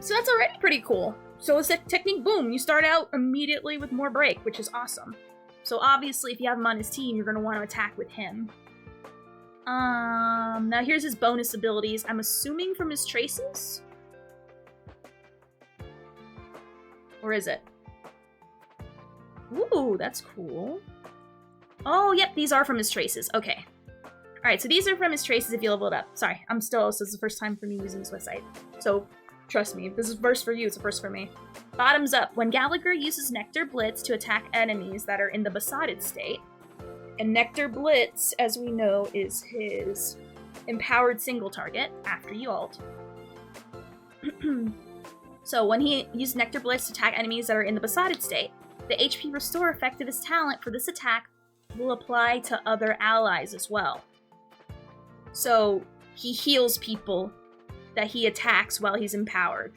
S1: So that's already pretty cool. So it's a technique, boom, you start out immediately with more break, which is awesome. So obviously if you have him on his team, you're going to want to attack with him. Now here's his bonus abilities. I'm assuming from his traces? Or is it? Ooh, that's cool. Oh, yep, these are from his traces. Okay. Alright, so these are from his traces if you level it up. Sorry, this is the first time for me using this website. So, trust me, if this is first for you, it's a first for me. Bottoms up. When Gallaghar uses Nectar Blitz to attack enemies that are in the Besotted state, and Nectar Blitz, as we know, is his empowered single target after you ult. So when he uses Nectar Blitz to attack enemies that are in the Besotted state, the HP Restore effect of his talent for this attack will apply to other allies as well. So he heals people that he attacks while he's empowered.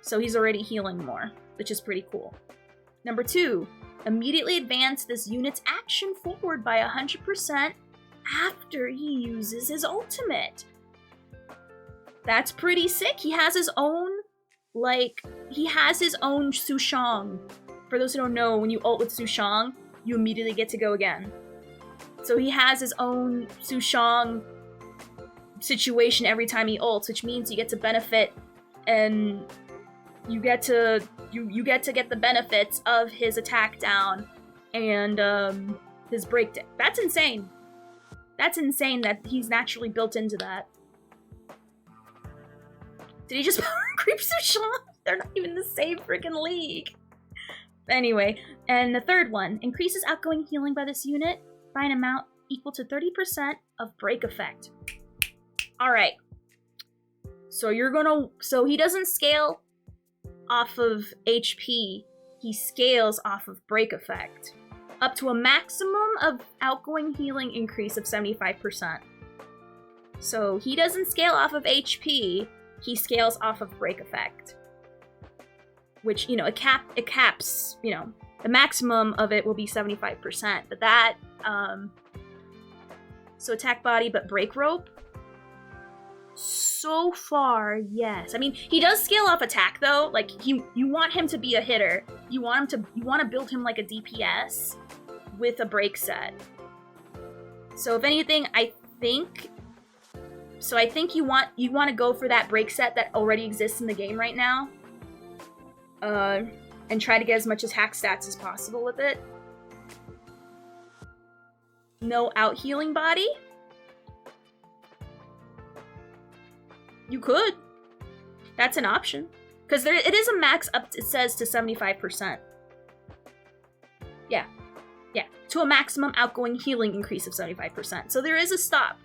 S1: So he's already healing more, which is pretty cool. Number 2. Immediately advance this unit's action forward by 100% after he uses his ultimate. That's pretty sick. He has his own, Sushang. For those who don't know, when you ult with Sushang, you immediately get to go again. So he has his own Sushang situation every time he ults, which means you get to benefit and you get to get the benefits of his attack down and his breakdown. That's insane. That's insane that he's naturally built into that. Did he just power creep Sushang? They're not even in the same freaking league. Anyway, and the third one, increases outgoing healing by this unit by an amount equal to 30% of break effect. Alright. So he doesn't scale off of HP, he scales off of break effect. Up to a maximum of outgoing healing increase of 75%. So he doesn't scale off of HP, he scales off of break effect. Which, it caps, the maximum of it will be 75%. But that, so attack body, but break rope? So far, yes. I mean, he does scale off attack, though. Like, you want him to be a hitter. You want to build him like a DPS with a break set. So if anything, I think So I think you want to go for that break set that already exists in the game right now. And try to get as much as hack stats as possible with it. No out healing body? You could. That's an option. Because it is a max up, it says, to 75%. Yeah. Yeah. To a maximum outgoing healing increase of 75%. So there is a stop.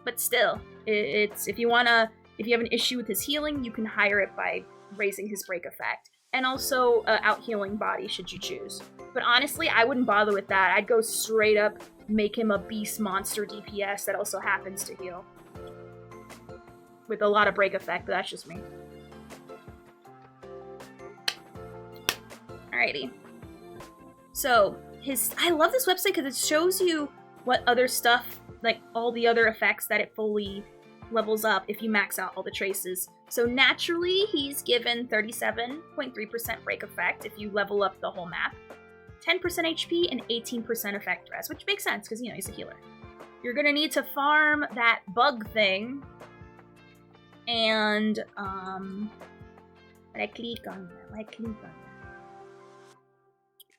S1: But still, it's if you have an issue with his healing, you can hire it by raising his break effect. And also out healing body should you choose. But honestly, I wouldn't bother with that. I'd go straight up, make him a beast monster DPS that also happens to heal. With a lot of break effect, but that's just me. Alrighty. So, I love this website because it shows you what other stuff, like all the other effects that it fully levels up if you max out all the traces. So naturally, he's given 37.3% break effect if you level up the whole map, 10% HP, and 18% effect res, which makes sense because, he's a healer. You're gonna need to farm that bug thing, and, right-click on that.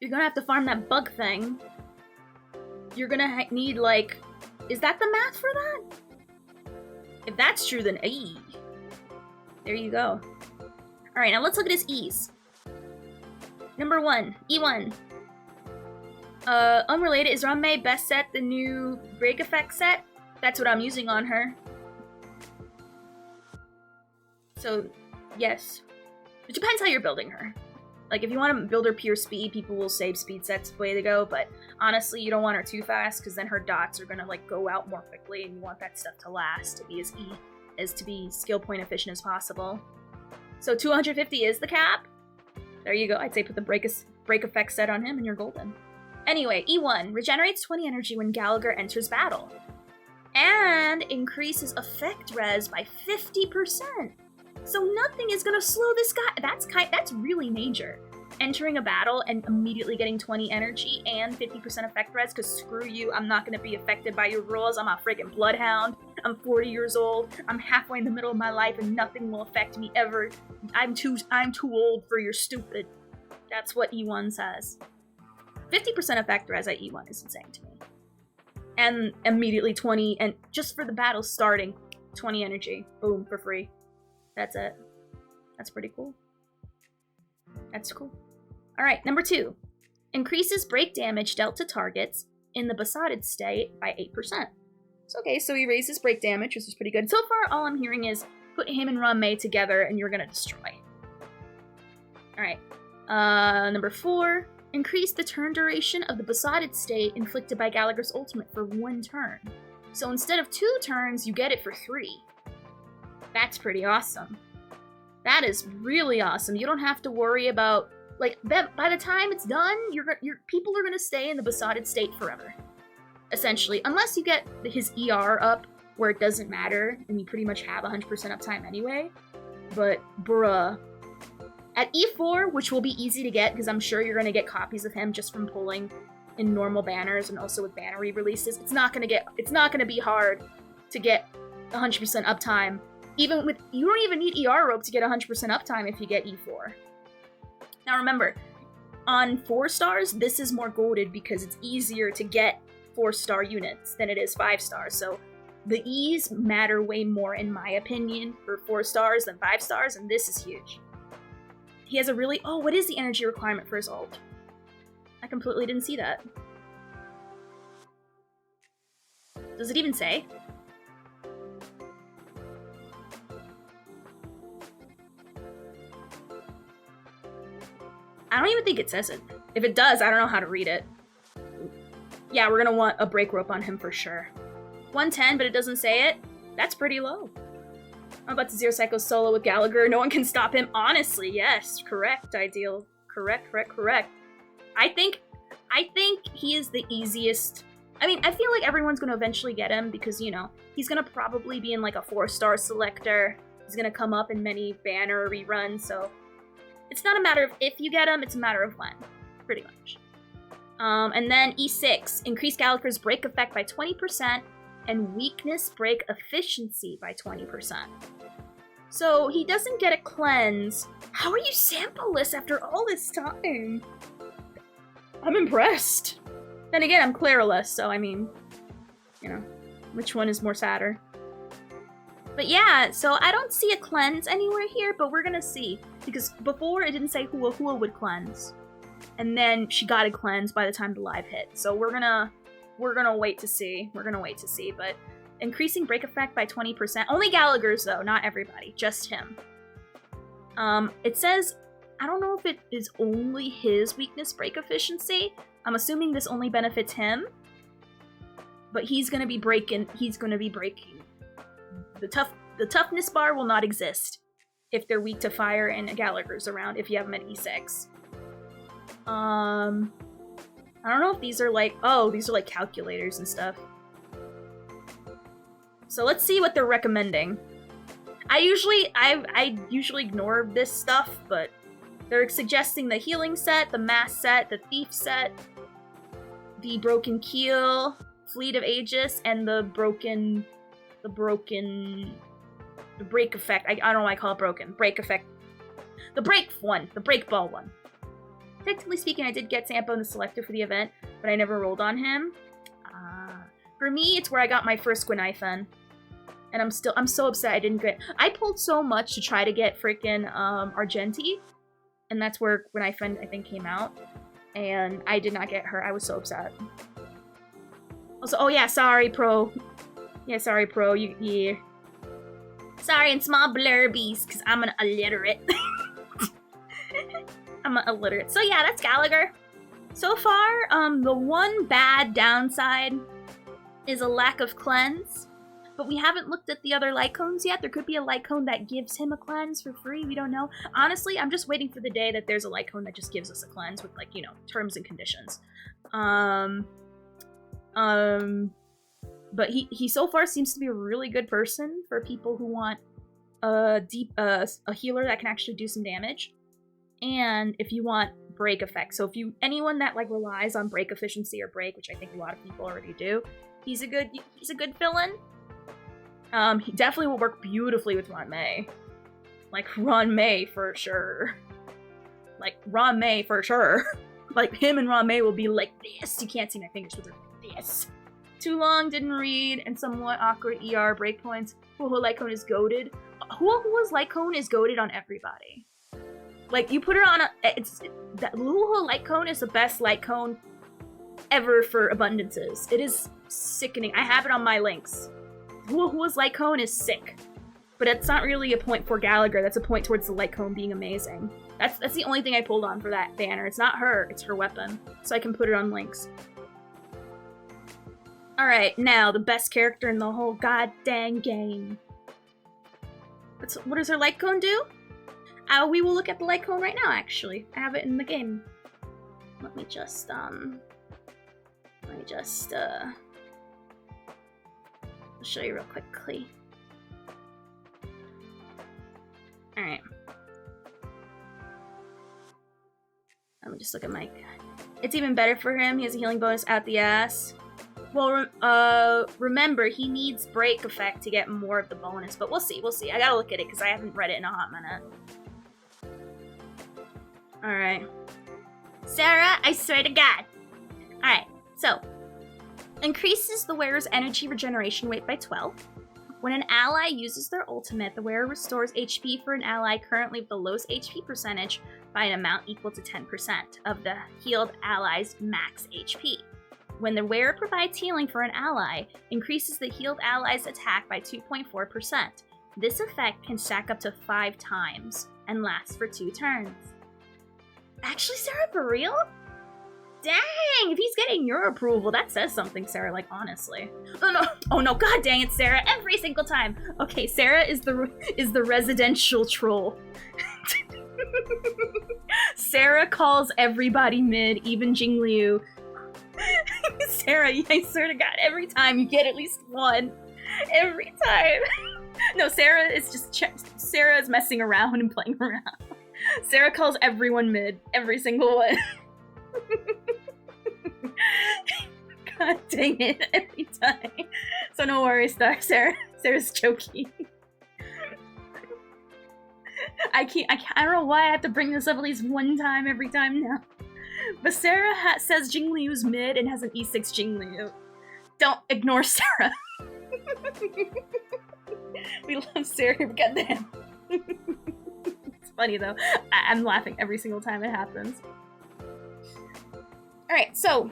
S1: You're gonna have to farm that bug thing. You're gonna need, like, is that the math for that? If that's true, then there you go. Alright, now let's look at his E's. Number 1, E1. Unrelated, is Ranmei best set the new break effect set? That's what I'm using on her. So, yes. It depends how you're building her. Like, if you want to build her pure speed, people will say speed set's the way to go, but honestly, you don't want her too fast, because then her dots are gonna, like, go out more quickly, and you want that stuff to last, to be skill point efficient as possible. So 250 is the cap. There you go. I'd say put the break effect set on him, and you're golden. Anyway, E1 regenerates 20 energy when Gallaghar enters battle, and increases effect res by 50%. So nothing is gonna slow this guy. That's really major. Entering a battle and immediately getting 20 energy and 50% effect res, because screw you, I'm not gonna be affected by your rules. I'm a friggin' bloodhound. I'm 40 years old. I'm halfway in the middle of my life and nothing will affect me ever. I'm too old for your stupid. That's what E1 says. 50% effect res at E1 is insane to me. And immediately 20, and just for the battle starting, 20 energy. Boom, for free. That's it. That's pretty cool. That's cool. Alright, number 2. Increases break damage dealt to targets in the besotted state by 8%. So, okay, so he raises break damage, which is pretty good. So far, all I'm hearing is put him and Ranmei together and you're gonna destroy. Alright. Number 4. Increase the turn duration of the besotted state inflicted by Gallagher's ultimate for 1 turn. So instead of 2 turns, you get it for 3. That's pretty awesome. That is really awesome. You don't have to worry about, like, by the time it's done, your people are gonna stay in the besotted state forever. Essentially, unless you get his ER up where it doesn't matter and you pretty much have 100% uptime anyway. But bruh. At E4, which will be easy to get because I'm sure you're gonna get copies of him just from pulling in normal banners and also with banner re-releases, it's not gonna be hard to get 100% uptime. Even with, you don't even need ER rope to get 100% uptime if you get E4. Now remember, on 4 stars, this is more golded because it's easier to get 4-star units than it is 5 stars. So the E's matter way more, in my opinion, for 4 stars than 5 stars, and this is huge. He has a really, oh, what is the energy requirement for his ult? I completely didn't see that. Does it even say? I don't even think it says it. If it does, I don't know how to read it. Yeah, we're gonna want a break rope on him for sure. 110, but it doesn't say it? That's pretty low. I'm about to Zero Psycho solo with Gallaghar. No one can stop him. Honestly, yes. Correct, Ideal. Correct. I think he is the easiest. I mean, I feel like everyone's gonna eventually get him because, he's gonna probably be in like a 4-star selector. He's gonna come up in many banner reruns, so it's not a matter of if you get him, it's a matter of when. Pretty much. And then E6. Increase Gallagher's break effect by 20% and weakness break efficiency by 20%. So he doesn't get a cleanse. How are you sample-less after all this time? I'm impressed. Then again, I'm Clara-less, so I mean, you know, which one is more sadder? But yeah, so I don't see a cleanse anywhere here, but we're gonna see. Because before, it didn't say Hua Hua would cleanse. And then she got a cleanse by the time the live hit. So we're gonna wait to see. We're gonna wait to see, but increasing break effect by 20%. Only Gallagher's though, not everybody, just him. It says, I don't know if it is only his weakness break efficiency. I'm assuming this only benefits him. But he's gonna be breaking. The toughness bar will not exist if they're weak to fire and Gallagher's around, if you have them at E6. I don't know if these are like, oh, these are like calculators and stuff. So let's see what they're recommending. I usually ignore this stuff, but they're suggesting the healing set, the mass set, the thief set, the broken keel, fleet of Aegis, and the break effect. I don't know why I call it broken. Break effect. The break one. The break ball one. Technically speaking, I did get Sampo in the selector for the event, but I never rolled on him. For me, it's where I got my first Gwenaifen. And I'm so upset I didn't get... I pulled so much to try to get freaking Argenti. And that's where Gwenaifen, I think, came out. And I did not get her. I was so upset. Also, oh yeah, sorry, Pro. Yeah, sorry, Pro. Yeah. Sorry in small blurbies, because I'm an illiterate. I'm an illiterate. So yeah, that's Gallaghar. So far, the one bad downside is a lack of cleanse. But we haven't looked at the other light cones yet. There could be a light cone that gives him a cleanse for free. We don't know. Honestly, I'm just waiting for the day that there's a light cone that just gives us a cleanse with, like, you know, terms and conditions. But he so far seems to be a really good person for people who want a healer that can actually do some damage. And if you want break effect. So anyone that like relies on break efficiency or break, which I think a lot of people already do, he's a good fill-in. He definitely will work beautifully with Ron May. Like, Ron May for sure. Like, him and Ron May will be like this. You can't see my fingers, but they're like this. Too long, didn't read, and somewhat awkward ER breakpoints. Hua Light Cone is goated. Hua's Light Cone is goated on everybody. Like, you put her on that Hua Light Cone is the best light cone ever for abundances. It is sickening. I have it on my links. Hua's Light Cone is sick. But it's not really a point for Gallaghar, that's a point towards the Light Cone being amazing. That's the only thing I pulled on for that banner. It's not her, it's her weapon. So I can put it on links. Alright, now the best character in the whole goddamn game. What does her Light Cone do? We will look at the Light Cone right now, actually. I have it in the game. Let me just, I'll show you real quickly. Alright. Let me just look at Mike. It's even better for him. He has a healing bonus out the ass. Well, remember, he needs break effect to get more of the bonus, but we'll see. I gotta look at it, because I haven't read it in a hot minute. Alright. Sarah, I swear to God. Alright, so. Increases the wearer's energy regeneration rate by 12. When an ally uses their ultimate, the wearer restores HP for an ally currently with the lowest HP percentage by an amount equal to 10% of the healed ally's max HP. When the wearer provides healing for an ally, increases the healed ally's attack by 2.4%. This effect can stack up to 5 times and lasts for 2 turns. Actually, Sarah, for real? Dang, if he's getting your approval, that says something, Sarah, like, honestly. Oh no, god dang it, Sarah, every single time. Okay, Sarah is the residential troll. Sarah calls everybody mid, even Jingliu. Sarah, I swear to God, every time you get at least one. Every time. No, Sarah is messing around and playing around. Sarah calls everyone mid, every single one. God dang it, every time. So no worries, Sarah. Sarah's joking. I don't know why I have to bring this up at least one time every time now. But Sarah says Jingliu's mid and has an E6 Jingliu. Don't ignore Sarah. We love Sarah, goddamn. It's funny though. I'm laughing every single time it happens. Alright, so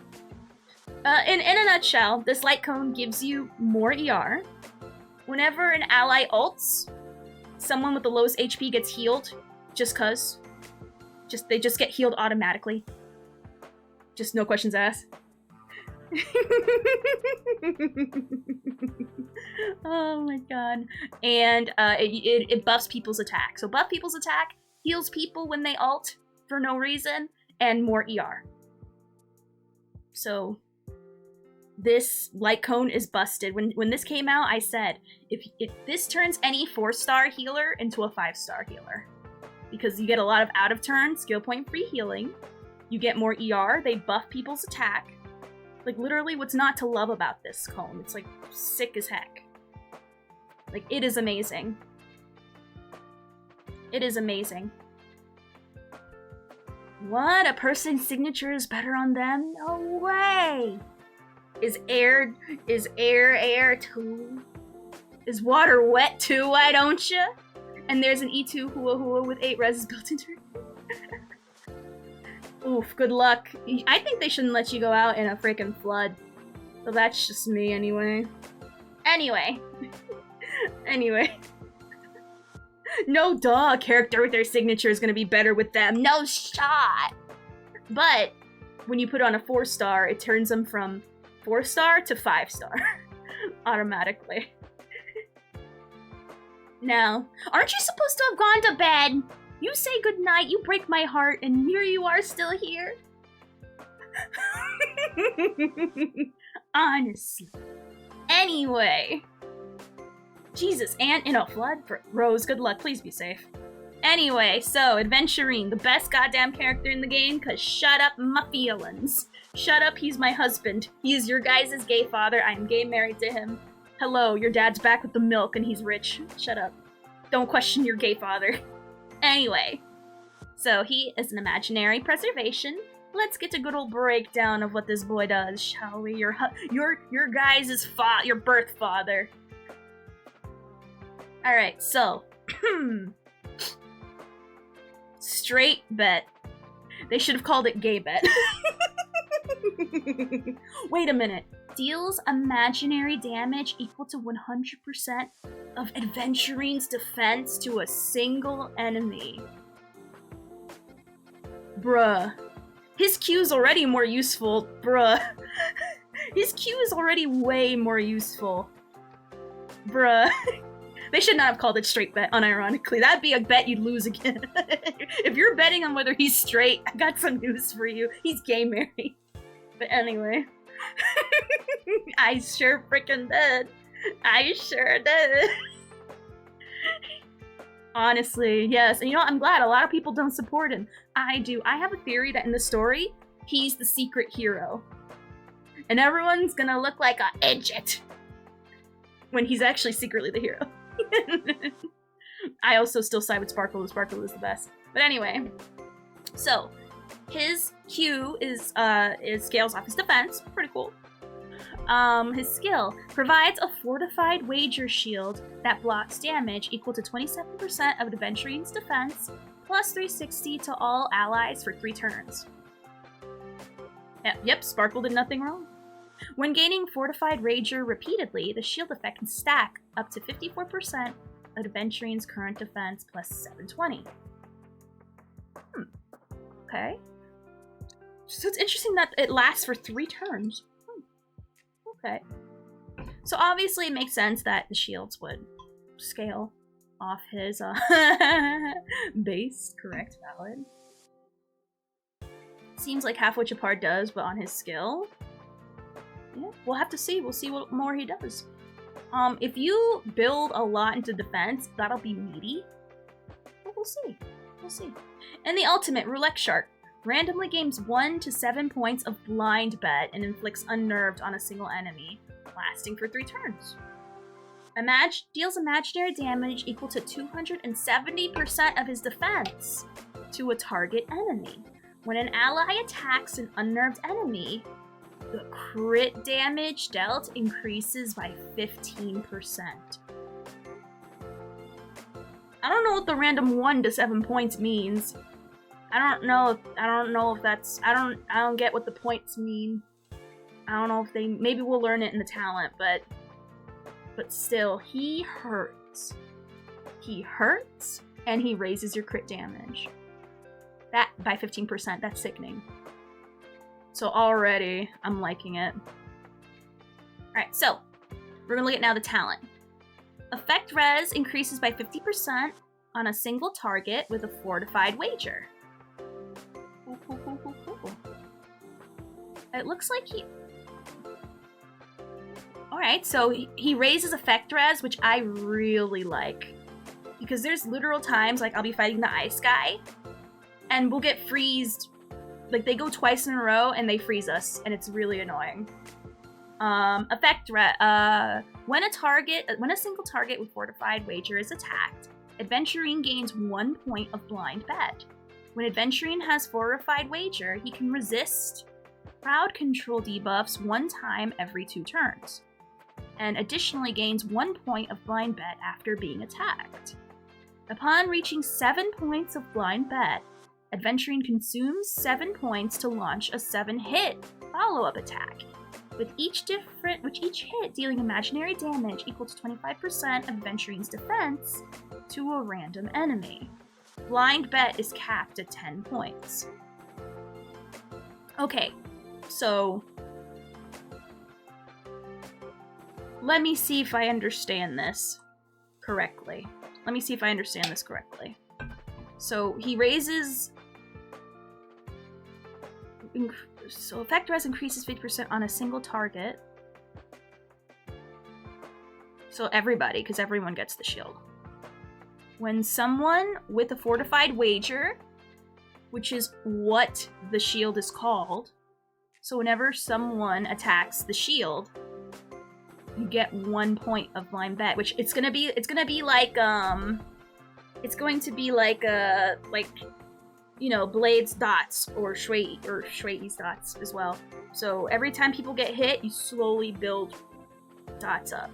S1: in a nutshell, this light cone gives you more ER. Whenever an ally ults, someone with the lowest HP gets healed, just cause. They just get healed automatically. Just no questions asked. Oh my god. And it buffs people's attack. So buff people's attack, heals people when they ult for no reason, and more ER. So this light cone is busted. When this came out, I said, if this turns any 4-star healer into a 5-star healer. Because you get a lot of out-of-turn, skill point free healing. You get more ER, they buff people's attack. Like, literally, what's not to love about this cone? It's, like, sick as heck. Like, it is amazing. It is amazing. What? A person's signature is better on them? No way! Is air too? Is water wet too, why don't you? And there's an E2 Hua Hua with 8 reses built into it. Oof, good luck. I think they shouldn't let you go out in a freaking flood. But that's just me anyway. Anyway. No duh, a character with their signature is gonna be better with them. No shot! But when you put on a 4-star, it turns them from 4-star to 5-star. Automatically. Now, aren't you supposed to have gone to bed? You say goodnight, you break my heart, and here you are still here? Honestly. Anyway. Jesus, and in a flood? Rose, good luck, please be safe. Anyway, so, Adventurine, the best goddamn character in the game, cause shut up my feelings. Shut up, he's my husband. He is your guys' gay father, I am gay married to him. Hello, your dad's back with the milk and he's rich. Shut up. Don't question your gay father. Anyway, so he is an imaginary preservation. Let's get a good old breakdown of what this boy does, shall we? Your guys' your birth father. Alright, so straight bet. They should have called it gay bet. Wait a minute. Deals imaginary damage equal to 100% of Adventurine's defense to a single enemy. Bruh. His Q is already more useful. Bruh. His Q is already way more useful. Bruh. They should not have called it straight bet, unironically. That'd be a bet you'd lose again. If you're betting on whether he's straight, I got some news for you. He's gay married. But anyway. I sure freaking did. I sure did. Honestly, yes. And you know what? I'm glad a lot of people don't support him. I do. I have a theory that in the story, he's the secret hero. And everyone's gonna look like an idiot when he's actually secretly the hero. I also still side with Sparkle. Sparkle is the best. But anyway, so his Q is scales off his defense. Pretty cool. His skill provides a fortified wager shield that blocks damage equal to 27% of Adventurine's defense, plus 360 to all allies for 3 turns. Yep, Sparkle did nothing wrong. When gaining Fortified Rager repeatedly, the shield effect can stack up to 54% of Adventurine's current defense plus 720. Okay. So it's interesting that it lasts for 3 turns. Okay. So obviously it makes sense that the shields would scale off his base. Correct, valid. Seems like half what Chapar does, but on his skill. Yeah, we'll have to see. We'll see what more he does. If you build a lot into defense, that'll be meaty. But we'll see. We'll see. And the ultimate, Roulette Shark. Randomly gains 1 to 7 points of blind bet and inflicts unnerved on a single enemy. lasting for 3 turns. Deals imaginary damage equal to 270% of his defense to a target enemy. When an ally attacks an unnerved enemy, the crit damage dealt increases by 15%. I don't know what the random 1 to 7 points means. I don't know if that's I don't get what the points mean. I don't know if maybe we'll learn it in the talent, but still, he hurts. He hurts and he raises your crit damage. That by 15%, that's sickening. So already I'm liking it. Alright, so we're gonna look at now the talent. Effect res increases by 50% on a single target with a fortified wager. It looks like he... Alright, so he raises effect res, which I really like. Because there's literal times, like, I'll be fighting the ice guy, and we'll get freezed. Like, they go twice in a row, and they freeze us, and it's really annoying. Effect res, when a single target with fortified wager is attacked, Adventurine gains 1 point of blind bet. When Adventurine has fortified wager, he can resist crowd control debuffs 1 time every 2 turns, and additionally gains 1 point of blind bet after being attacked. Upon reaching 7 points of blind bet, Adventurine consumes 7 points to launch a 7-hit follow-up attack, with each hit dealing imaginary damage equal to 25% of Adventurine's defense to a random enemy. Blind bet is capped at 10 points. Okay, so let me see if I understand this correctly. So he raises... So effect res increases 50% on a single target. So everybody, because everyone gets the shield. When someone with a fortified wager, which is what the shield is called, so whenever someone attacks the shield, you get 1 point of blind bet, which it's going to be like Blade's dots or Shuei's dots as well. So every time people get hit, you slowly build dots up.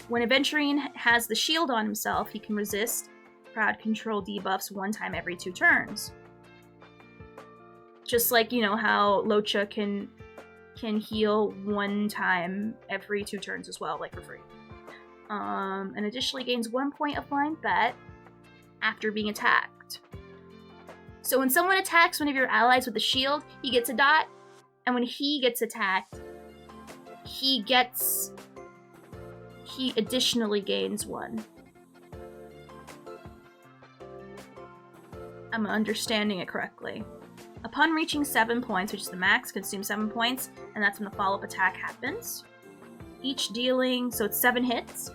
S1: When Adventurine has the shield on himself, he can resist crowd control debuffs 1 time every 2 turns. Just like, how Locha can heal 1 time every 2 turns as well, like for free. And additionally gains 1 point of blind bet after being attacked. So when someone attacks one of your allies with a shield, he gets a dot, and when he gets attacked, he additionally gains 1. I'm understanding it correctly. Upon reaching 7 points, which is the max, consume 7 points, and that's when the follow-up attack happens. Each dealing, so it's 7 hits,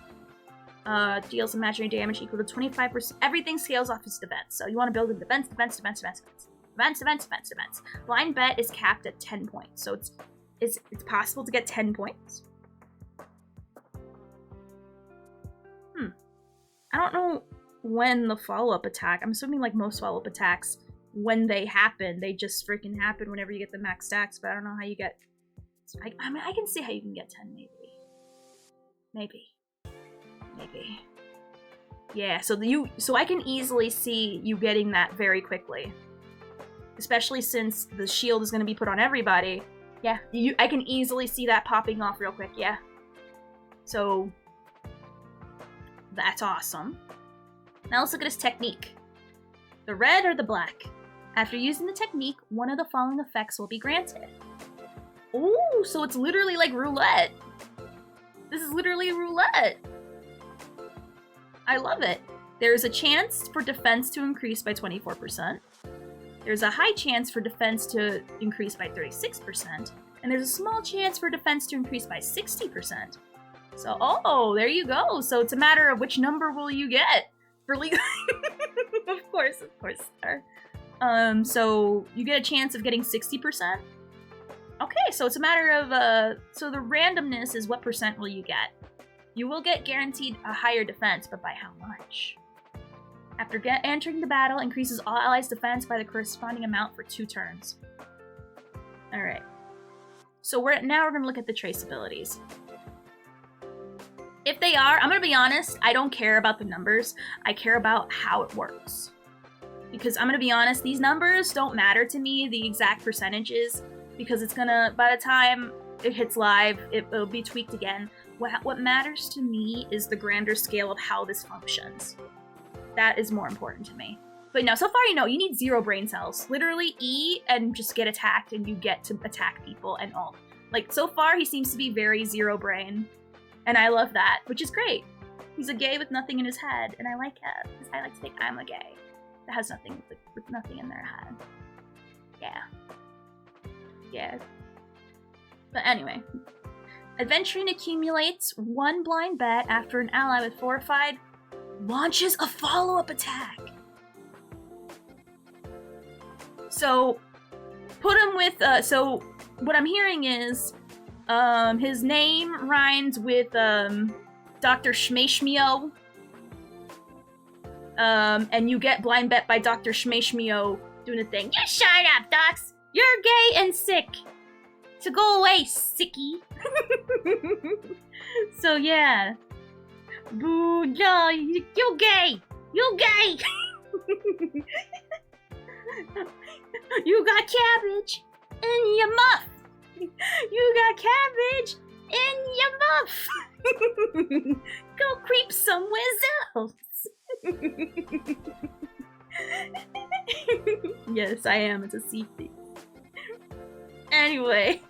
S1: deals imaginary damage equal to 25%. Everything scales off his defense. So you want to build in defense. Blind bet is capped at 10 points. So it's possible to get 10 points. I don't know when the follow-up attack, I'm assuming like most follow-up attacks, when they happen, they just freaking happen whenever you get the max stacks, but I don't know how you get... I mean, I can see how you can get 10, maybe. Yeah, so I can easily see you getting that very quickly. Especially since the shield is going to be put on everybody. Yeah, I can easily see that popping off real quick, yeah. So, that's awesome. Now let's look at his technique. The red or the black? After using the technique, one of the following effects will be granted. Ooh, so it's literally like roulette. This is literally roulette. I love it. There's a chance for defense to increase by 24%. There's a high chance for defense to increase by 36%. And there's a small chance for defense to increase by 60%. So, oh, there you go. So it's a matter of which number will you get for legal. Of course, sir. So you get a chance of getting 60%. Okay, so it's a matter of, so the randomness is what percent will you get. You will get guaranteed a higher defense, but by how much? After entering the battle, increases all allies' defense by the corresponding amount for 2 turns. Alright. So now we're going to look at the trace abilities. If they are, I'm going to be honest, I don't care about the numbers. I care about how it works. Because I'm going to be honest, these numbers don't matter to me, the exact percentages, because it's going to, by the time it hits live, it'll be tweaked again. What matters to me is the grander scale of how this functions. That is more important to me. But no, so far you know, you need 0 brain cells. Literally E and just get attacked and you get to attack people and all. Like, so far he seems to be very 0 brain. And I love that, which is great. He's a gay with nothing in his head, and I like it. Because I like to think I'm a gay that has nothing with nothing in their head. Yeah. Yeah. But anyway. Adventurine accumulates 1 blind bet after an ally with fortified launches a follow-up attack. So, put him with, so what I'm hearing is, his name rhymes with, Dr. Shmeshmio. And you get blind bet by Dr. Shmeshmio doing a thing. You shut up, Docs! You're gay and sick! So go away, sickie! So yeah. Boo, no, you're gay! You're gay! You got cabbage in your muff! You got cabbage in your muff! Go creep somewhere else! Yes, I am. It's a secret. Anyway,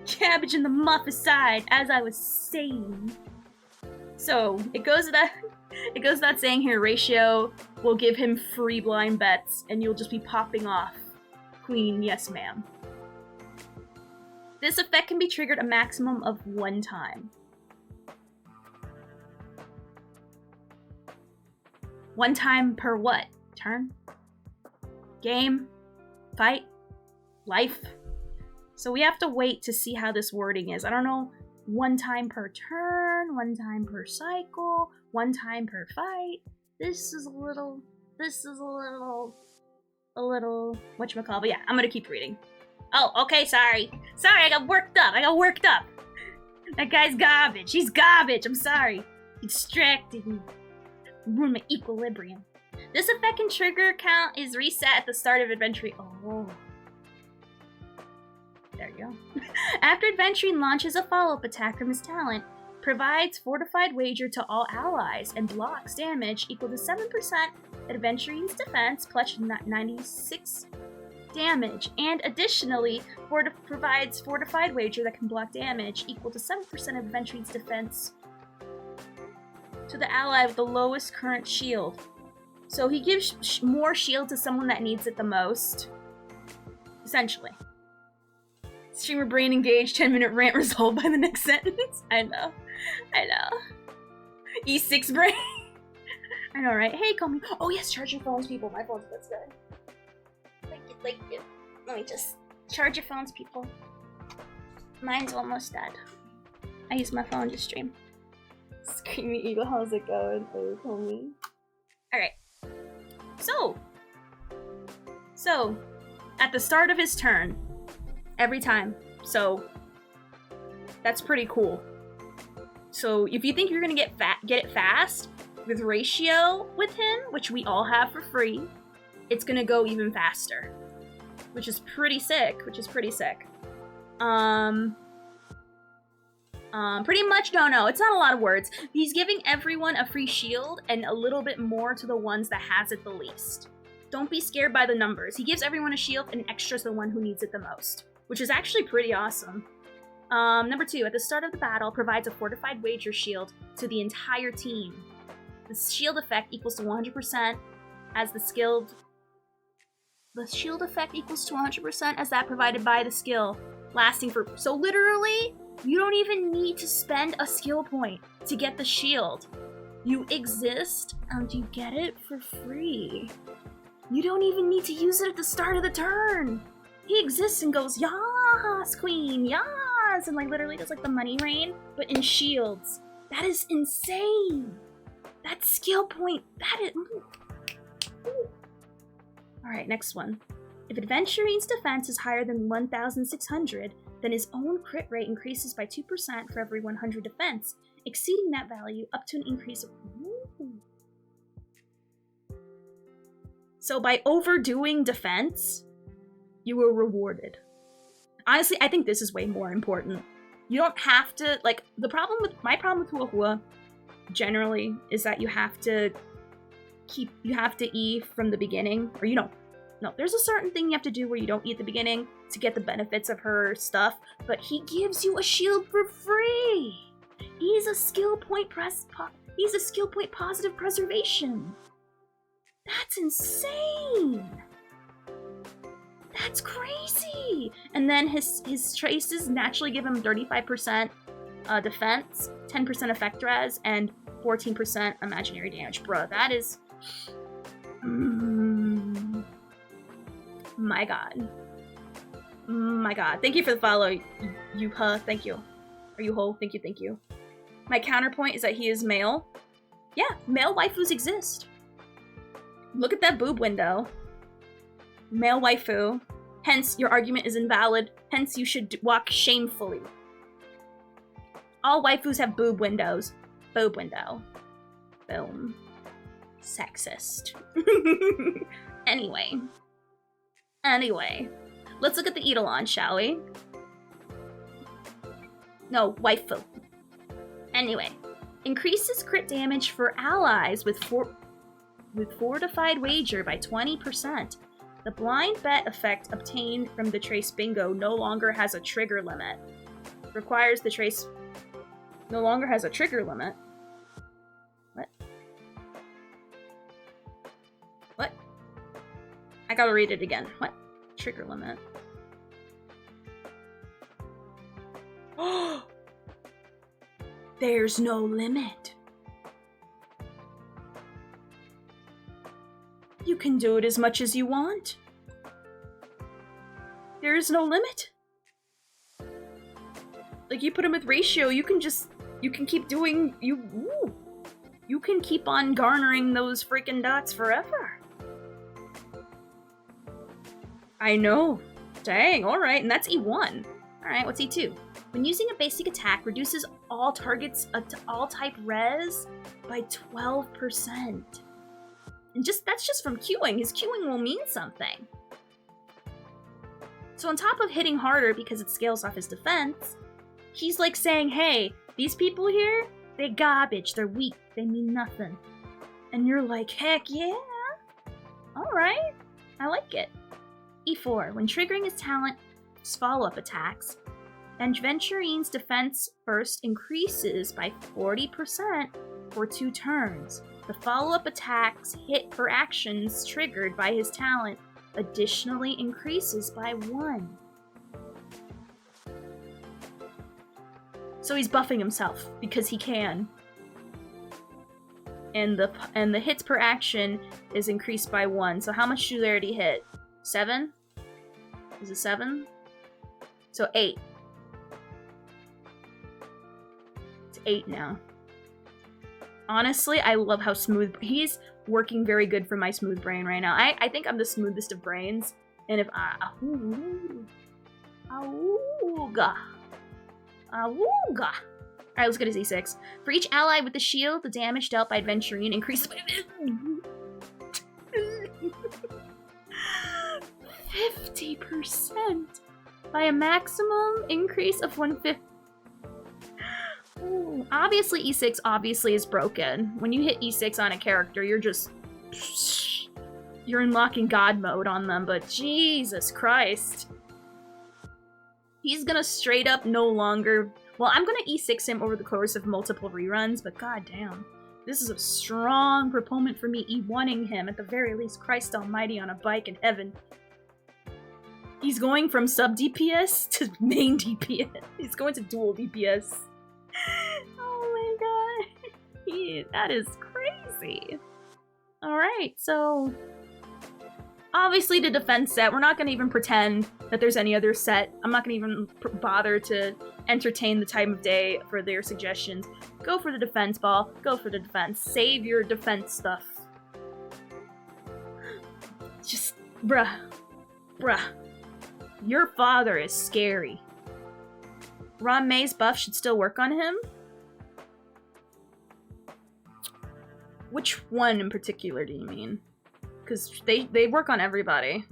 S1: cabbage in the muff aside, as I was saying. So it goes without saying here, Ratio will give him free blind bets, and you'll just be popping off. Queen, yes ma'am. This effect can be triggered a maximum of 1 time. 1 time per what? Turn? Game? Fight? Life? So we have to wait to see how this wording is. I don't know, 1 time per turn, 1 time per cycle, 1 time per fight. This is a little, whatchamacallit, but yeah, I'm gonna keep reading. Oh, okay, sorry, I got worked up. That guy's garbage, he's garbage, I'm sorry. He distracted me, ruined my equilibrium. This effect and trigger count is reset at the start of Adventurine. Oh. There you go. After Adventurine launches a follow-up attack from his talent, provides fortified wager to all allies, and blocks damage equal to 7% Adventurine's defense plus 96 damage, and additionally provides fortified wager that can block damage equal to 7% of Adventurine's defense to the ally with the lowest current shield. So he gives more shield to someone that needs it the most. Essentially. Streamer brain engaged, 10-minute rant resolved by the next sentence. I know. E6 brain. I know, right? Hey, call me. Oh yes, charge your phones, people. My phone's good. Like it. Let me just charge your phones, people. Mine's almost dead. I use my phone to stream. Screamy Eagle, how's it going? Oh, call me. Alright. So, at the start of his turn, every time. So, that's pretty cool. So, if you think you're gonna get it fast, with Ratio with him, which we all have for free, it's gonna go even faster. Which is pretty sick, pretty much, no, it's not a lot of words. He's giving everyone a free shield and a little bit more to the ones that has it the least. Don't be scared by the numbers. He gives everyone a shield and extra to the one who needs it the most, which is actually pretty awesome. Number 2, at the start of the battle, provides a fortified wager shield to the entire team. The shield effect equals to 100% as the shield effect equals to 100% as that provided by the skill, lasting for, so literally, you don't even need to spend a skill point to get the shield. You exist and you get it for free. You don't even need to use it at the start of the turn. He exists and goes, yeah, Yas, queen, yas! And like literally does like the money rain, but in shields. That is insane! That skill point, that is... Alright, next one. If Adventurine's defense is higher than 1,600, then his own crit rate increases by 2% for every 100 defense, exceeding that value up to an increase of... Ooh. So by overdoing defense, you were rewarded. Honestly, I think this is way more important. You don't have to, like, my problem with Hua Hua generally is that you have to E from the beginning, or no, there's a certain thing you have to do where you don't eat at the beginning to get the benefits of her stuff, but he gives you a shield for free. He's a skill point positive preservation. That's insane. That's crazy. And then his traces naturally give him 35% defense, 10% effect res, and 14% imaginary damage. Bruh, that is... My god. My god. Thank you for the follow, Yuha. Thank you. Or Yuho. Thank you. My counterpoint is that he is male. Yeah, male waifus exist. Look at that boob window. Male waifu. Hence, your argument is invalid. Hence, you should walk shamefully. All waifus have boob windows. Boob window. Boom. Sexist. Anyway, let's look at the Eidolon, shall we? No, waifu. Anyway, increases crit damage for allies with fortified wager by 20%. The blind bet effect obtained from the trace bingo no longer has a trigger limit. Requires the trace no longer has a trigger limit. What? I gotta read it again. What? Trigger limit. Oh! There's no limit. You can do it as much as you want. There is no limit. Like, you put him with ratio, you can keep doing, you can keep on garnering those freaking dots forever. I know. Dang, alright, and that's E1. Alright, what's E2? When using a basic attack, reduces all targets to all type res by 12%. And that's just from queuing. His queuing will mean something. So on top of hitting harder because it scales off his defense, he's like saying, hey, these people here, they're garbage, they're weak, they mean nothing. And you're like, heck yeah. Alright, I like it. E4, when triggering his talent's follow-up attacks, Adventurine's defense burst increases by 40% for 2 turns. The follow-up attacks hit per actions triggered by his talent additionally increases by 1. So he's buffing himself because he can. And the hits per action is increased by 1. So how much do they already hit? 7? Is it 7? So 8. It's 8 now. Honestly, I love how smooth... He's working very good for my smooth brain right now. I think I'm the smoothest of brains. And if Awooga. Alright, let's get his E6. For each ally with the shield, the damage dealt by Adventurine increases by... 50% by a maximum increase of 1/5. Ooh. Obviously, E6 obviously is broken. When you hit E6 on a character, you're unlocking God mode on them, but Jesus Christ. He's gonna straight up no longer... Well, I'm gonna E6 him over the course of multiple reruns, but goddamn. This is a strong proponent for me E1ing him, at the very least, Christ almighty on a bike in heaven. He's going from sub DPS to main DPS. He's going to dual DPS. Oh my god. That is crazy. Alright, so... Obviously the defense set, we're not gonna even pretend that there's any other set. I'm not gonna even bother to entertain the time of day for their suggestions. Go for the defense ball. Go for the defense. Save your defense stuff. Just, bruh. Your father is scary. Ron May's buff should still work on him? Which one in particular do you mean? Because they work on everybody.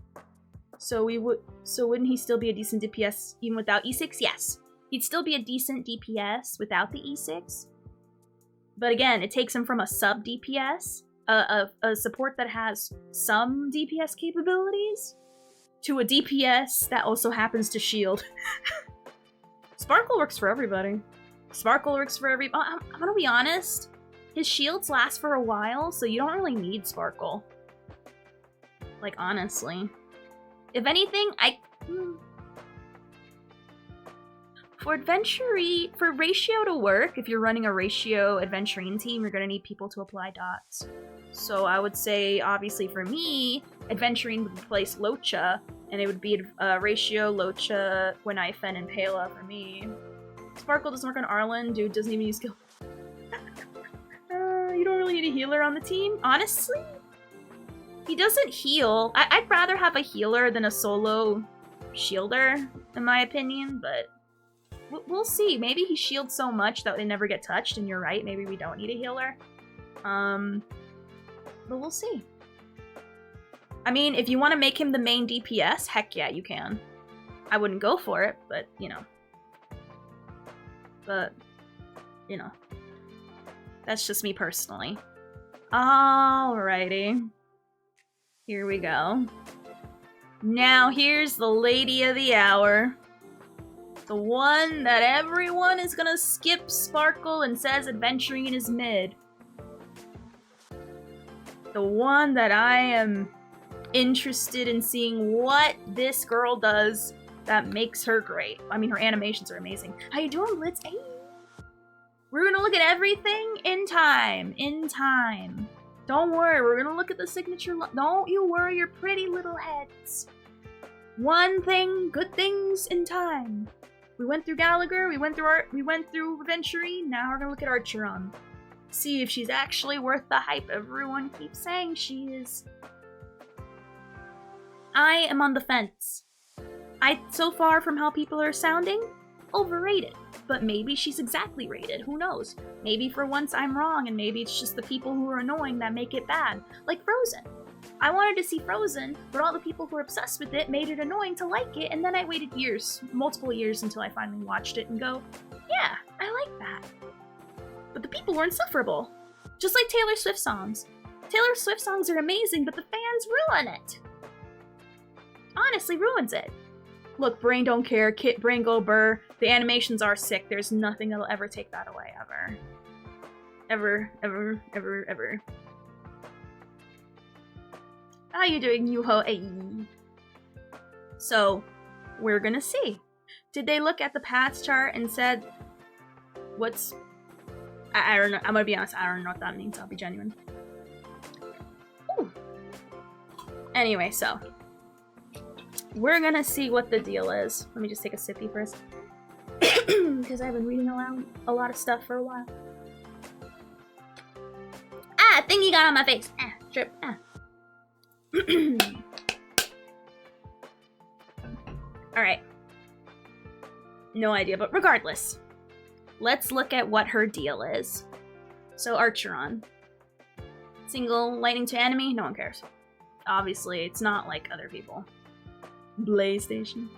S1: So wouldn't he still be a decent DPS even without E6? Yes. He'd still be a decent DPS without the E6. But again, it takes him from a sub DPS, a support that has some DPS capabilities, to a DPS that also happens to shield. Sparkle works for everybody. Sparkle works for everybody. I'm gonna be honest. His shields last for a while, so you don't really need Sparkle. Like, honestly. If anything, for ratio to work, if you're running a ratio Adventurine team, you're gonna need people to apply dots. So I would say, obviously for me, Adventurine would replace Locha, and it would be ratio, Locha, Gwynaifen, and Pela for me. Sparkle doesn't work on Arlen, dude doesn't even use skill. You don't really need a healer on the team, honestly. He doesn't heal. I'd rather have a healer than a solo shielder, in my opinion, but we'll see. Maybe he shields so much that they never get touched, and you're right, maybe we don't need a healer. But we'll see. I mean, if you want to make him the main DPS, heck yeah, you can. I wouldn't go for it, but, you know. But, you know. That's just me personally. Alrighty. Here we go. Now here's the lady of the hour. The one that everyone is gonna skip Sparkle and says Adventurine is mid. The one that I am interested in seeing what this girl does that makes her great. I mean, her animations are amazing. How you doing, Blitz? Hey! We're gonna look at everything in time. In time. Don't worry, we're gonna look at the signature. Don't you worry your pretty little heads. One thing, good things in time. We went through Gallaghar, we went through Adventurine, now we're gonna look at Archeron. See if she's actually worth the hype everyone keeps saying she is. I am on the fence. So far from how people are sounding, overrated. But maybe she's exactly rated, who knows? Maybe for once I'm wrong, and maybe it's just the people who are annoying that make it bad. Like Frozen. I wanted to see Frozen, but all the people who are obsessed with it made it annoying to like it, and then I waited years, multiple years, until I finally watched it and go, yeah, I like that. But the people were insufferable. Just like Taylor Swift songs. Taylor Swift songs are amazing, but the fans ruin it. Honestly, ruins it. Look, brain don't care, brain go burr. The animations are sick. There's nothing that'll ever take that away, ever. Ever, ever, ever, ever. How you doing, Yuho? Hey. So, we're gonna see. Did they look at the paths chart and said, what's... I don't know. I'm gonna be honest, I don't know what that means. I'll be genuine. Ooh. Anyway, so... we're gonna see what the deal is. Let me just take a sippy first. Because I've been reading a lot of stuff for a while. Ah, thing you got on my face. Ah, trip. Ah. Alright. No idea, but regardless. Let's look at what her deal is. So, Archeron. Single lightning to enemy? No one cares. Obviously, it's not like other people. Blaze Station.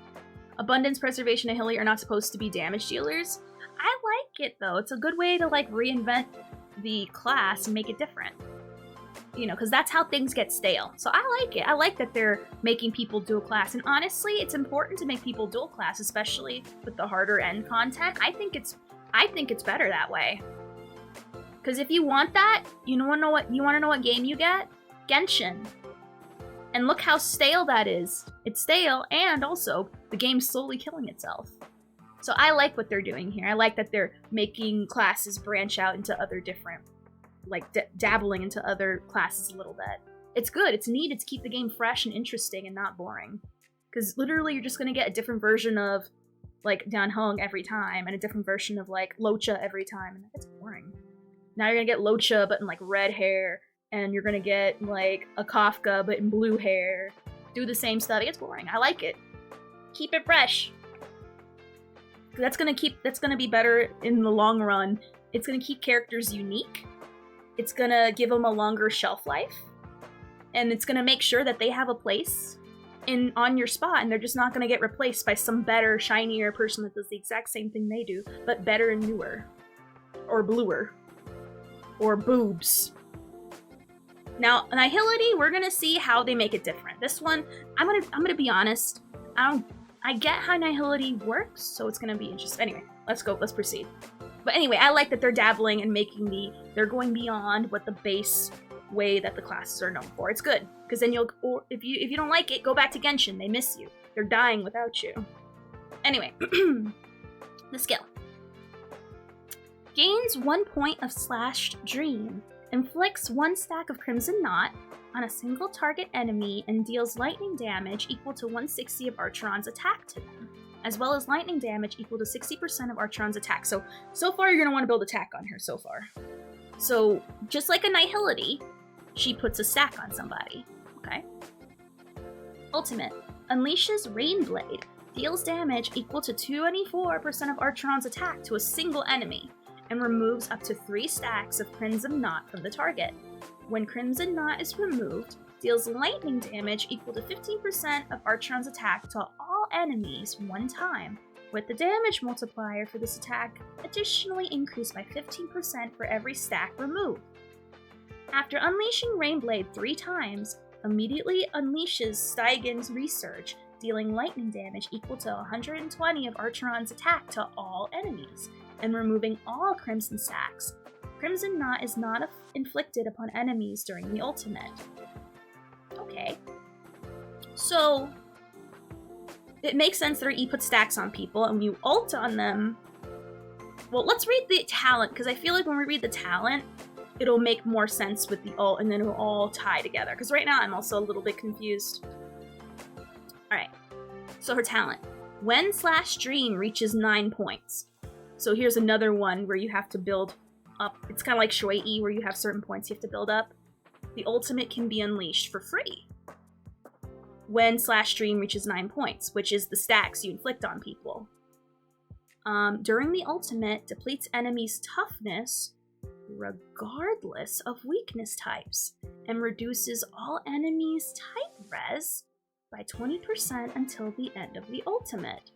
S1: Abundance, Preservation, and Hilly are not supposed to be damage dealers. I like it though. It's a good way to like reinvent the class and make it different. You know, because that's how things get stale. So I like it. I like that they're making people dual class. And honestly, it's important to make people dual class, especially with the harder end content. I think it's better that way. Because if you want that, you want to know what game you get? Genshin. And look how stale that is. It's stale, and also, the game's slowly killing itself. So I like what they're doing here. I like that they're making classes branch out into other different, like, dabbling into other classes a little bit. It's good, it's needed to keep the game fresh and interesting and not boring. Because literally you're just gonna get a different version of, like, Danhong every time, and a different version of, like, Locha every time, and that's boring. Now you're gonna get Locha, but in, like, red hair, and you're gonna get, like, a Kafka, but in blue hair. Do the same stuff. It gets boring. I like it. Keep it fresh. That's gonna be better in the long run. It's gonna keep characters unique. It's gonna give them a longer shelf life. And it's gonna make sure that they have a place on your spot, and they're just not gonna get replaced by some better, shinier person that does the exact same thing they do, but better and newer. Or bluer. Or boobs. Now, Nihility, we're gonna see how they make it different. This one, I'm gonna be honest. I get how Nihility works, so it's gonna be interesting. Anyway, let's proceed. But anyway, I like that they're dabbling and they're going beyond what the base way that the classes are known for. It's good, because then if you don't like it, go back to Genshin. They miss you. They're dying without you. Anyway, the skill. Gains 1 point of Slashed Dream. Inflicts 1 stack of Crimson Knot on a single target enemy and deals lightning damage equal to 160 of Archeron's attack to them, as well as lightning damage equal to 60% of Archeron's attack. So far you're going to want to build attack on her so far. So, just like a Nihility, she puts a stack on somebody. Okay? Ultimate. Unleashes Rainblade. Deals damage equal to 24% of Archeron's attack to a single enemy, and removes up to 3 stacks of Crimson Knot from the target. When Crimson Knot is removed, deals lightning damage equal to 15% of Archeron's attack to all enemies 1 time, with the damage multiplier for this attack additionally increased by 15% for every stack removed. After unleashing Rainblade 3 times, immediately unleashes Stygen's Resurge, dealing lightning damage equal to 120 of Archeron's attack to all enemies, and removing all Crimson stacks. Crimson Knot is not inflicted upon enemies during the ultimate. Okay. So, it makes sense that E puts stacks on people, and when you ult on them... Well, let's read the talent, because I feel like when we read the talent, it'll make more sense with the ult, and then it'll all tie together. Because right now, I'm also a little bit confused. Alright. So her talent. When Slash Dream reaches 9 points. So here's another one where you have to build up. It's kind of like Shui, where you have certain points you have to build up. The ultimate can be unleashed for free when Slash Dream reaches 9 points, which is the stacks you inflict on people. During the ultimate, depletes enemies' toughness regardless of weakness types, and reduces all enemies' type res by 20% until the end of the ultimate.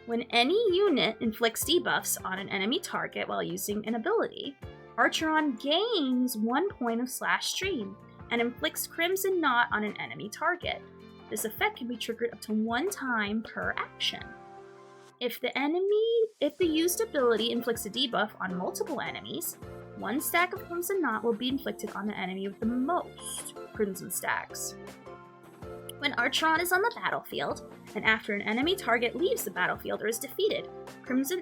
S1: When any unit inflicts debuffs on an enemy target while using an ability, Archeron gains 1 point of Slash Dream and inflicts Crimson Knot on an enemy target. This effect can be triggered up to 1 time per action. If the used ability inflicts a debuff on multiple enemies, 1 stack of Crimson Knot will be inflicted on the enemy with the most Crimson stacks. When Archeron is on the battlefield, and after an enemy target leaves the battlefield or is defeated,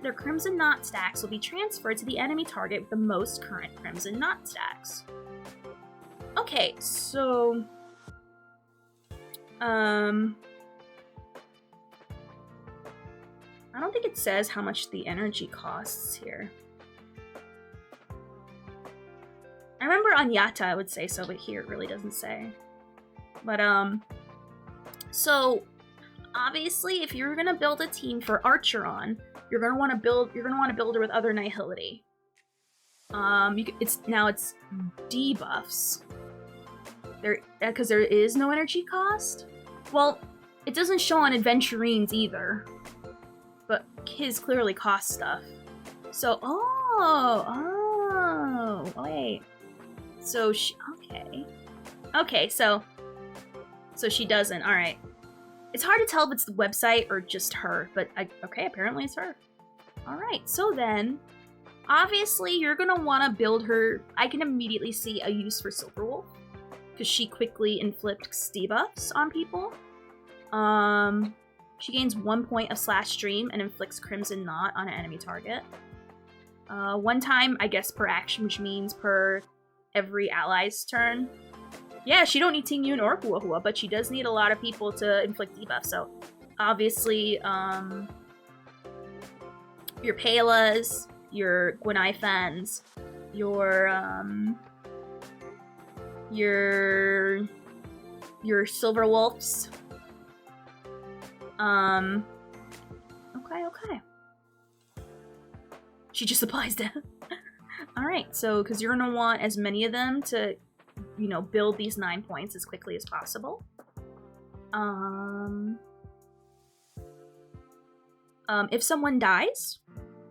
S1: their Crimson Knot stacks will be transferred to the enemy target with the most current Crimson Knot stacks. Okay, so... I don't think it says how much the energy costs here. I remember on Yatta I would say so, but here it really doesn't say. But, so, obviously, if you're gonna build a team for Archeron, you're gonna want to build her with other Nihility. It's debuffs. Because there is no energy cost. Well, it doesn't show on Adventurine's either, but his clearly costs stuff. So, wait. So So she doesn't. All right. It's hard to tell if it's the website or just her, but okay, apparently it's her. All right. So then, obviously, you're gonna want to build her. I can immediately see a use for Silverwolf because she quickly inflicts debuffs on people. She gains 1 point of Slash Dream and inflicts Crimson Knot on an enemy target. 1 time, I guess, per action, which means per every ally's turn. Yeah, she don't need Ting Yun or Hua Hua, but she does need a lot of people to inflict debuff, so obviously, your Pelas, your Gwenaifans, your Silver Wolves. Okay. She just applies to. Alright, so, because you're gonna want as many of them to, you know, build these 9 points as quickly as possible. If someone dies,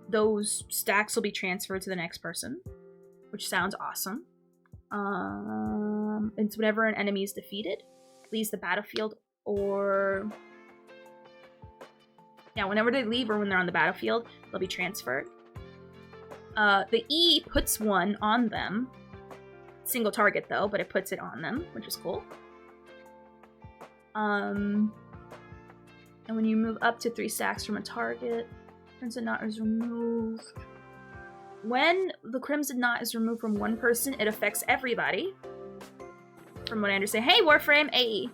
S1: those stacks will be transferred to the next person, which sounds awesome. It's whenever an enemy is defeated, leaves the battlefield, or... Yeah, whenever they leave or when they're on the battlefield, they'll be transferred. The E puts one on them. Single target, though, but it puts it on them, which is cool. And when you move up to 3 stacks from a target, Crimson Knot is removed. When the Crimson Knot is removed from one person, it affects everybody. From what I understand. Hey, Warframe! Hey!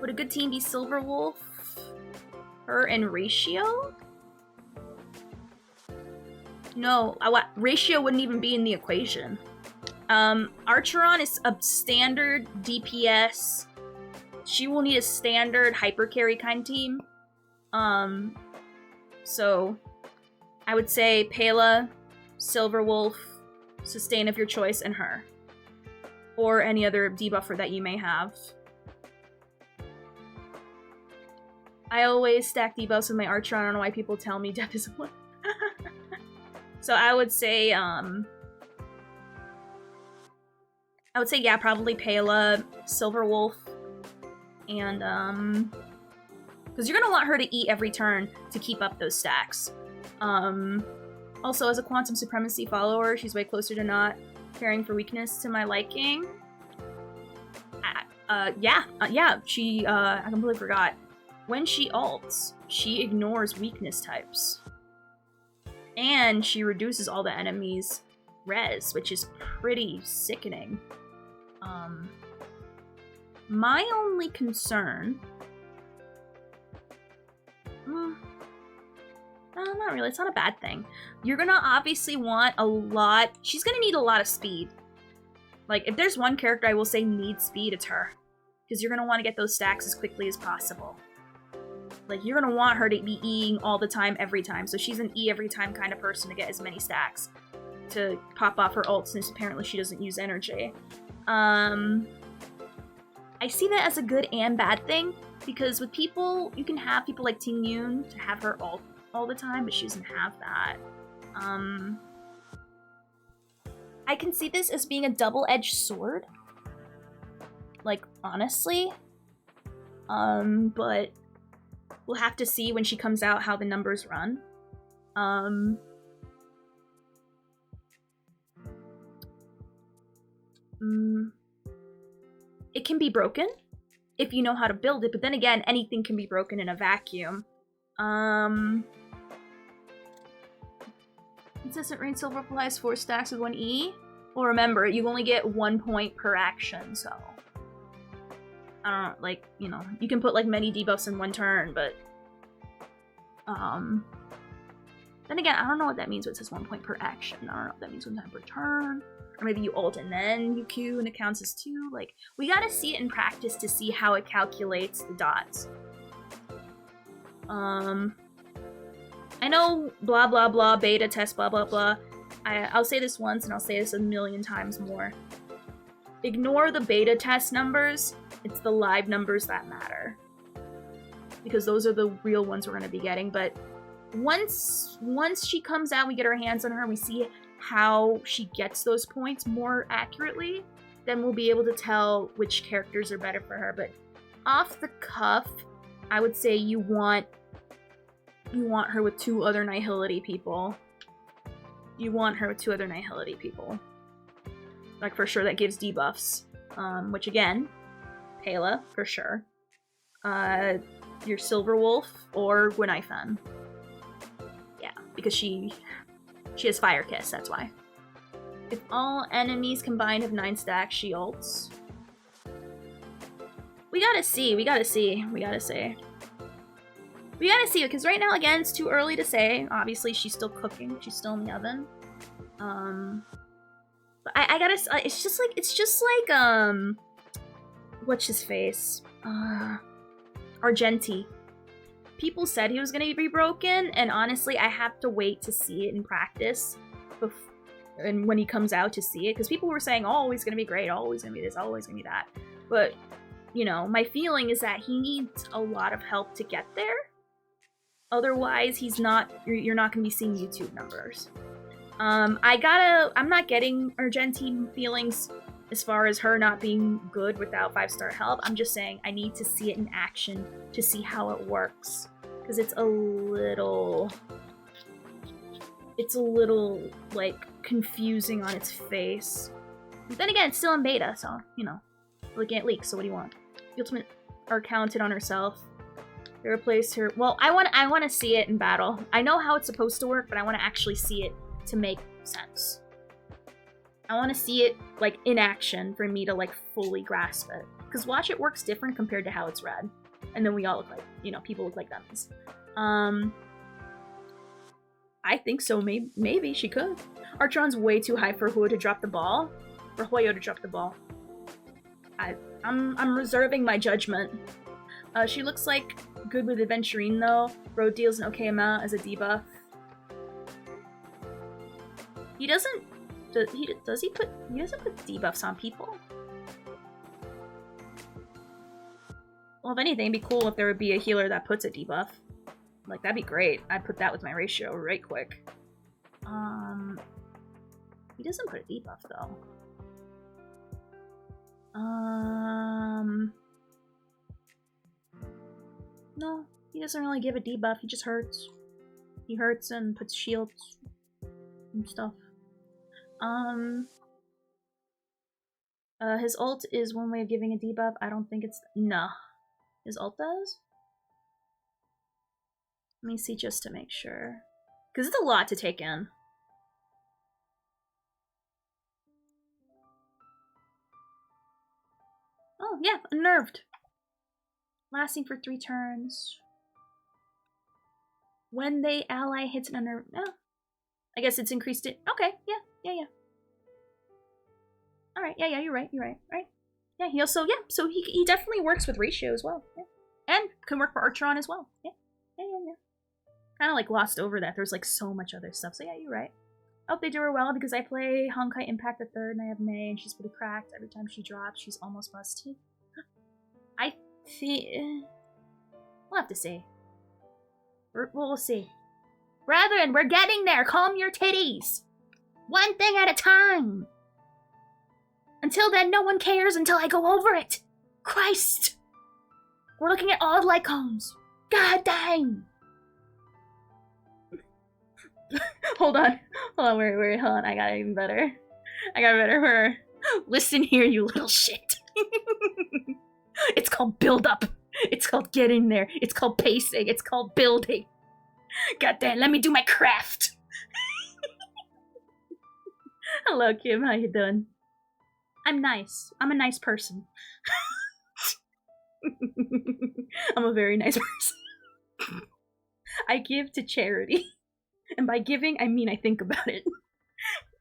S1: Would a good team be Silver Wolf, her, and Ratio? No, Ratio wouldn't even be in the equation. Archeron is a standard DPS. She will need a standard hyper carry kind team. So I would say Pela, Silver Wolf, sustain of your choice, and her. Or any other debuffer that you may have. I always stack debuffs with my Archeron. I don't know why people tell me death is one. So I would say, yeah, probably Pela, Silver Wolf, and, because you're gonna want her to eat every turn to keep up those stacks. Also, as a Quantum Supremacy follower, she's way closer to not caring for weakness to my liking. She, I completely forgot. When she ults, she ignores weakness types. And she reduces all the enemies' res, which is pretty sickening. My only concern... no, not really. It's not a bad thing. You're gonna obviously want a lot... She's gonna need a lot of speed. Like, if there's one character I will say needs speed, it's her. Because you're gonna want to get those stacks as quickly as possible. Like, you're gonna want her to be Eing all the time, every time. So she's an E every time kind of person to get as many stacks to pop off her ult, since apparently she doesn't use energy. I see that as a good and bad thing, because with people, you can have people like Ting Yun to have her ult all the time, but she doesn't have that. I can see this as being a double-edged sword. Like, honestly. But we'll have to see when she comes out how the numbers run. It can be broken if you know how to build it, but then again, anything can be broken in a vacuum. Incessant Rain Silver applies 4 stacks with 1 E. Well, remember, you only get 1 point per action, so... I don't know, like, you know, you can put, like, many debuffs in 1 turn, but... Then again, I don't know what that means when it says 1 point per action. I don't know if that means 1 time per turn. Or maybe you ult and then you Q and it counts as 2. Like, we gotta see it in practice to see how it calculates the dots. I know blah blah blah, beta test blah blah blah. I'll say this once and I'll say this a million times more. Ignore the beta test numbers. It's the live numbers that matter. Because those are the real ones we're going to be getting. But once she comes out, we get our hands on her, and we see how she gets those points more accurately, then we'll be able to tell which characters are better for her. But off the cuff, I would say you want her with 2 other Nihility people. You want her with 2 other Nihility people. Like, for sure, that gives debuffs. Which, again, Pela, for sure. Your Silver Wolf or Gwenaifan. Yeah, because she has Fire Kiss, that's why. If all enemies combined have 9 stacks, she ults. We gotta see, because right now, again, it's too early to say. Obviously, she's still cooking. She's still in the oven. But I gotta, it's just like, what's his face? Argenti. People said he was gonna be broken, and honestly, I have to wait to see it in practice, and when he comes out to see it, because people were saying, oh, he's gonna be great, oh, he's gonna be this, oh, he's gonna be that. But, you know, my feeling is that he needs a lot of help to get there. Otherwise, you're not gonna be seeing YouTube numbers. I'm not getting Argentine feelings as far as her not being good without 5-star help. I'm just saying I need to see it in action to see how it works. Because it's a little, like, confusing on its face. But then again, it's still in beta, so, you know. Looking at leaks, so what do you want? The Ultimate are counted on herself. They replaced her. Well, I want to see it in battle. I know how it's supposed to work, but I want to actually see it to make sense. I want to see it, like, in action for me to, like, fully grasp it. Because watch it works different compared to how it's read. And then we all look like, you know, people look like dummies. I think so, maybe she could. Archeron's way too high for Hoyo to drop the ball. For Hoyo to drop the ball. I'm reserving my judgment. She looks like good with Adventurine, though. Road deals an okay amount as a debuff. He doesn't put debuffs on people? Well, if anything, it'd be cool if there would be a healer that puts a debuff. Like, that'd be great. I'd put that with my ratio right quick. He doesn't put a debuff, though. No, he doesn't really give a debuff. He just hurts. He hurts and puts shields and stuff. His ult is one way of giving a debuff. I don't think it's... Nah. His ult does? Let me see just to make sure. Because it's a lot to take in. Oh, yeah, unnerved. Lasting for 3 turns. When they ally hits an unnerved... Oh. I guess it's increased it. Okay, yeah. Alright, yeah, you're right. Right? Yeah, he also, so he definitely works with ratio as well. Yeah. And can work for Archeron as well. Yeah. Kind of like glossed over that. There's like so much other stuff. So yeah, you're right. I hope they do her well because I play Honkai Impact the 3rd and I have May and she's pretty cracked. Every time she drops, she's almost busted. I think... We'll have to see. We'll see. Brethren, we're getting there! Calm your titties! One thing at a time! Until then, no one cares until I go over it! Christ! We're looking at all of Lycones! God dang! Hold on, wait, hold on, I got it even better. For listen here, you little shit. It's called build up. It's called getting there. It's called pacing. It's called building. God damn, let me do my craft. Hello, Kim, how you doing? I'm nice. I'm a nice person. I'm a very nice person. I give to charity. And by giving, I mean I think about it.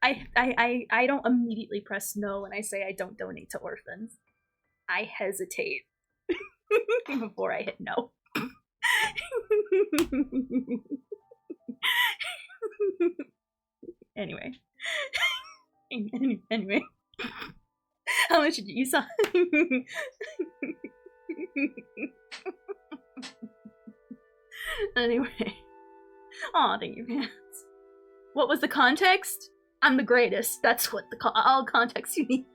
S1: I don't immediately press no when I say I don't donate to orphans. I hesitate before I hit no. Anyway. How much did you saw? Anyway. Aw, thank you, Pants. What was the context? I'm the greatest. That's what all context you need.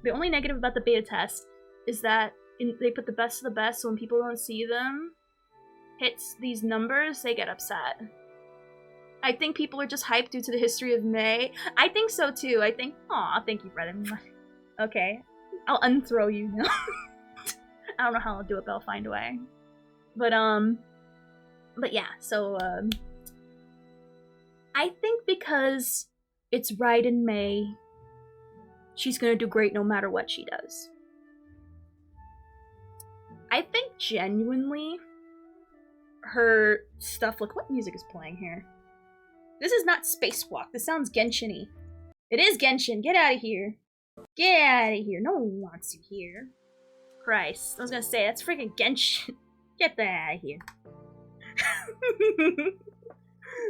S1: The only negative about the beta test is that they put the best of the best, so when people don't see them hits these numbers, they get upset. I think people are just hyped due to the history of May. I think so too. I think, aw, thank you, brother. Okay, I'll unthrow you now. I don't know how I'll do it, but I'll find a way. But yeah, so, I think because it's right in May, she's gonna do great no matter what she does. I think genuinely her stuff. Look, what music is playing here? This is not Spacewalk. This sounds Genshin-y. It is Genshin. Get out of here. Get out of here. No one wants you here. Christ. I was gonna say, that's freaking Genshin. Get that out of here.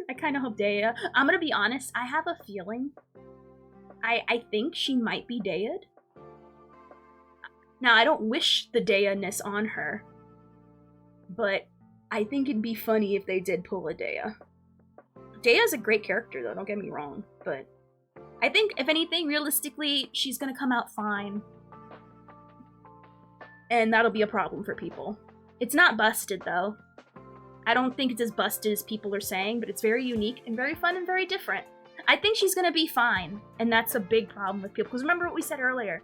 S1: I kind of hope Dea. I'm gonna be honest, I have a feeling. I think she might be Dea'd. Now, I don't wish the Dea-ness on her, but I think it'd be funny if they did pull a Dea. Dea's a great character, though, don't get me wrong, but I think, if anything, realistically, she's gonna come out fine. And that'll be a problem for people. It's not busted, though. I don't think it's as busted as people are saying, but it's very unique and very fun and very different. I think she's gonna be fine, and that's a big problem with people. Because remember what we said earlier.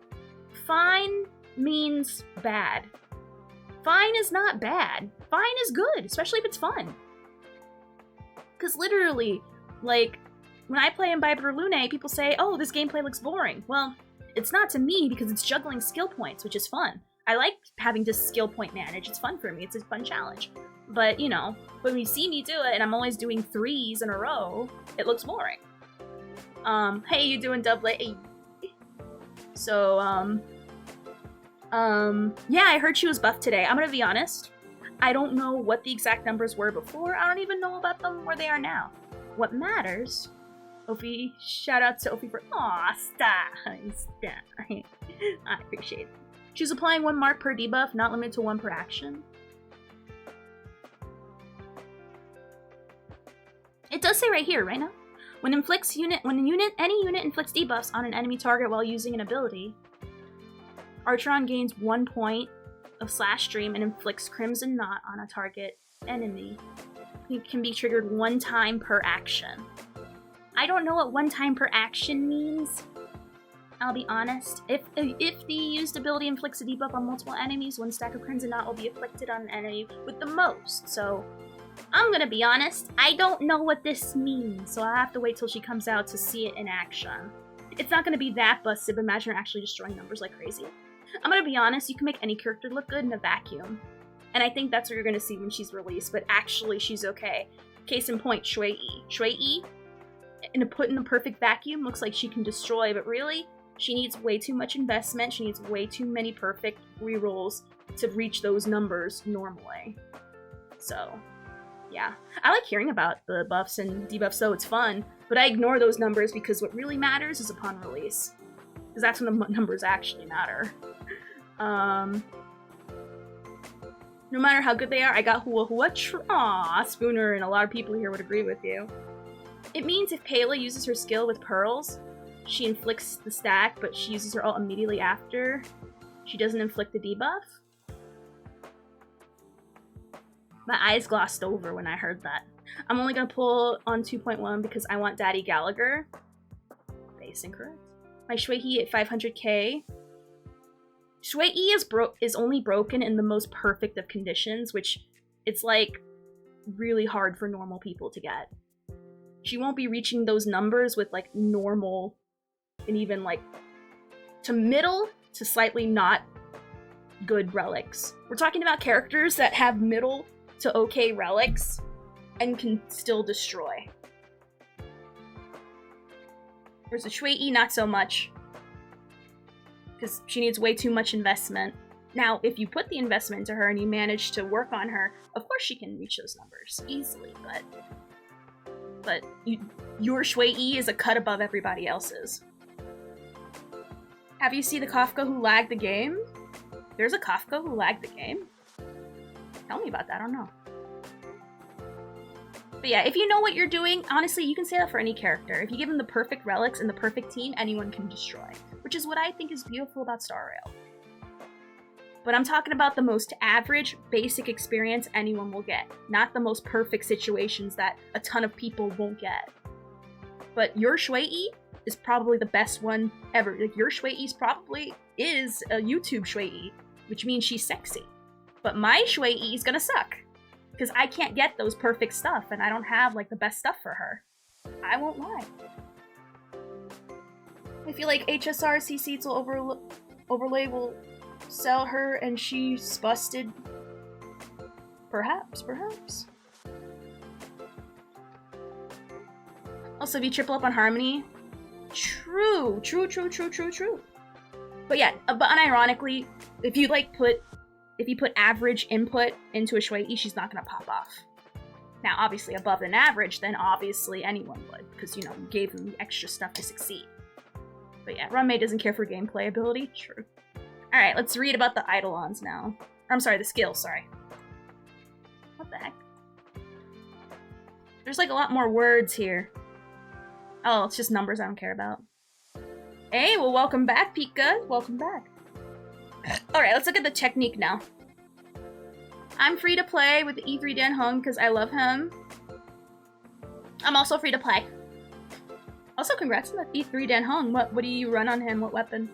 S1: Fine means bad. Fine is not bad. Fine is good, especially if it's fun. Because literally, like, when I play in Bibiter Lune, people say, oh, this gameplay looks boring. Well, it's not to me because it's juggling skill points, which is fun. I like having to skill point manage. It's fun for me. It's a fun challenge. But, you know, when you see me do it and I'm always doing 3s in a row, it looks boring. Hey, you doing double A? So, yeah, I heard she was buffed today. I'm gonna be honest. I don't know what the exact numbers were before. I don't even know about them where they are now. What matters... Ophi, shout out to Ophi for... Aw, stop. I appreciate it. She's applying 1 mark per debuff, not limited to 1 per action. It does say right here, right now. When any unit inflicts debuffs on an enemy target while using an ability, Archeron gains 1 point of slash stream and inflicts Crimson Knot on a target enemy. It can be triggered 1 time per action. I don't know what 1 time per action means. I'll be honest. If the used ability inflicts a debuff on multiple enemies, 1 stack of Crimson Knot will be afflicted on an enemy with the most. So, I'm gonna be honest, I don't know what this means, so I'll have to wait till she comes out to see it in action. It's not gonna be that busted, but imagine her actually destroying numbers like crazy. I'm gonna be honest, you can make any character look good in a vacuum. And I think that's what you're gonna see when she's released, but actually she's okay. Case in point, Shui-Yi. Shui-Yi, put in the perfect vacuum, looks like she can destroy, but really, she needs way too much investment, she needs way too many perfect rerolls to reach those numbers normally. So, yeah. I like hearing about the buffs and debuffs, so it's fun, but I ignore those numbers because what really matters is upon release. Because that's when the numbers actually matter. No matter how good they are, I got Hua Hua. Aw, Spooner and a lot of people here would agree with you. It means if Pela uses her skill with pearls, she inflicts the stack, but she uses her ult immediately after. She doesn't inflict the debuff. My eyes glossed over when I heard that. I'm only gonna pull on 2.1 because I want Daddy Gallaghar. Base incorrect. My Shui-Yi at 500k. Shui-Yi is only broken in the most perfect of conditions, which it's like really hard for normal people to get. She won't be reaching those numbers with like normal and even like to middle to slightly not good relics. We're talking about characters that have middle to okay relics and can still destroy. Whereas the Shui-Yi, not so much. Because she needs way too much investment. Now, if you put the investment into her and you manage to work on her, of course she can reach those numbers easily, but your Shui-Yi is a cut above everybody else's. Have you seen the Kafka who lagged the game? There's a Kafka who lagged the game? Tell me about that, I don't know. But yeah, if you know what you're doing, honestly, you can say that for any character. If you give them the perfect relics and the perfect team, anyone can destroy. Which is what I think is beautiful about Star Rail. But I'm talking about the most average, basic experience anyone will get. Not the most perfect situations that a ton of people won't get. But your Shui-Yi is probably the best one ever. Like, your Shui-Yi probably is a YouTube Shui-Yi, which means she's sexy. But my Shui-Yi is gonna suck. Because I can't get those perfect stuff, and I don't have, like, the best stuff for her. I won't lie. I feel like HSR CC will overlay will sell her and she's busted Perhaps. Also, if you triple up on Harmony, true. But yeah, but unironically, if you put average input into a Shuai, she's not gonna pop off. Now, obviously, above an average, then obviously anyone would, because, you know, you gave them the extra stuff to succeed. But yeah, Runmei doesn't care for gameplay ability. True. Alright, let's read about the Eidolons now. I'm sorry, the skills, sorry. What the heck? There's like a lot more words here. Oh, it's just numbers I don't care about. Hey, well, welcome back, Pika. Welcome back. Alright, let's look at the technique now. I'm free to play with the E3 Dan Hung because I love him. I'm also free to play. Also, congrats on the E3 Dan Hung. What do you run on him? What weapon?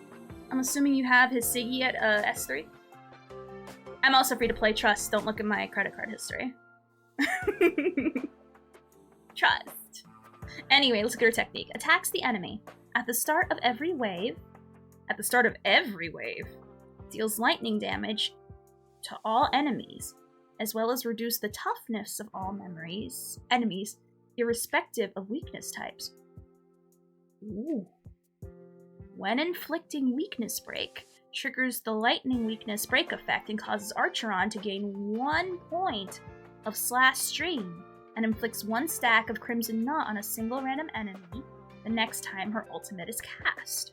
S1: I'm assuming you have his Siggy at S3. I'm also free to play. Trust. Don't look at my credit card history. Trust. Anyway, let's look at her technique. Attacks the enemy. At the start of every wave, deals lightning damage to all enemies, as well as reduce the toughness of all enemies, irrespective of weakness types. Ooh. When inflicting weakness break, triggers the lightning weakness break effect and causes Archeron to gain 1 point of slash stream and inflicts 1 stack of Crimson Knot on a single random enemy the next time her ultimate is cast.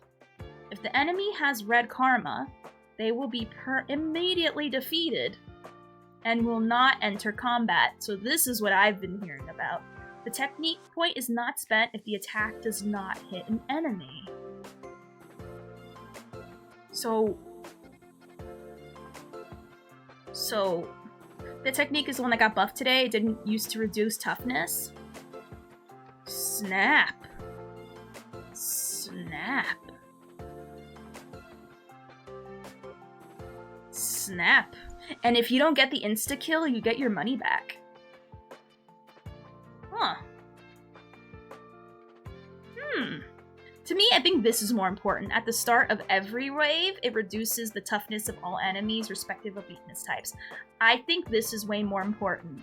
S1: If the enemy has red karma, they will be immediately defeated and will not enter combat. So this is what I've been hearing about. The technique point is not spent if the attack does not hit an enemy. So the technique is the one that got buffed today. It didn't use to reduce toughness. Snap. And if you don't get the insta-kill, you get your money back. Huh. To me, I think this is more important. At the start of every wave, it reduces the toughness of all enemies, respective of weakness types. I think this is way more important.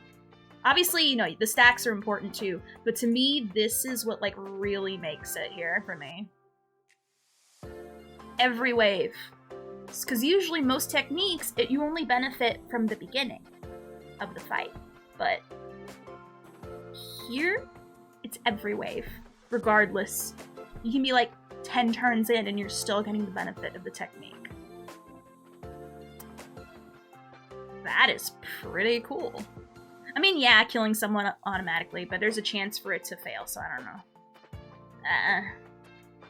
S1: Obviously, you know, the stacks are important too, but to me, this is what, like, really makes it here for me. Every wave. Because usually most techniques, you only benefit from the beginning of the fight. But here, it's every wave, regardless. You can be like 10 turns in and you're still getting the benefit of the technique. That is pretty cool. I mean, yeah, killing someone automatically, but there's a chance for it to fail, so I don't know.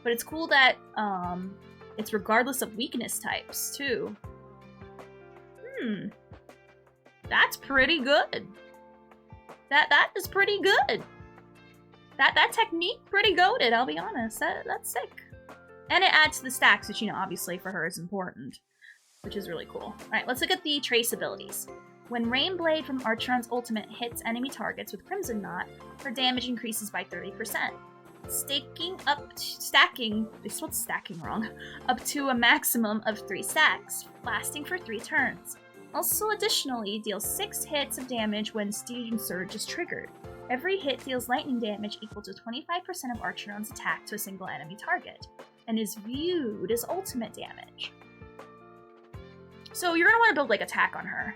S1: But it's cool that it's regardless of weakness types, too. That's pretty good. That is pretty good. That technique, pretty goated, I'll be honest. That's sick. And it adds to the stacks, which, you know, obviously for her is important. Which is really cool. Alright, let's look at the trace abilities. When Rain Blade from Archeron's ultimate hits enemy targets with Crimson Knot, her damage increases by 30%. Up to a maximum of 3 stacks, lasting for 3 turns. Also additionally deals 6 hits of damage when Stygian Surge is triggered. Every hit deals lightning damage equal to 25% of Archeron's attack to a single enemy target, and is viewed as ultimate damage. So you're gonna want to build, like, attack on her.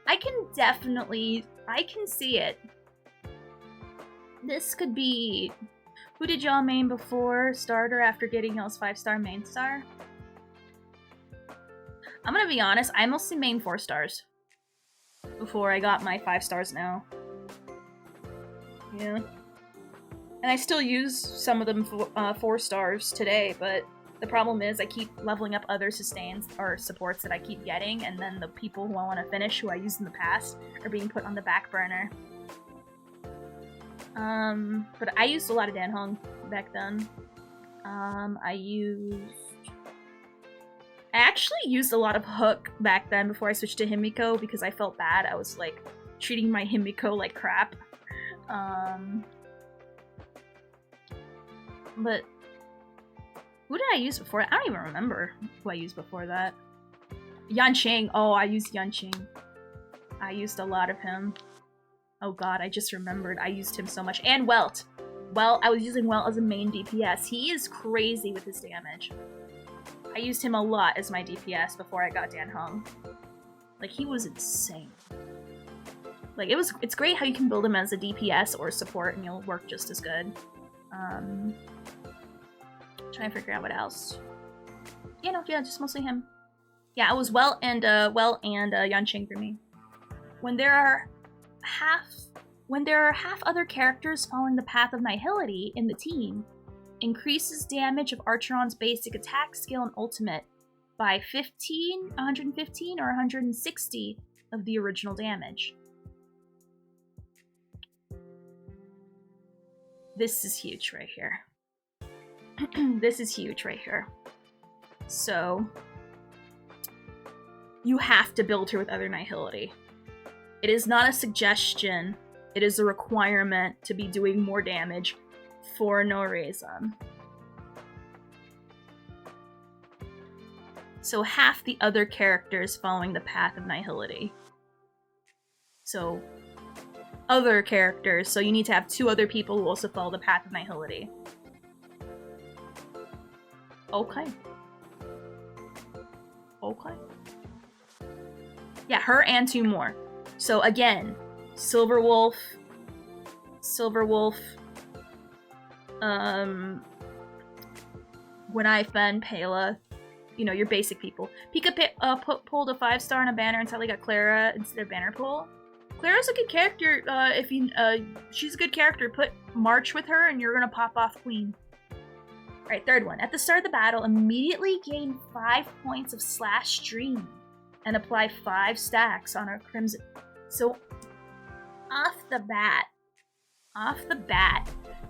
S1: I can see it. This could be... Who did y'all main before starter after getting y'all's 5-star main star? I'm gonna be honest, I mostly main 4 stars. Before I got my 5 stars now. Yeah. And I still use some of them 4 stars today, but the problem is I keep leveling up other sustains or supports that I keep getting, and then the people who I want to finish, who I used in the past, are being put on the back burner. But I used a lot of Dan Hung back then. I actually used a lot of Hook back then before I switched to Himiko because I felt bad. I was, like, treating my Himiko like crap. But who did I use before? I don't even remember who I used before that. Yanqing. Oh, I used Yanqing. I used a lot of him. Oh god, I just remembered. I used him so much. And Welt. Well, I was using Welt as a main DPS. He is crazy with his damage. I used him a lot as my DPS before I got Dan Heng. Like, he was insane. Like, it's great how you can build him as a DPS or support and he'll work just as good. Trying to figure out what else. Yeah, no, yeah, just mostly him. Yeah, it was Welt and Yanqing for me. When there are half other characters following the path of Nihility in the team, increases damage of Archeron's basic attack, skill, and ultimate by 115 or 160 of the original damage. This is huge right here. This is huge right here. So, you have to build her with other Nihility. It is not a suggestion, it is a requirement to be doing more damage for no reason. So half the other characters following the path of Nihility. So, other characters, so you need to have 2 other people who also follow the path of Nihility. Okay. Okay. Yeah, her and 2 more. So again, Silverwolf, Gwenaifen, Pela, you know, your basic people. Pika pulled a 5-star on a banner and sadly got Clara instead of banner pull. Clara's a good character. She's a good character. Put March with her and you're gonna pop off Queen. Alright, 3rd one. At the start of the battle, immediately gain 5 points of slash stream and apply 5 stacks on our Crimson. So, off the bat,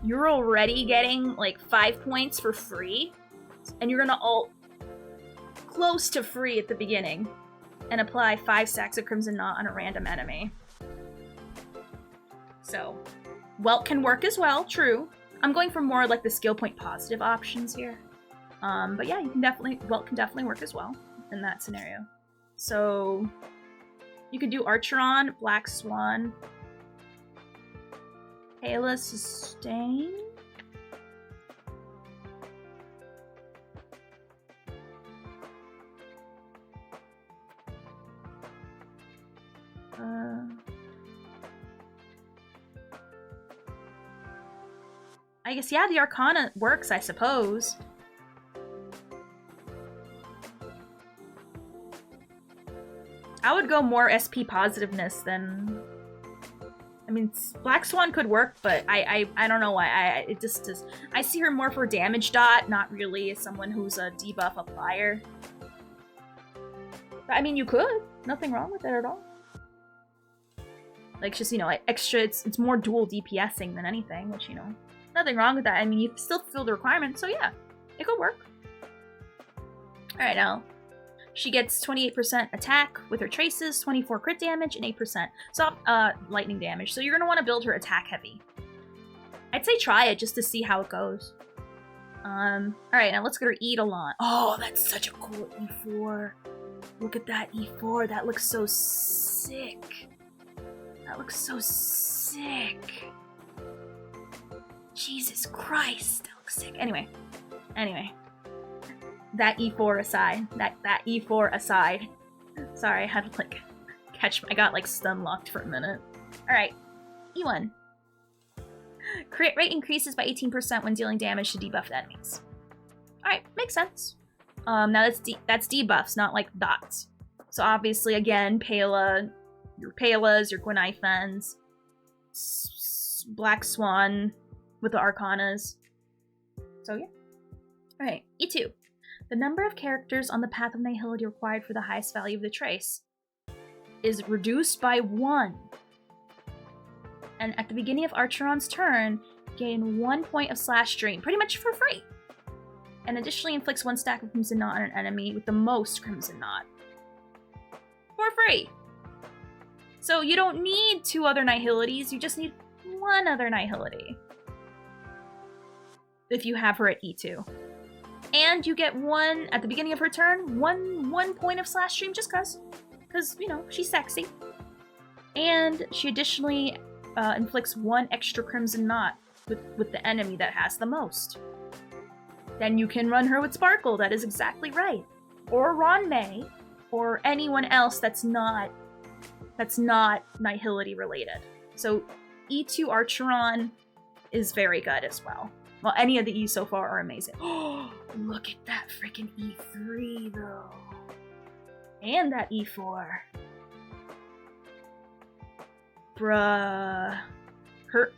S1: you're already getting like 5 points for free, and you're gonna ult close to free at the beginning and apply 5 stacks of Crimson Knot on a random enemy. So, Welt can work as well, true. I'm going for more like the skill point positive options here. But yeah, Welt can definitely work as well in that scenario. So, you could do Archeron, Black Swan, Pela, Sustain. I guess, yeah, the Arcana works, I suppose. I would go more SP positiveness than... I mean, Black Swan could work, but I don't know why. It just does. I see her more for damage dot, not really as someone who's a debuff applier. But I mean, you could. Nothing wrong with it at all. Like, just, you know, like extra, it's more dual DPSing than anything, which, you know, nothing wrong with that. I mean, you still fulfill the requirement, so yeah, it could work. Alright, now, she gets 28% attack with her traces, 24 crit damage, and 8% lightning damage. So you're going to want to build her attack heavy. I'd say try it just to see how it goes. Alright, now let's get her Eidolon. Oh, that's such a cool E4. Look at that E4. That looks so sick. That looks so sick. Jesus Christ. That looks sick. Anyway. That E4 aside. That E4 aside. Sorry, I had to, like, I got, like, stun locked for a minute. Alright. E1. Crit rate increases by 18% when dealing damage to debuffed enemies. Alright, makes sense. Now that's debuffs, not, like, dots. So obviously, again, Pela, your Pelas, your Gwenaifens, Black Swan with the Arcanas. So, yeah. Alright, E2. The number of characters on the path of nihility required for the highest value of the trace is reduced by 1. And at the beginning of Archeron's turn, gain 1 point of slash drain, pretty much for free. And additionally inflicts 1 stack of Crimson Knot on an enemy with the most Crimson Knot. For free! So you don't need 2 other nihilities, you just need 1 other nihility. If you have her at E2. And you get 1, at the beginning of her turn, one point of slash stream just cause. Because, you know, she's sexy. And she additionally inflicts 1 extra Crimson Knot with the enemy that has the most. Then you can run her with Sparkle, that is exactly right. Or Ron May, or anyone else that's not Nihility related. So E2 Archeron is very good as well. Well, any of the E's so far are amazing. Oh, look at that freaking E3 though. And that E4. Bruh. Her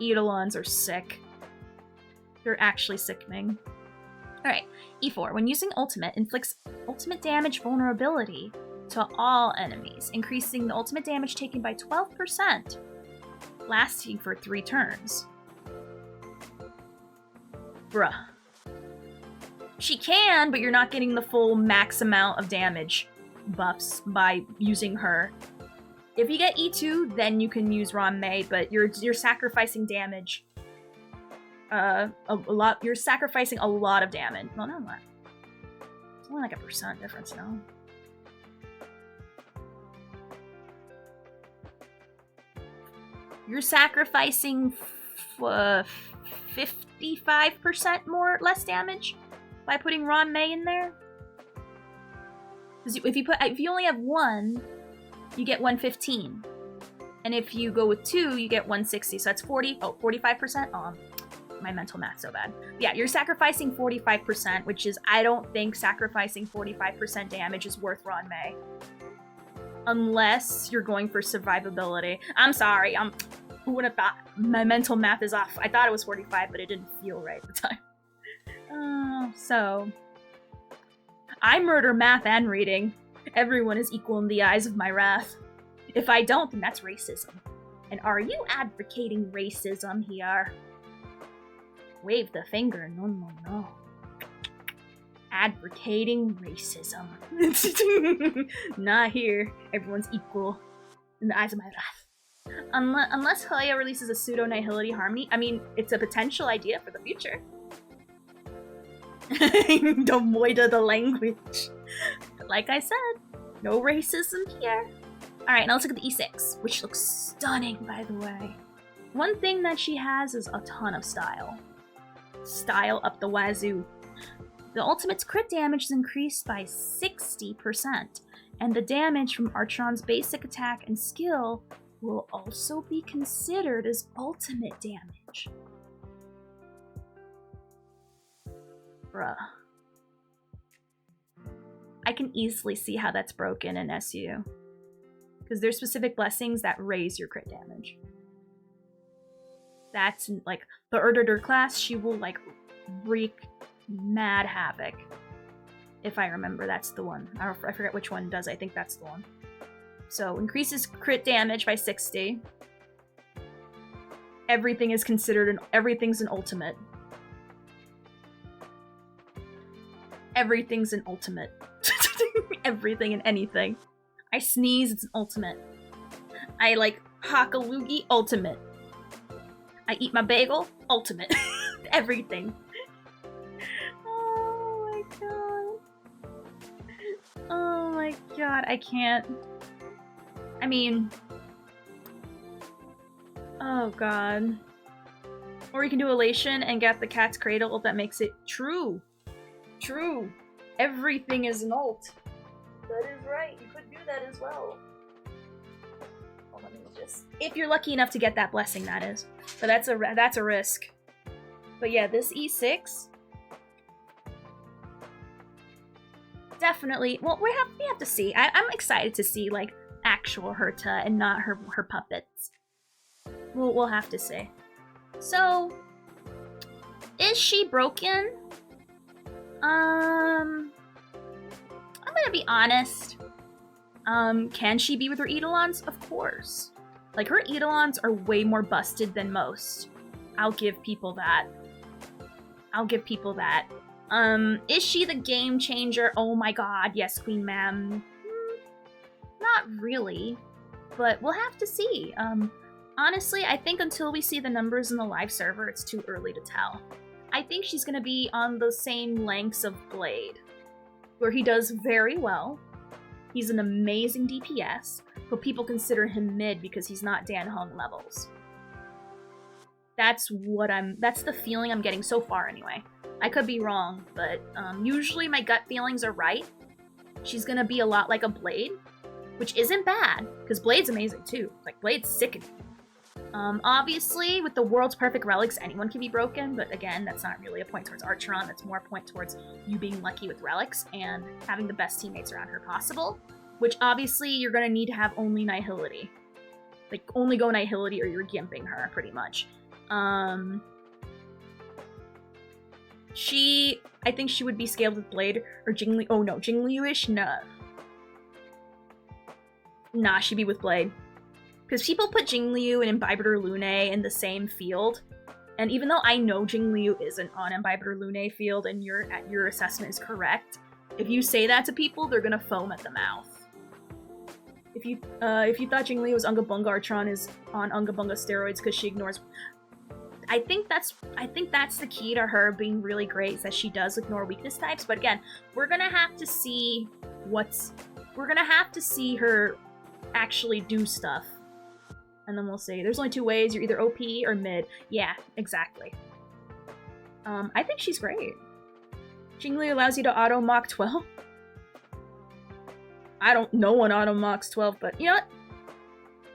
S1: Eidolons are sick. They're actually sickening. Alright, E4. When using ultimate, inflicts ultimate damage vulnerability to all enemies, increasing the ultimate damage taken by 12%, lasting for 3 turns. Bruh. She can, but you're not getting the full max amount of damage buffs by using her. If you get E2, then you can use Ron May, but you're sacrificing damage. A lot. You're sacrificing a lot of damage. Well, no, not. It's only like a % difference now. You're sacrificing 55% less damage by putting Ron May in there. Because if you only have 1, you get 115, and if you go with 2, you get 160. So that's 45%. Oh, my mental math's so bad. Yeah, you're sacrificing 45%, which is, I don't think sacrificing 45% damage is worth Ron May. Unless you're going for survivability. I'm sorry, who would have thought? My mental math is off. I thought it was 45, but it didn't feel right at the time. So I murder math and reading. Everyone is equal in the eyes of my wrath. If I don't, then that's racism. And are you advocating racism here? Wave the finger. No, no, no. Advocating racism. Not here. Everyone's equal in the eyes of my wrath. Unless Hoya releases a pseudo-nihility harmony, I mean, it's a potential idea for the future. Don't moida the language. Like I said, no racism here. Alright, now let's look at the E6, which looks stunning, by the way. One thing that she has is a ton of style. Style up the wazoo. The ultimate's crit damage is increased by 60%, and the damage from Archeron's basic attack and skill will also be considered as ultimate damage. Bruh. I can easily see how that's broken in SU. Because there's specific blessings that raise your crit damage. That's like the Erdder class, she will like wreak mad havoc. If I remember, that's the one. I forget which one does. I think that's the one. So increases crit damage by 60. Everything is considered everything's an ultimate. Everything's an ultimate. Everything and anything. I sneeze, it's an ultimate. I like hock a loogie, ultimate. I eat my bagel, ultimate. Everything. Oh my god. Oh my god, I can't. I mean... Oh god. Or you can do Elation and get the cat's cradle that makes it true. True. Everything is an ult. That is right. You could do that as well. Well, let me just... If you're lucky enough to get that blessing, that is. But that's a risk. But yeah, this E6... Definitely... Well, we have to see. I'm excited to see, like, actual Herta and not her puppets. We'll have to see. So... Is she broken? I'm gonna be honest. Can she be with her Eidolons? Of course. Like, her Eidolons are way more busted than most. I'll give people that. Is she the game changer? Oh my god, yes, Queen Ma'am. Not really. But we'll have to see. Honestly, I think until we see the numbers in the live server, it's too early to tell. I think she's gonna be on the same lengths of Blade, where he does very well. He's an amazing DPS, but people consider him mid because he's not Dan Heng levels. That's the feeling I'm getting so far anyway. I could be wrong, but usually my gut feelings are right. She's gonna be a lot like a Blade, which isn't bad, because Blade's amazing too. Like, Blade's sickening. Obviously, with the world's perfect relics, anyone can be broken, but again, that's not really a point towards Archeron, that's more a point towards you being lucky with relics and having the best teammates around her possible, which obviously you're gonna need to have only Nihility. Like, only go Nihility or you're gimping her, pretty much. I think she would be scaled with Blade or Jingli. Oh no, Jingliu-ish? Nah. Nah, she'd be with Blade. Because people put Jingliu and Imbibitor Lunae in the same field, and even though I know Jingliu isn't on Imbibitor Lunae field and your assessment is correct, if you say that to people, they're gonna foam at the mouth. If you thought Jingliu was Unga Bunga, Archeron is on Unga Bunga steroids because she ignores. I think that's the key to her being really great, is that she does ignore weakness types. But again, we're gonna have to see her actually do stuff. And then we'll see. There's only two ways. You're either OP or mid. Yeah, exactly. I think she's great. Jingliu allows you to auto Mach 12. No one auto Machs 12, but you know what?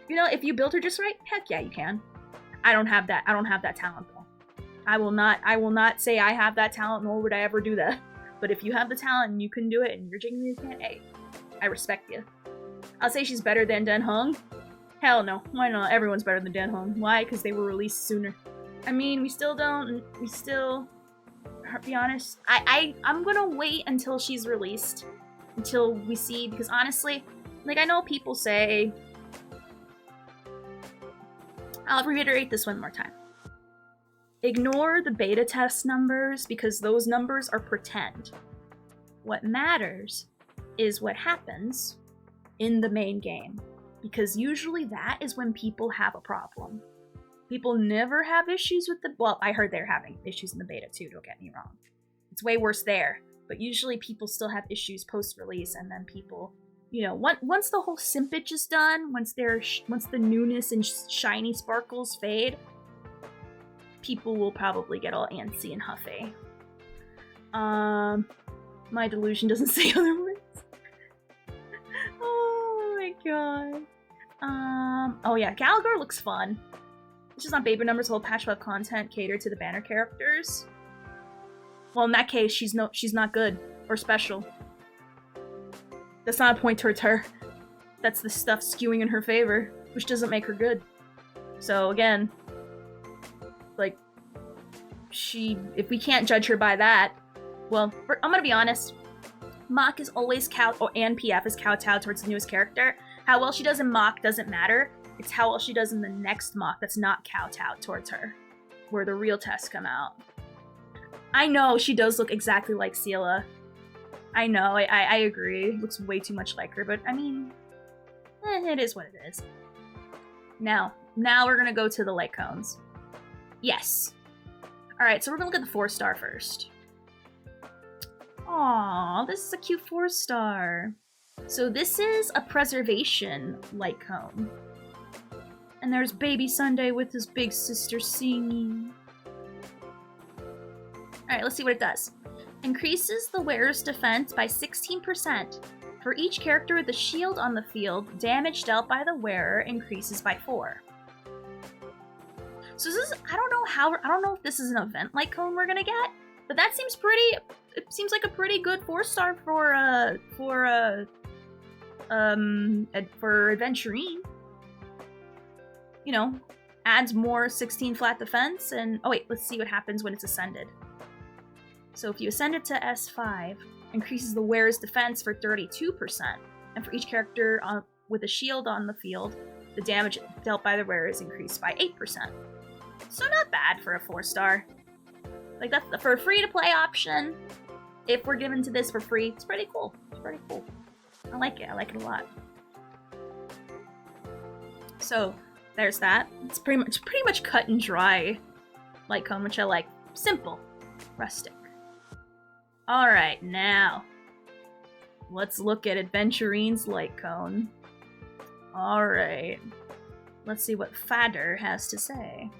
S1: You know, if you build her just right, heck yeah, you can. I don't have that talent though. I will not say I have that talent, nor would I ever do that. But if you have the talent and you can do it and your Jingliu can't, hey, I respect you. I'll say she's better than Dan Heng. Hell no. Why not? Everyone's better than Dan Heng. Why? Because they were released sooner. I mean, be honest, I'm gonna wait until she's released. Until we see, because honestly, like, I know people say, I'll reiterate this one more time. Ignore the beta test numbers, because those numbers are pretend. What matters is what happens in the main game. Because usually that is when people have a problem. People never have issues with well, I heard they're having issues in the beta too, don't get me wrong. It's way worse there. But usually people still have issues post-release, and then people, you know, once the whole simpage is done, once the newness and shiny sparkles fade, people will probably get all antsy and huffy. My delusion doesn't say otherwise. Oh my god. Oh yeah, Gallaghar looks fun. It's just not baby numbers, whole patch will have content catered to the banner characters. Well, in that case, she's not good or special. That's not a point towards her. That's the stuff skewing in her favor, which doesn't make her good. So again, like, if we can't judge her by that, well, I'm gonna be honest. Mach is always and PF is kowtowed towards the newest character. How well she does in Mach doesn't matter. It's how well she does in the next Mach that's not kowtowed towards her, where the real tests come out. I know she does look exactly like Seela. I know, I agree. It looks way too much like her, but I mean, it is what it is. Now we're gonna go to the light cones. Yes. Alright, so we're gonna look at the 4-star first. Aww, this is a cute 4-star. So this is a preservation light cone. And there's Baby Sunday with his big sister singing. Alright, let's see what it does. Increases the wearer's defense by 16%. For each character with a shield on the field, damage dealt by the wearer increases by 4. So this is, I don't know if this is an event like cone we're gonna get, but that seems it seems like a pretty good 4-star for Adventurine. You know, adds more 16 flat defense, and oh wait, let's see what happens when it's ascended. So if you ascend it to S5, increases the wearer's defense for 32%, and for each character with a shield on the field, the damage dealt by the wearer is increased by 8%. So not bad for a 4-star. Like, that's for a free-to-play option. If we're given to this for free, it's pretty cool. It's pretty cool. I like it a lot. So there's that. It's pretty much cut and dry light cone, which I like. Simple, rustic. Alright, now let's look at Adventurine's light cone. Alright. Let's see what Fader has to say.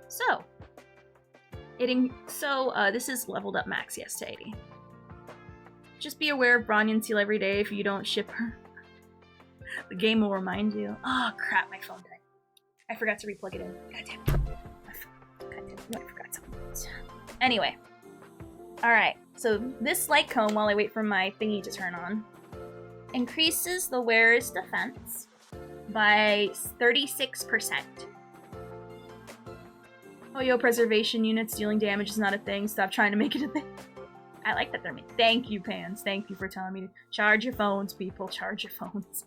S1: So, this is leveled up max, yes, to 80. Just be aware of Bronyan Seal every day if you don't ship her. The game will remind you. Oh crap, my phone died. I forgot to replug it in. Goddamn. I forgot something. Anyway. Alright, so this light cone, while I wait for my thingy to turn on, increases the wearer's defense by 36%. Oh yo, preservation units dealing damage is not a thing. Stop trying to make it a thing. I like that they're made. Thank you, Pans. Thank you for telling me to charge your phones, people. Charge your phones.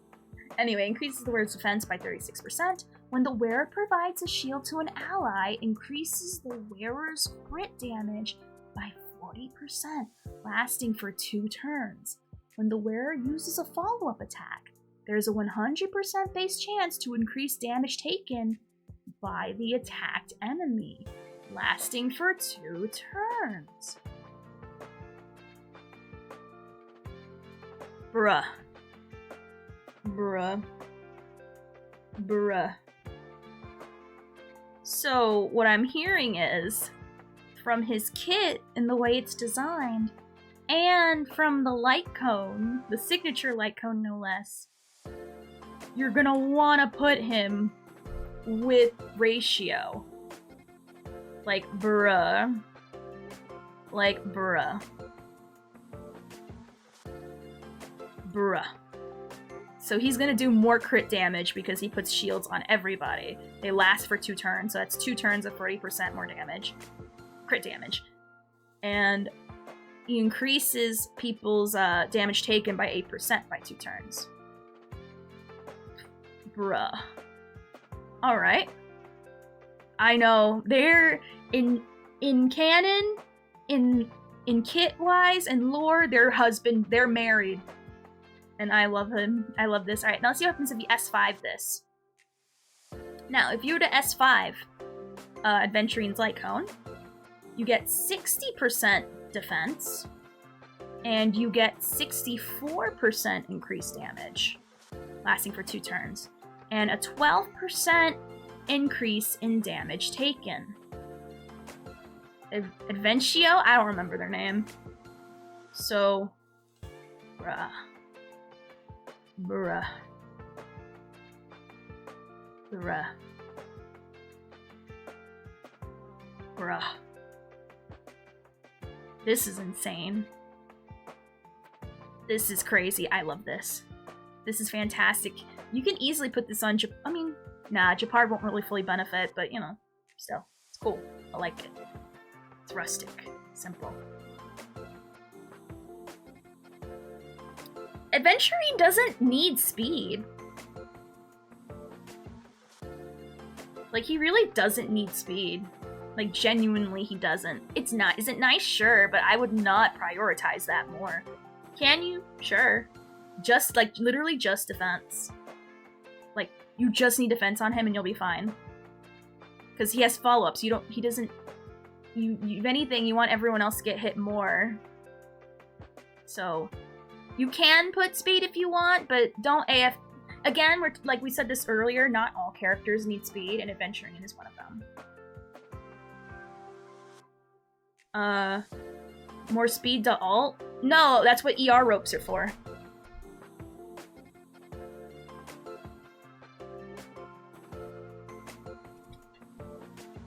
S1: Anyway, increases the wearer's defense by 36%. When the wearer provides a shield to an ally, increases the wearer's crit damage by 40%, lasting for 2 turns. When the wearer uses a follow-up attack, there's a 100% base chance to increase damage taken by the attacked enemy, lasting for 2 turns. Bruh. Bruh. Bruh. So, what I'm hearing is, from his kit and the way it's designed, and from the light cone, the signature light cone no less, you're gonna wanna put him with ratio. Like, bruh. Like, bruh. Bruh. So he's gonna do more crit damage because he puts shields on everybody. They last for 2 turns, so that's 2 turns of 40% more damage. Crit damage. And he increases people's damage taken by 8% by 2 turns. Bruh. Alright. I know, they're in canon, in kit-wise, and lore, they're married. And I love him. I love this. Alright, now let's see what happens if you S5 this. Now, if you were to S5 Adventurine's Light Cone, you get 60% defense, and you get 64% increased damage, lasting for 2 turns, and a 12% increase in damage taken. Adventio? I don't remember their name. So, bruh. Bruh. Bruh. Bruh. This is insane. This is crazy. I love this. This is fantastic. You can easily put this on Japar won't really fully benefit, but you know, still. It's cool. I like it. It's rustic. Simple. Adventurine doesn't need speed. Like, he really doesn't need speed. Like, genuinely, he doesn't. Is it nice? Sure, but I would not prioritize that more. Can you? Sure. Just, like, literally just defense. Like, you just need defense on him and you'll be fine. Because he has follow-ups. If anything, you want everyone else to get hit more. So, you can put speed if you want, but don't AF. Again, like we said this earlier, not all characters need speed, and Adventurine is one of them. More speed to alt? No, that's what ER ropes are for.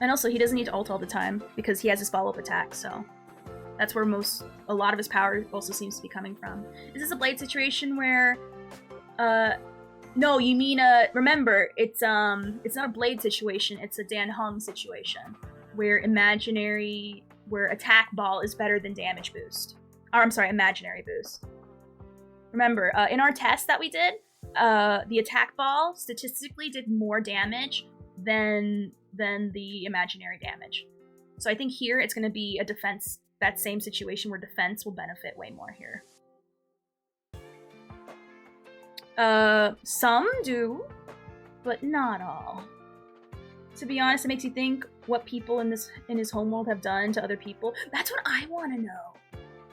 S1: And also, he doesn't need to ult all the time, because he has his follow-up attack, so... That's where a lot of his power also seems to be coming from. Is this a blade situation where, no, you mean, remember, it's not a blade situation, it's a Dan Heng situation, where attack ball is better than damage boost. Or, I'm sorry, imaginary boost. Remember, in our test that we did, the attack ball statistically did more damage than the imaginary damage. So I think here it's gonna be a defense, that same situation where defense will benefit way more here. Some do, but not all. To be honest, it makes you think what people in his homeworld have done to other people. That's what I want to know.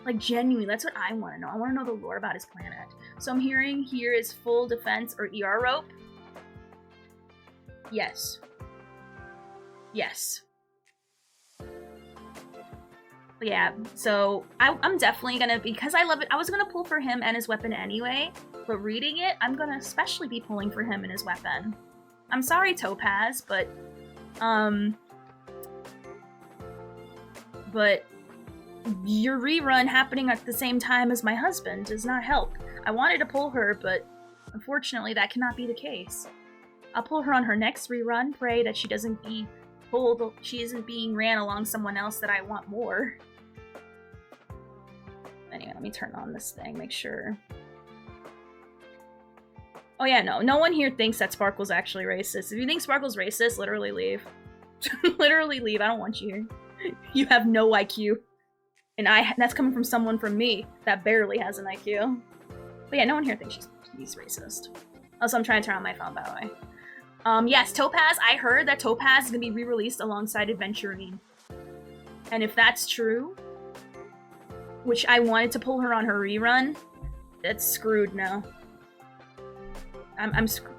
S1: Like, genuinely, that's what I want to know. I want to know the lore about his planet. So I'm hearing here is full defense or ER rope. Yes. Yes. Yeah, so I'm definitely gonna, because I love it, I was gonna pull for him and his weapon anyway, but reading it, I'm gonna especially be pulling for him and his weapon. I'm sorry, Topaz, but your rerun happening at the same time as my husband does not help. I wanted to pull her, but unfortunately that cannot be the case. I'll pull her on her next rerun, pray that she doesn't be pulled, she isn't being ran along someone else that I want more. Anyway, let me turn on this thing, make sure. Oh yeah, no one here thinks that Sparkle's actually racist. If you think Sparkle's racist, literally leave. Literally leave, I don't want you here. You have no IQ. And that's coming from someone from me that barely has an IQ. But yeah, no one here thinks he's racist. Also, I'm trying to turn on my phone, by the way. Yes, Topaz, I heard that Topaz is gonna be re-released alongside Adventurine. And if that's true, which I wanted to pull her on her rerun, that's screwed now. I'm screwed.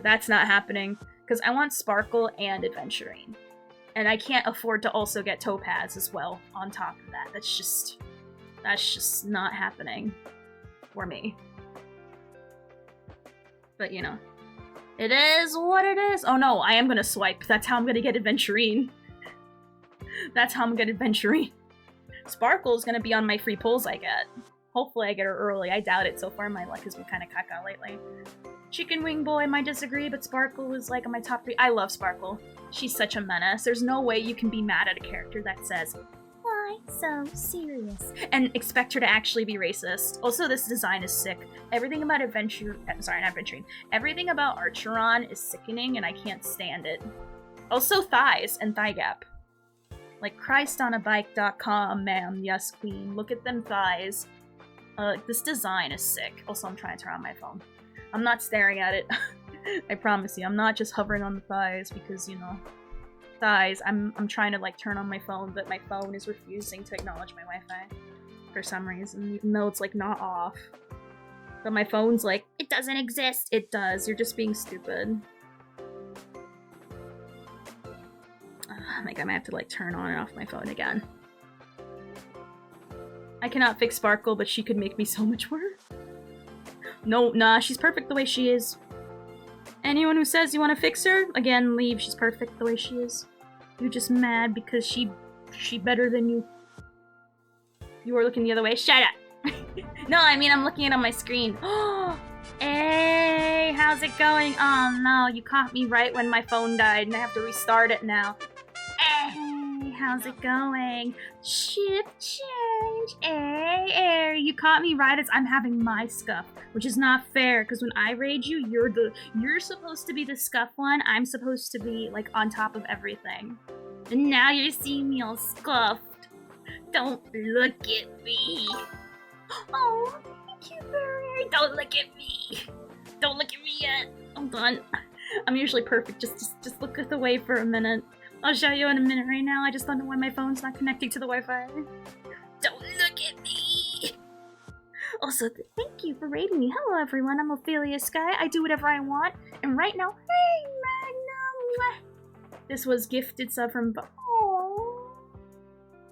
S1: That's not happening, because I want Sparkle and Adventurine. And I can't afford to also get Topaz as well on top of that. That's just not happening for me. But you know, it is what it is. Oh no, I am gonna swipe. That's how I'm gonna get Adventurine. That's how I'm gonna get Adventurine. Sparkle's gonna be on my free pulls I get. Hopefully I get her early. I doubt it. So far my luck has been kind of caca lately. Chicken Wing Boy might disagree, but Sparkle is like on my top 3. I love Sparkle. She's such a menace. There's no way you can be mad at a character that says, "Why so serious?" and expect her to actually be racist. Also, this design is sick. Everything about everything about Archeron is sickening and I can't stand it. Also thighs and thigh gap. Like ChristOnABike.com, ma'am, yes queen. Look at them thighs. This design is sick. Also, I'm trying to turn on my phone. I'm not staring at it. I promise you, I'm not just hovering on the thighs because, you know, thighs. I'm trying to like turn on my phone, but my phone is refusing to acknowledge my Wi-Fi for some reason, even though it's like not off. But my phone's like, it doesn't exist. It does. You're just being stupid. Like I might have to like turn on and off my phone again. I cannot fix Sparkle, but she could make me so much worse. No, nah, she's perfect the way she is. Anyone who says you want to fix her, again, leave. She's perfect the way she is. You're just mad because she better than you. You were looking the other way. Shut up! No, I mean, I'm looking at it on my screen. Oh, hey, how's it going? Oh no, you caught me right when my phone died and I have to restart it now. Hey, how's it going? Shift change. Hey, you caught me right as I'm having my scuff, which is not fair because when I raid you, you're supposed to be the scuff one. I'm supposed to be like on top of everything. And now you're seeing me all scuffed. Don't look at me. Oh, thank you, Barry. Don't look at me. Don't look at me yet. I'm done. I'm usually perfect. Just look away for a minute. I'll show you in a minute right now. I just don't know why my phone's not connecting to the Wi-Fi. Don't look at me! Also, thank you for raiding me. Hello, everyone. I'm Ophelia Sky. I do whatever I want. And right now, hey, Magnum! This was gifted sub from... Oh,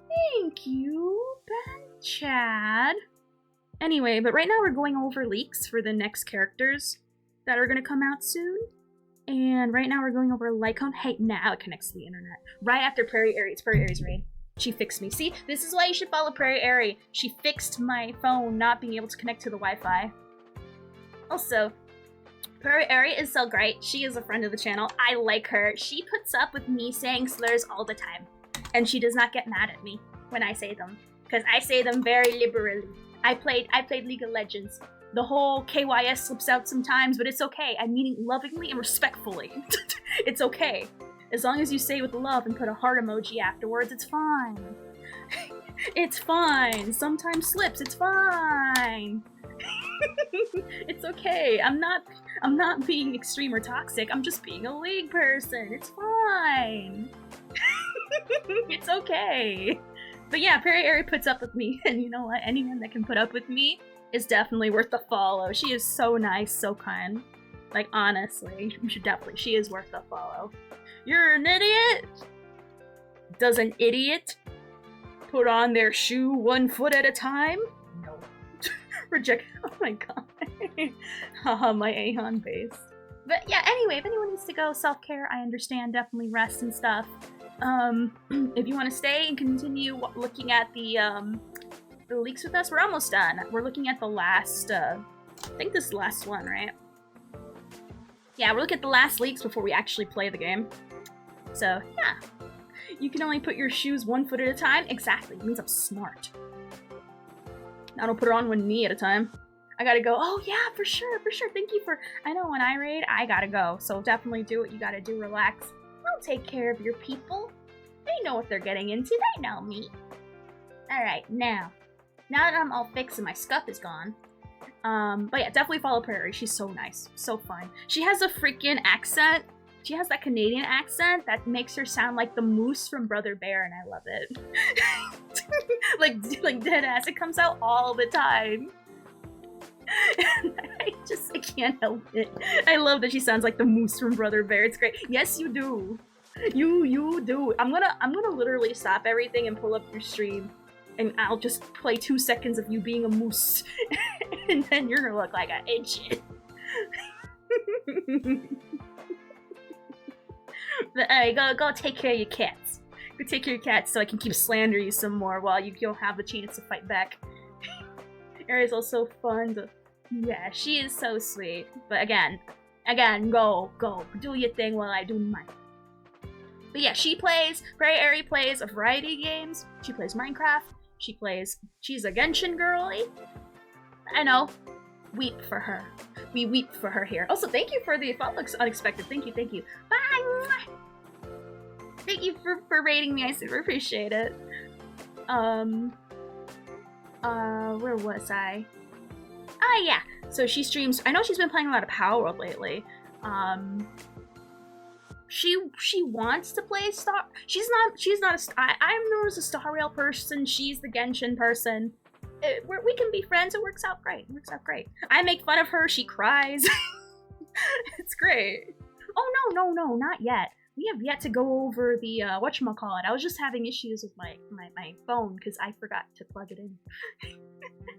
S1: thank you, Ben Chad. Anyway, but right now we're going over leaks for the next characters that are going to come out soon. And right now we're going over Lycone. Hey, now it connects to the internet. Right after Prairie Airy. It's Prairie Airy's raid. She fixed me. See, this is why you should follow Prairie Airy. She fixed my phone not being able to connect to the Wi-Fi. Also, Prairie Airy is so great. She is a friend of the channel. I like her. She puts up with me saying slurs all the time. And she does not get mad at me when I say them. Because I say them very liberally. I played League of Legends. The whole KYS slips out sometimes, but it's okay. I mean it lovingly and respectfully. It's okay. As long as you say it with love and put a heart emoji afterwards, it's fine. It's fine. Sometimes slips, it's fine. It's okay. I'm not being extreme or toxic. I'm just being a League person. It's fine. It's okay. But yeah, Prairie Airy puts up with me, and you know what? Anyone that can put up with me is definitely worth the follow. She is so nice, so kind. Like, honestly, you should definitely, she is worth the follow. You're an idiot? Does an idiot put on their shoe 1 foot at a time? No. Reject. Oh my god. Haha, my Aeon base. But yeah, anyway, if anyone needs to go, self-care, I understand, definitely rest and stuff. If you want to stay and continue looking at the leaks with us, we're almost done. We're looking at the last, I think this is the last one, right? Yeah, we're looking at the last leaks before we actually play the game. So, yeah. You can only put your shoes 1 foot at a time? Exactly, it means I'm smart. I don't put it on 1 knee at a time. I gotta go, oh yeah, for sure, thank you for, I know when I raid, I gotta go, so definitely do what you gotta do, relax. I'll take care of your people. They know what they're getting into, they know me. Alright, now that I'm all fixed and my scuff is gone, but yeah, definitely follow Prairie, she's so nice, so fun. She has a freaking accent, she has that Canadian accent that makes her sound like the moose from Brother Bear, and I love it. like deadass, it comes out all the time. I can't help it. I love that she sounds like the moose from Brother Bear. It's great. Yes, you do. You do. I'm gonna literally stop everything and pull up your stream, and I'll just play 2 seconds of you being a moose, and then you're gonna look like an idiot. But alright, go take care of your cats. Go take care of your cats so I can keep slandering you some more while you don't have the chance to fight back. Ariel's so fun to... Yeah, she is so sweet. But again, go. Do your thing while I do mine. But yeah, Prairie Airy plays a variety of games. She plays Minecraft. She's a Genshin girly. I know. Weep for her. We weep for her here. Also, thank you for the follow. Unexpected. Thank you. Bye! Thank you for rating me. I super appreciate it. Where was I? Ah, yeah. So she streams. I know she's been playing a lot of Power World lately. She wants to play Star. She's not a. I'm known as a Star Rail person. She's the Genshin person. We can be friends. It works out great. I make fun of her. She cries. It's great. Oh no, not yet. We have yet to go over the whatchamacallit. I was just having issues with my phone because I forgot to plug it in.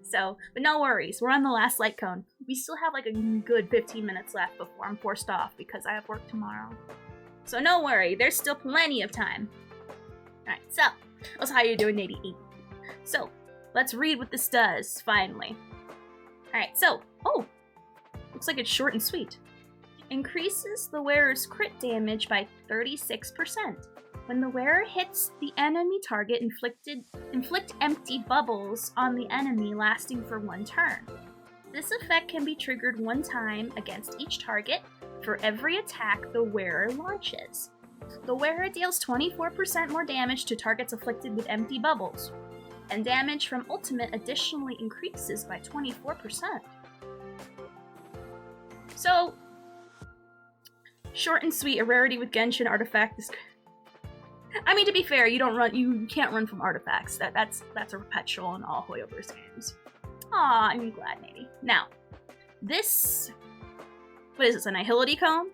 S1: So, but no worries. We're on the last light cone. We still have like a good 15 minutes left before I'm forced off because I have work tomorrow. So no worry. There's still plenty of time. Alright, so, that's how you're doing, 88. So, let's read what this does, finally. Alright, so, looks like it's short and sweet. Increases the wearer's crit damage by 36%. When the wearer hits the enemy target, inflict empty bubbles on the enemy lasting for 1 turn. This effect can be triggered 1 time against each target for every attack the wearer launches. The wearer deals 24% more damage to targets afflicted with empty bubbles, and damage from ultimate additionally increases by 24%. So, short and sweet, a rarity with Genshin artifact is... I mean, to be fair, you can't run from artifacts. That's a perpetual in all Hoyoverse games. Aw, I'm glad, maybe. Now, this... What is this, a Nihility Cone?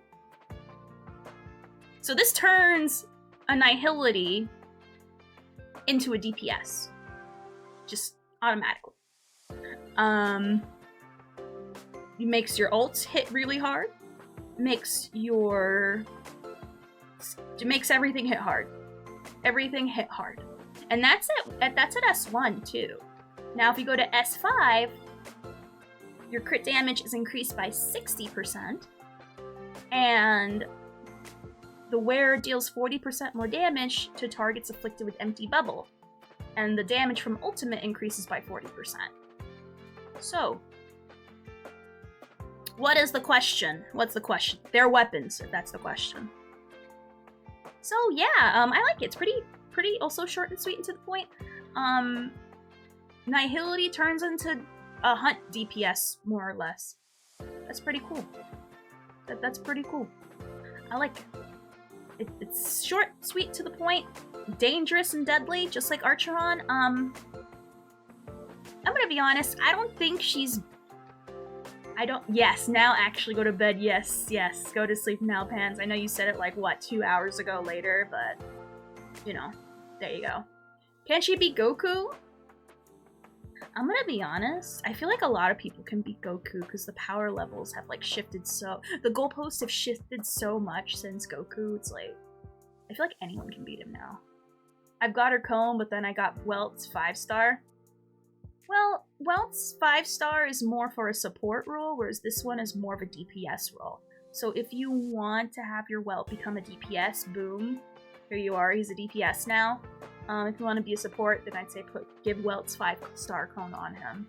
S1: So this turns a Nihility into a DPS. Just automatically. It makes your ults hit really hard. Makes everything hit hard. Everything hit hard. And that's at S1 too. Now if you go to S5, your crit damage is increased by 60%, and the wearer deals 40% more damage to targets afflicted with empty bubble, and the damage from ultimate increases by 40%. So, what is the question? What's the question? They're weapons, if that's the question. So yeah, I like it. It's pretty also short and sweet and to the point. Nihility turns into a hunt DPS, more or less. That's pretty cool. That's pretty cool. I like it. It's short, sweet, to the point, dangerous and deadly, just like Archeron. I'm gonna be honest, I don't think she's... Yes, now actually go to bed. Yes, go to sleep now, Pans. I know you said it like, what, 2 hours ago later, but, you know, there you go. Can she be Goku? I'm gonna be honest, I feel like a lot of people can beat Goku because the power levels have like shifted so... The goalposts have shifted so much since Goku, it's like... I feel like anyone can beat him now. I've got her comb, but then I got Welt's 5-star. Well, Welt's 5-star is more for a support role, whereas this one is more of a DPS role. So if you want to have your Welt become a DPS, boom, here you are, he's a DPS now. If you want to be a support, then I'd say give Welt's 5-star cone on him.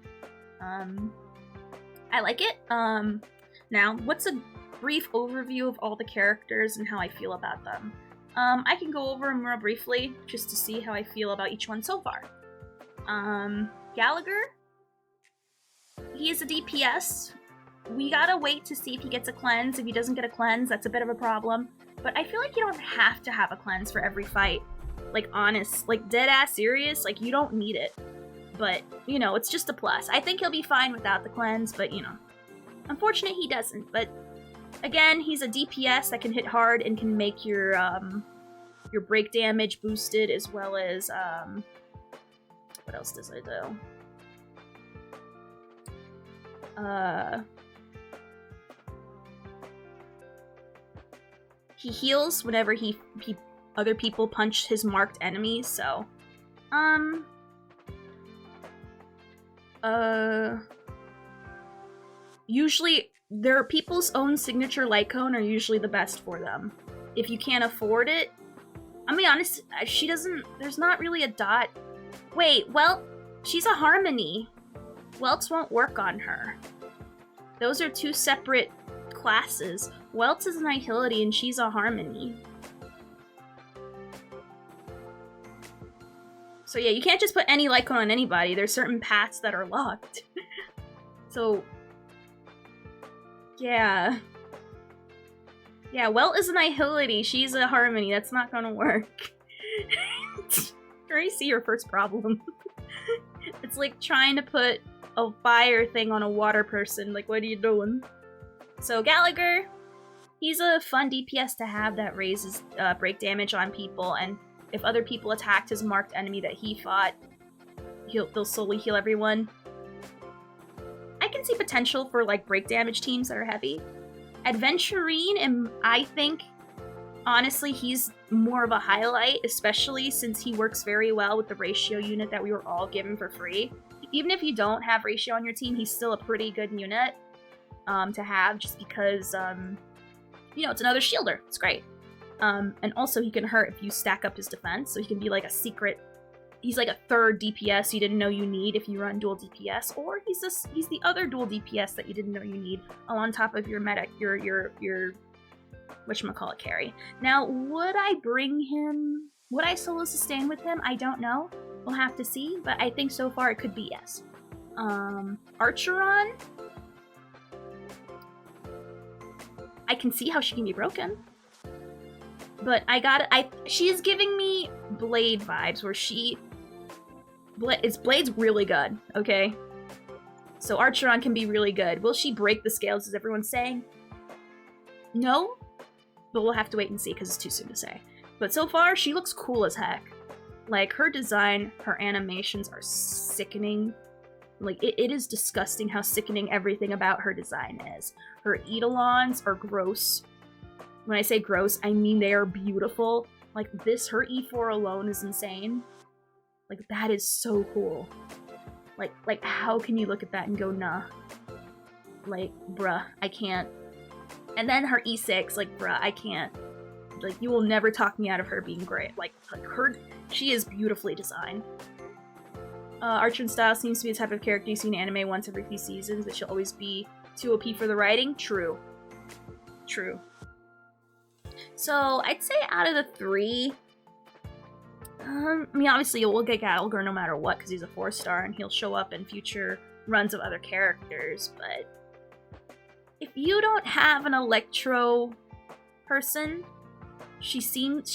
S1: I like it. Now, what's a brief overview of all the characters and how I feel about them? I can go over them real briefly, just to see how I feel about each one so far. Gallaghar, he is a DPS. We gotta wait to see if he gets a cleanse. If he doesn't get a cleanse, that's a bit of a problem. But I feel like you don't have to have a cleanse for every fight. Like, honest, like, dead-ass serious, like, you don't need it. But, you know, it's just a plus. I think he'll be fine without the cleanse, but, you know. Unfortunate he doesn't, but, again, he's a DPS that can hit hard and can make your break damage boosted, as well as, what else does it do? He heals whenever other people punch his marked enemies, so... Usually, their people's own signature light cone are usually the best for them. If you can't afford it... I'll be honest, she doesn't... There's not really a dot... Wait, well, she's a Harmony. Welt's won't work on her. Those are two separate classes. Welt's is an Nihility and she's a Harmony. So yeah, you can't just put any Lycon on anybody. There's certain paths that are locked. So... Yeah. Yeah, Welt is a Nihility. She's a Harmony. That's not gonna work. I already see your first problem. It's like trying to put a fire thing on a water person. Like, what are you doing? So Gallaghar, he's a fun DPS to have that raises break damage on people, and if other people attacked his marked enemy that he fought, they'll slowly heal everyone. I can see potential for like break damage teams that are heavy. Adventurine, and I think, honestly, he's more of a highlight, especially since he works very well with the ratio unit that we were all given for free. Even if you don't have ratio on your team, he's still a pretty good unit to have, just because, you know, it's another shielder. It's great. And also he can hurt if you stack up his defense, so he can be like a secret... He's like a third DPS you didn't know you need if you run dual DPS, or he's the other dual DPS that you didn't know you need on top of your medic, your whatchamacallit carry. Now, would I bring him... Would I solo sustain with him? I don't know. We'll have to see, but I think so far it could be yes. Archeron? I can see how she can be broken. But she's giving me Blade vibes, where Blade's really good, okay? So Archeron can be really good. Will she break the scales, as everyone's saying? No? But we'll have to wait and see, because it's too soon to say. But so far, she looks cool as heck. Like, her design, her animations are sickening. Like, it is disgusting how sickening everything about her design is. Her Eidolons are gross. When I say gross, I mean they are beautiful. Like, her E4 alone is insane. Like, that is so cool. Like, how can you look at that and go, nah? Like, bruh, I can't. And then her E6, like, bruh, I can't. Like, you will never talk me out of her being great. Like she is beautifully designed. Archeron style seems to be the type of character you see in anime once every few seasons, but she'll always be too OP for the writing. True. True. So, I'd say out of the three, I mean, obviously we'll get Gallaghar no matter what, because he's a 4-star, and he'll show up in future runs of other characters, but if you don't have an Electro person, she's not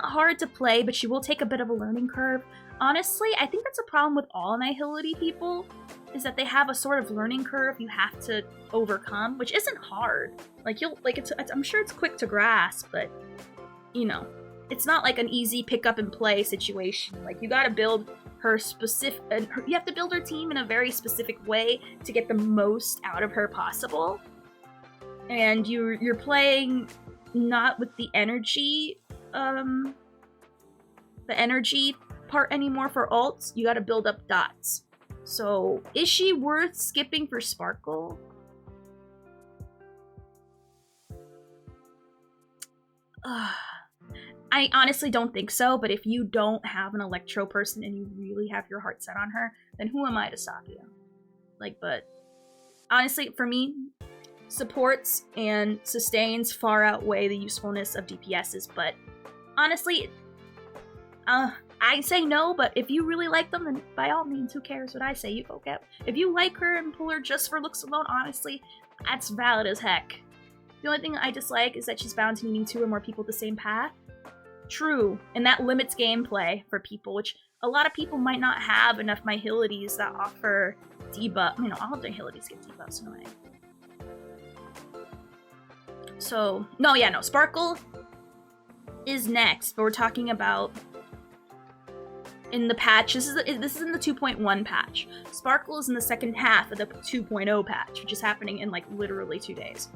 S1: hard to play, but she will take a bit of a learning curve. honestly, I think that's a problem with all Annihility people, is that they have a sort of learning curve you have to overcome, which isn't hard. Like, I'm sure it's quick to grasp, but, you know, it's not like an easy pick up and play situation. Like, you gotta build her you have to build her team in a very specific way to get the most out of her possible. And you're playing not with the energy part anymore for ults. You gotta build up dots. So, is she worth skipping for Sparkle? I honestly don't think so, but if you don't have an Electro person and you really have your heart set on her, then who am I to stop you? Like, but honestly, for me, supports and sustains far outweigh the usefulness of DPSs, but honestly, I say no, but if you really like them, then by all means, who cares what I say? You go get. If you like her and pull her just for looks alone, honestly, that's valid as heck. The only thing I dislike is that she's bound to needing 2 or more people at the same path. True, and that limits gameplay for people, which a lot of people might not have enough Nihilities that offer debuff. You know, all Nihilities get debuffs in a way. So, no, Sparkle is next, but we're talking about in the patch. This is in the 2.1 patch. Sparkle is in the second half of the 2.0 patch, which is happening in like literally 2 days.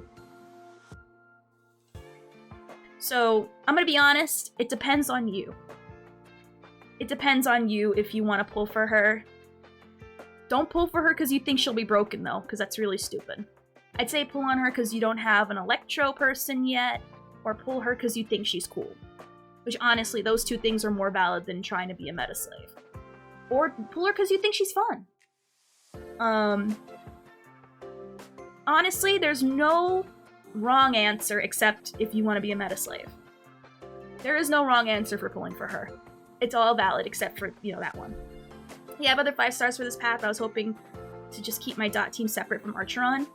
S1: So, I'm gonna be honest, it depends on you. It depends on you if you want to pull for her. Don't pull for her because you think she'll be broken, though, because that's really stupid. I'd say pull on her because you don't have an Electro person yet, or pull her because you think she's cool. Which, honestly, those 2 things are more valid than trying to be a meta slave. Or pull her because you think she's fun. Honestly, there's no wrong answer except if you want to be a meta slave. There is no wrong answer for pulling for her. It's all valid except for, you know, that one. Yeah, I have other 5 stars for this path. I was hoping to just keep my dot team separate from Archeron.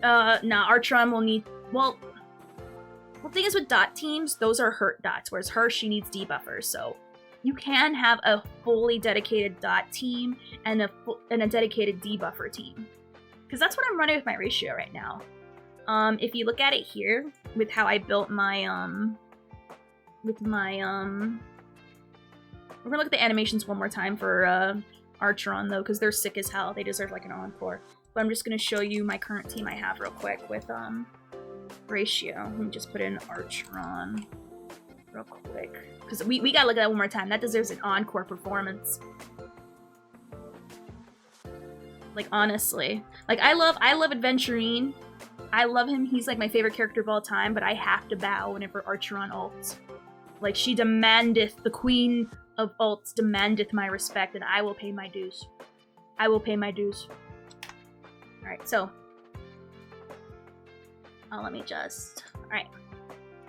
S1: Nah, Archeron will need... Well, the thing is with dot teams, those are hurt dots, whereas her, she needs debuffers, so you can have a fully dedicated dot team and a dedicated debuffer team. Because that's what I'm running with my ratio right now. If you look at it here, with how I built my, we're gonna look at the animations one more time for, Archeron, though, because they're sick as hell. They deserve, like, an encore. But I'm just gonna show you my current team I have real quick with, ratio. Let me just put in Archeron real quick. Because we gotta look at that one more time. That deserves an encore performance. Like, honestly. Like, I love Adventurine. I love him. He's, like, my favorite character of all time, but I have to bow whenever Archeron ults. Like, she demandeth, the queen of ults demandeth my respect, and I will pay my dues. I will pay my dues. Alright, so. Let me just... Alright.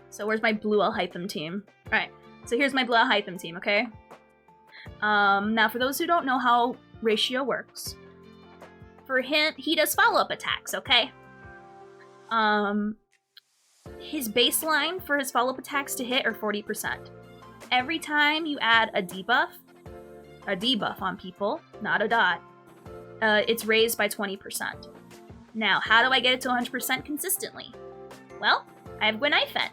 S1: So where's my Blue Alhaitham team? Alright, so here's my Blue Alhaitham team, okay? Now for those who don't know how ratio works, for him, he does follow-up attacks, okay? His baseline for his follow-up attacks to hit are 40%. Every time you add a debuff on people, not a dot, it's raised by 20%. Now, how do I get it to 100% consistently? Well, I have Gwynaifen.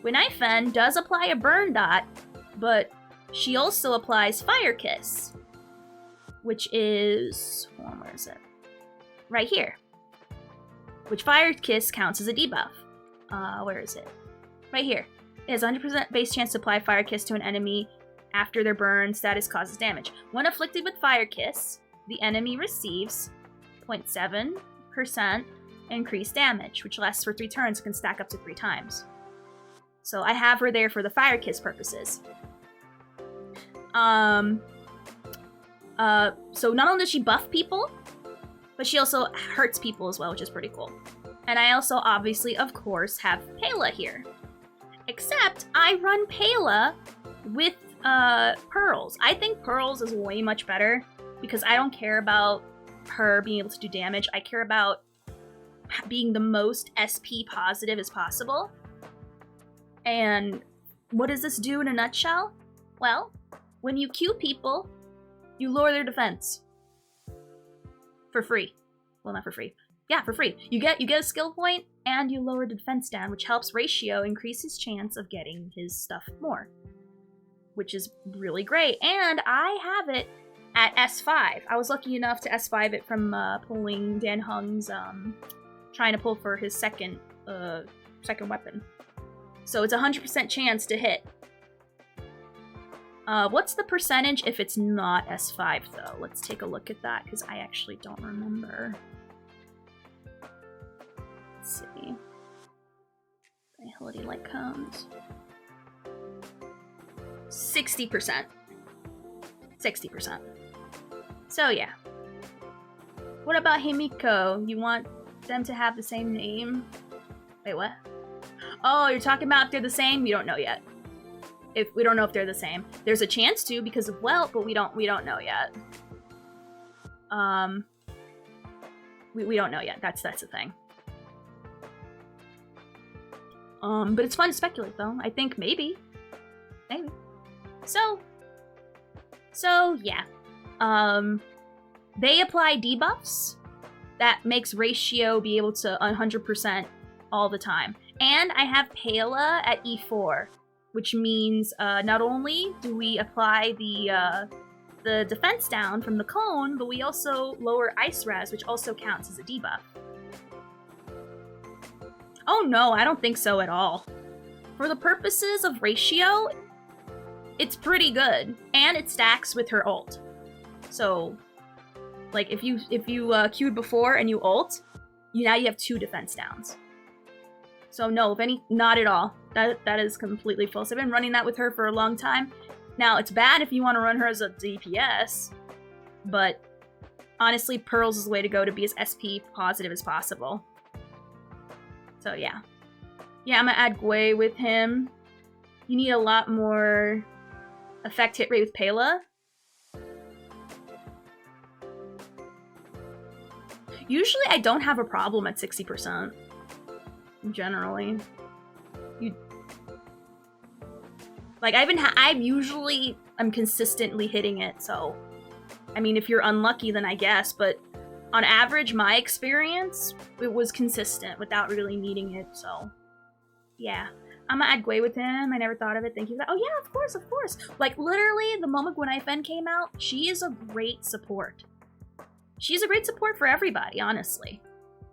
S1: Gwynaifen does apply a burn dot, but she also applies Fire Kiss, which is... Hold on, where is it? Right here. Which Fire Kiss counts as a debuff. Where is it? Right here. It has a 100% base chance to apply Fire Kiss to an enemy after their burn status causes damage. When afflicted with Fire Kiss, the enemy receives 0.7% increased damage, which lasts for 3 turns and can stack up to 3 times. So I have her there for the Fire Kiss purposes. So not only does she buff people, but she also hurts people as well, which is pretty cool. And I also, obviously, of course, have Pela here. Except, I run Pela with Pearls. I think Pearls is way much better, because I don't care about her being able to do damage. I care about being the most SP positive as possible. And what does this do in a nutshell? Well, when you queue people, you lower their defense. For free. Well, not for free. Yeah, for free. You get a skill point, and you lower the defense down, which helps Ratio increase his chance of getting his stuff more. Which is really great. And I have it at S5. I was lucky enough to S5 it from pulling Dan Hung's, trying to pull for his second weapon. So it's a 100% chance to hit. What's the percentage if it's not S5, though? Let's take a look at that, because I actually don't remember. Let's see. Agility like cones. 60%. 60%. So, yeah. What about Himiko? You want them to have the same name? Wait, what? Oh, you're talking about if they're the same? We don't know yet. We don't know if they're the same. There's a chance to because of Welt, but we don't know yet. We don't know yet. That's the thing. But it's fun to speculate, though. I think maybe. Maybe. So yeah. They apply debuffs that makes Ratio be able to 100% all the time. And I have Pela at E4, which means not only do we apply the defense down from the cone, but we also lower Ice Res, which also counts as a debuff. Oh no, I don't think so at all. For the purposes of Ratio, it's pretty good, and it stacks with her ult. So, like, if you queued before and you ult, now you have 2 defense downs. So no, not at all. That is completely false. I've been running that with her for a long time. Now, it's bad if you want to run her as a DPS, but honestly, Pearls is the way to go to be as SP positive as possible. So yeah. Yeah, I'm gonna add Gwei with him. You need a lot more effect hit rate with Pela. Usually I don't have a problem at 60%. Generally. I'm consistently hitting it, so I mean, if you're unlucky, then I guess, but on average, my experience, it was consistent without really needing it, so yeah. I'm gonna add Gwei with him. I never thought of it. Thank you for that. Oh yeah, of course, of course. Like, literally, the moment Gwenaifen came out, she is a great support. She's a great support for everybody, honestly.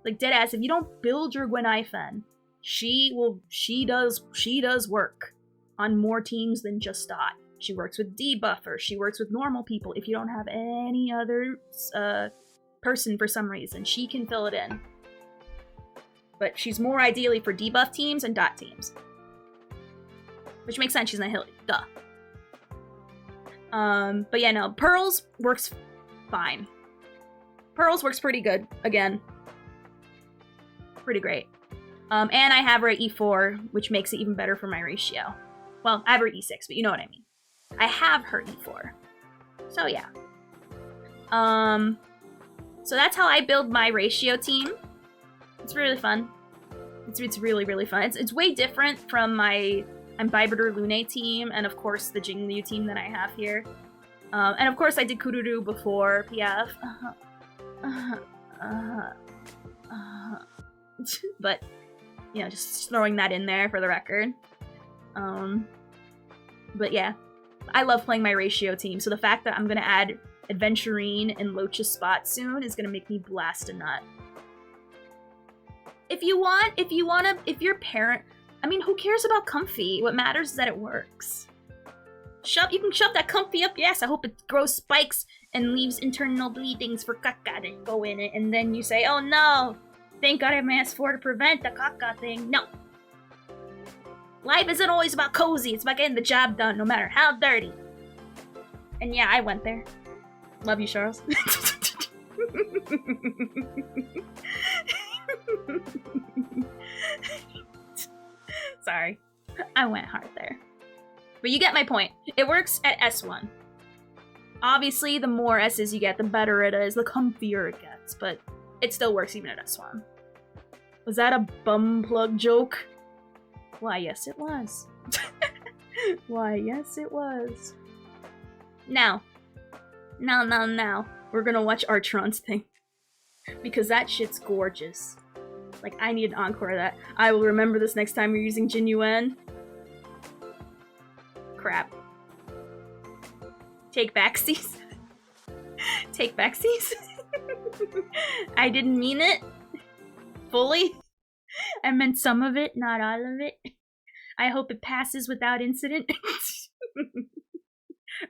S1: Like, deadass, if you don't build your Gwenaifen, she does work on more teams than just Dot. She works with debuffers, she works with normal people. If you don't have any other person for some reason, she can fill it in. But she's more ideally for debuff teams and Dot teams. Which makes sense, she's not Hilly. Duh. But yeah, no, Pearls works fine. Pearls works pretty good, again. Pretty great. And I have her at E4, which makes it even better for my Ratio. Well, I have her at E6, but you know what I mean. I have her E4. So yeah. So that's how I build my Ratio team. It's really fun. It's really, really fun. It's way different from my Imbibitor Lune team, and of course the Jingliu team that I have here. And of course I did Kururu before PF. But, you know, just throwing that in there for the record. But yeah, I love playing my Ratio team, so the fact that I'm gonna add Adventurine and Loach's spot soon is gonna make me blast a nut. If your parent, I mean, who cares about comfy? What matters is that it works. You can shove that comfy up your ass. I hope it grows spikes and leaves internal bleedings for caca to go in it, and then you say, oh no, thank God I have my S4 to prevent the caca thing. No. Life isn't always about cozy, it's about getting the job done, no matter how dirty. And yeah, I went there. Love you, Charles. Sorry. I went hard there. But you get my point. It works at S1. Obviously, the more S's you get, the better it is, the comfier it gets, but it still works even at S1. Was that a bum plug joke? Why, yes it was. Why, yes it was. Now. Now. We're gonna watch Archeron's thing. Because that shit's gorgeous. Like, I need an encore of that. I will remember this next time you're using Genuine. Crap. Take backsies. Take backsies. I didn't mean it. Fully. I meant some of it, not all of it. I hope it passes without incident.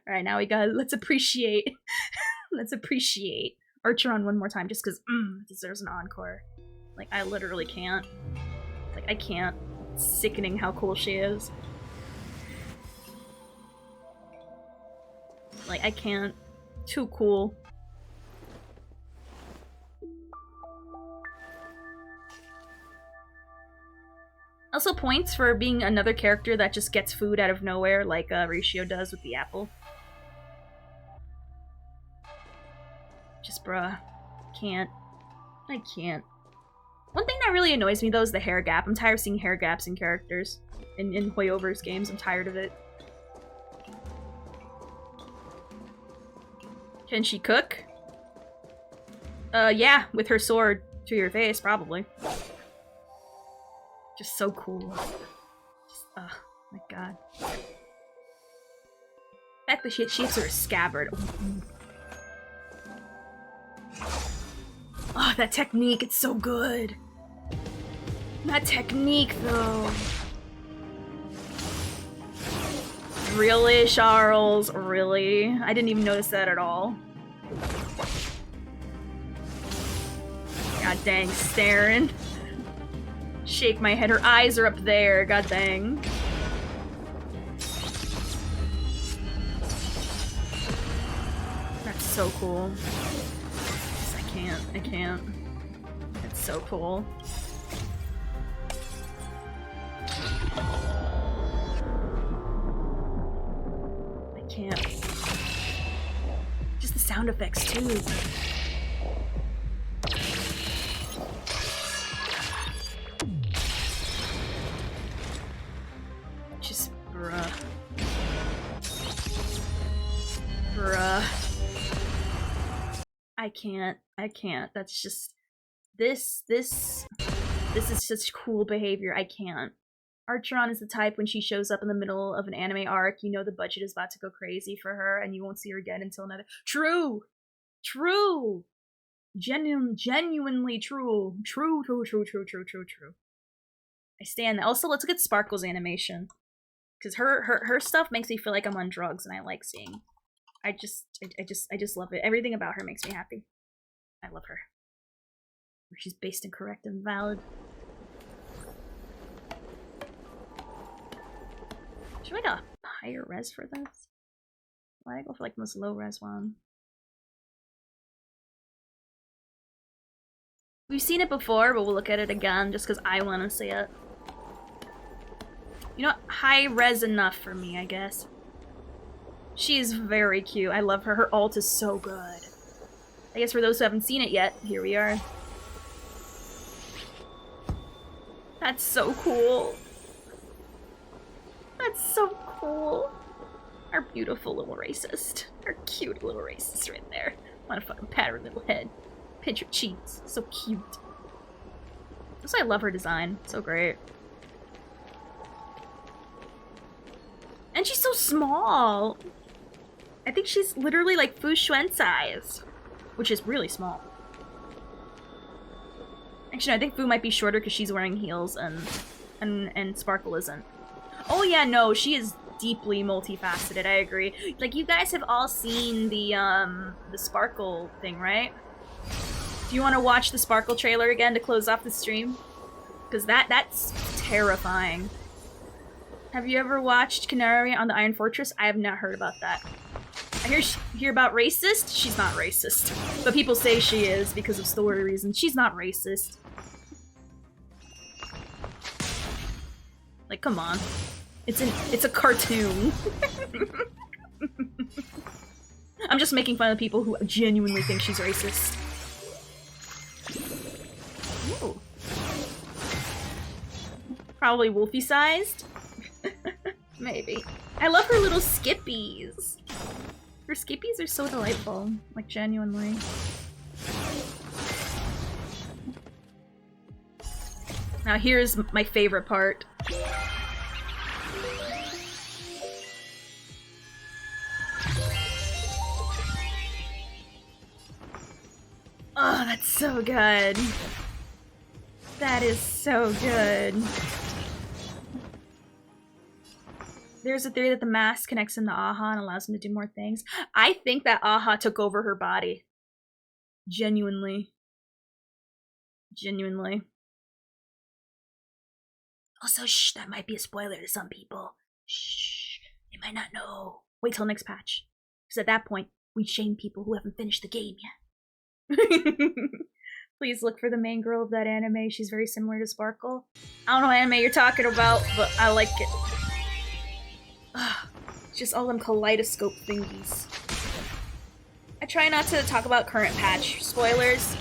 S1: Alright, now we gotta, let's appreciate. Let's appreciate Archeron one more time, just because, it deserves an encore. Like, I literally can't. Like, I can't. It's sickening how cool she is. Like, I can't. Too cool. Also points for being another character that just gets food out of nowhere, like Ratio does with the apple. Just bruh. Can't. I can't. One thing that really annoys me though is the hair gap. I'm tired of seeing hair gaps in characters. In Hoyover's games, I'm tired of it. Can she cook? Yeah, with her sword to your face, probably. Just so cool. Just, my god. The fact that she gives her a scabbard. Oh, that technique, it's so good. That technique, though. Really, Charles? Really? I didn't even notice that at all. God dang, staring. Shake my head. Her eyes are up there. God dang. That's so cool. I can't. It's so cool. I can't. Just the sound effects, too. Just, bruh. I can't. That's just... This is such cool behavior. I can't. Archeron is the type when she shows up in the middle of an anime arc, you know the budget is about to go crazy for her and you won't see her again until another... True! Genuinely true. True. I stand there. Also, let's look at Sparkle's animation. Because her stuff makes me feel like I'm on drugs and I like seeing. I just love it. Everything about her makes me happy. I love her. She's based and correct and valid. Should I get a higher res for this? Why go for like the most low res one? We've seen it before, but we'll look at it again just because I want to see it. You know what? High res enough for me, I guess. She's very cute. I love her. Her ult is so good. I guess for those who haven't seen it yet, here we are. That's so cool. That's so cool. Our beautiful little racist. Our cute little racist right there. I wanna fucking pat her little head. Pinch her cheeks. So cute. Also, I love her design. So great. And she's so small. I think she's literally like Fu Xuan size. Which is really small. Actually, no, I think Fu might be shorter because she's wearing heels and Sparkle isn't. Oh yeah, no, she is deeply multifaceted, I agree. Like, you guys have all seen the Sparkle thing, right? Do you want to watch the Sparkle trailer again to close off the stream? Because that's terrifying. Have you ever watched Canary on the Iron Fortress? I have not heard about that. I hear about racist? She's not racist. But people say she is because of story reasons. She's not racist. Like, come on. It's a cartoon. I'm just making fun of people who genuinely think she's racist. Ooh. Probably Wolfie-sized? Maybe. I love her little skippies. Her skippies are so delightful, like genuinely. Now here's my favorite part. Oh, that's so good. That is so good. There's a theory that the mask connects him to Aha and allows him to do more things. I think that Aha took over her body. Genuinely. Genuinely. Also, shh, that might be a spoiler to some people. Shh, they might not know. Wait till next patch. Because at that point, we shame people who haven't finished the game yet. Please look for the main girl of that anime. She's very similar to Sparkle. I don't know what anime you're talking about, but I like it. Ugh, just all them kaleidoscope thingies. I try not to talk about current patch spoilers.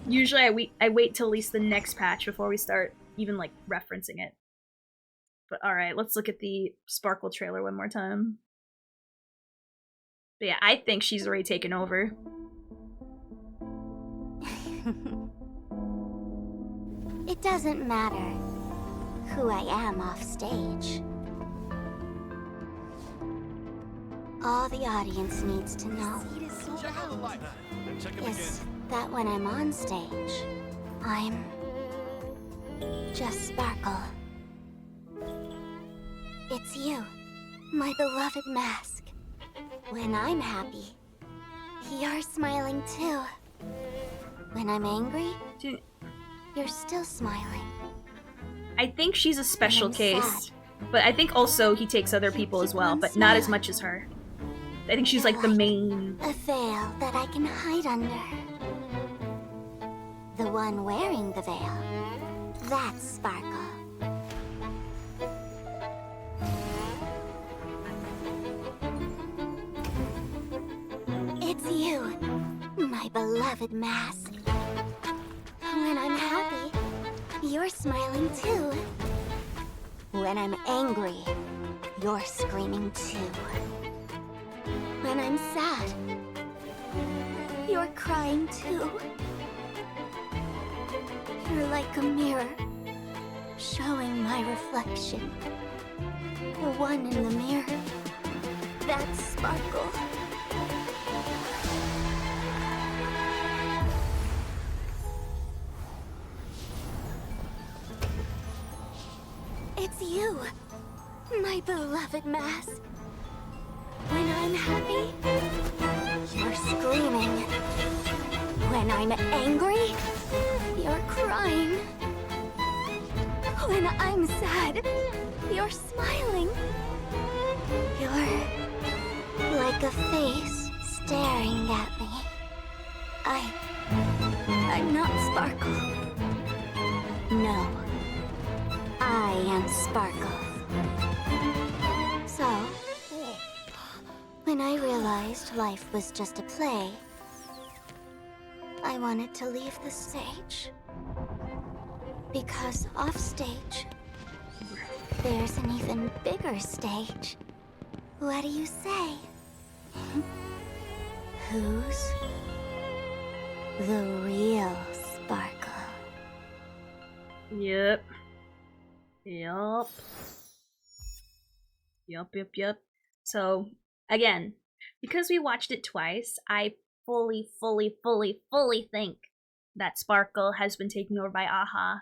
S1: Usually I wait till at least the next patch before we start even like referencing it. But alright, let's look at the Sparkle trailer one more time. But yeah, I think she's already taken over.
S4: It doesn't matter who I am off stage. All the audience needs to know is that when I'm on stage, I'm just Sparkle. It's you, my beloved mask. When I'm happy, you're smiling too. When I'm angry, you're still smiling.
S1: I think she's a special case, but I think also he takes other people as well, but not as much as her. I think she's like the main...
S4: A veil that I can hide under. The one wearing the veil, that's Sparkle. It's you, my beloved mask. When I'm happy, you're smiling too. When I'm angry, you're screaming too. When I'm sad, you're crying too. You're like a mirror, showing my reflection. The one in the mirror, that's Sparkle. It's you, my beloved mask. When I'm happy, you're screaming. When I'm angry, you're crying. When I'm sad, you're smiling. You're like a face staring at me. I'm not Sparkle. No, I am Sparkle. So, when I realized life was just a play, I wanted to leave the stage. Because off stage, there's an even bigger stage. What do you say? Who's the real Sparkle?
S1: Yep. Yup. Yup. So, again, because we watched it twice, I fully think that Sparkle has been taken over by Aha.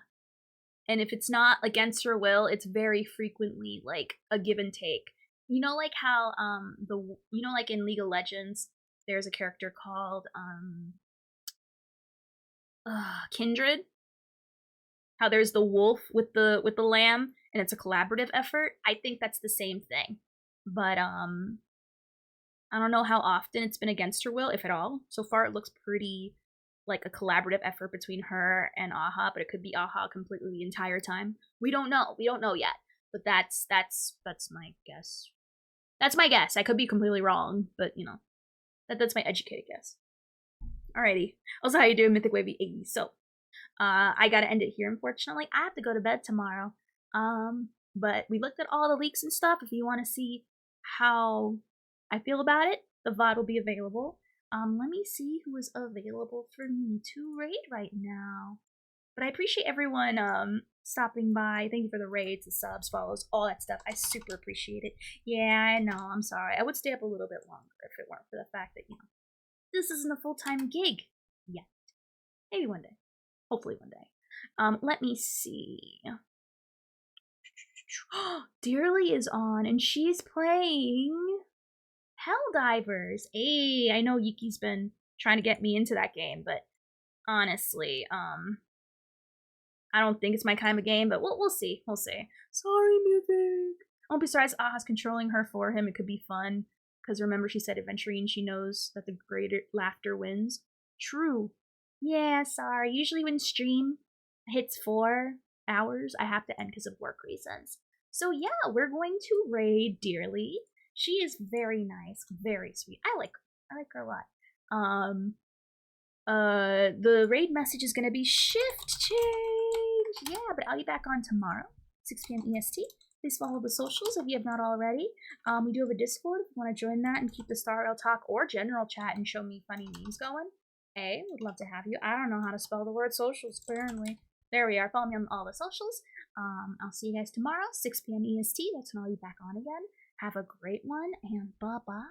S1: And if it's not against her will, it's very frequently like a give and take. You know, like how like in League of Legends, there's a character called Kindred. How there's the wolf with the lamb, and it's a collaborative effort. I think that's the same thing, but I don't know how often it's been against her will, if at all. So far, it looks pretty like a collaborative effort between her and Aha, but it could be Aha completely the entire time. We don't know yet, but that's my guess. That's my guess. I could be completely wrong, but you know, that's my educated guess. Alrighty. Also, how you doing, Mythic Wavy 80? So, I gotta end it here, unfortunately. I have to go to bed tomorrow. But we looked at all the leaks and stuff. If you want to see how I feel about it, the VOD will be available. Let me see who is available for me to raid right now. But I appreciate everyone stopping by. Thank you for the raids, the subs, follows, all that stuff. I super appreciate it. Yeah, I know, I'm sorry. I would stay up a little bit longer if it weren't for the fact that, you know, this isn't a full-time gig yet. Maybe one day. Hopefully one day. Let me see. Dearly is on, and she's playing Helldivers. Hey, I know Yuki's been trying to get me into that game, but honestly, I don't think it's my kind of game, but we'll see. We'll see. Sorry, music. Don't be surprised Aha's controlling her for him. It could be fun. Because remember, she said Adventurine, she knows that the greater laughter wins. True. Yeah, sorry. Usually when stream hits 4 hours, I have to end because of work reasons. So yeah, we're going to raid Dearly. She is very nice, very sweet. I like her a lot. The raid message is gonna be shift change. Yeah, but I'll be back on tomorrow, 6 p.m. EST. Please follow the socials if you have not already. We do have a Discord if you want to join that and keep the Star Rail talk or general chat and show me funny memes going. Hey, would love to have you. I don't know how to spell the word socials, apparently. There we are. Follow me on all the socials. I'll see you guys tomorrow, 6 p.m. EST. That's when I'll be back on again. Have a great one, and bye-bye.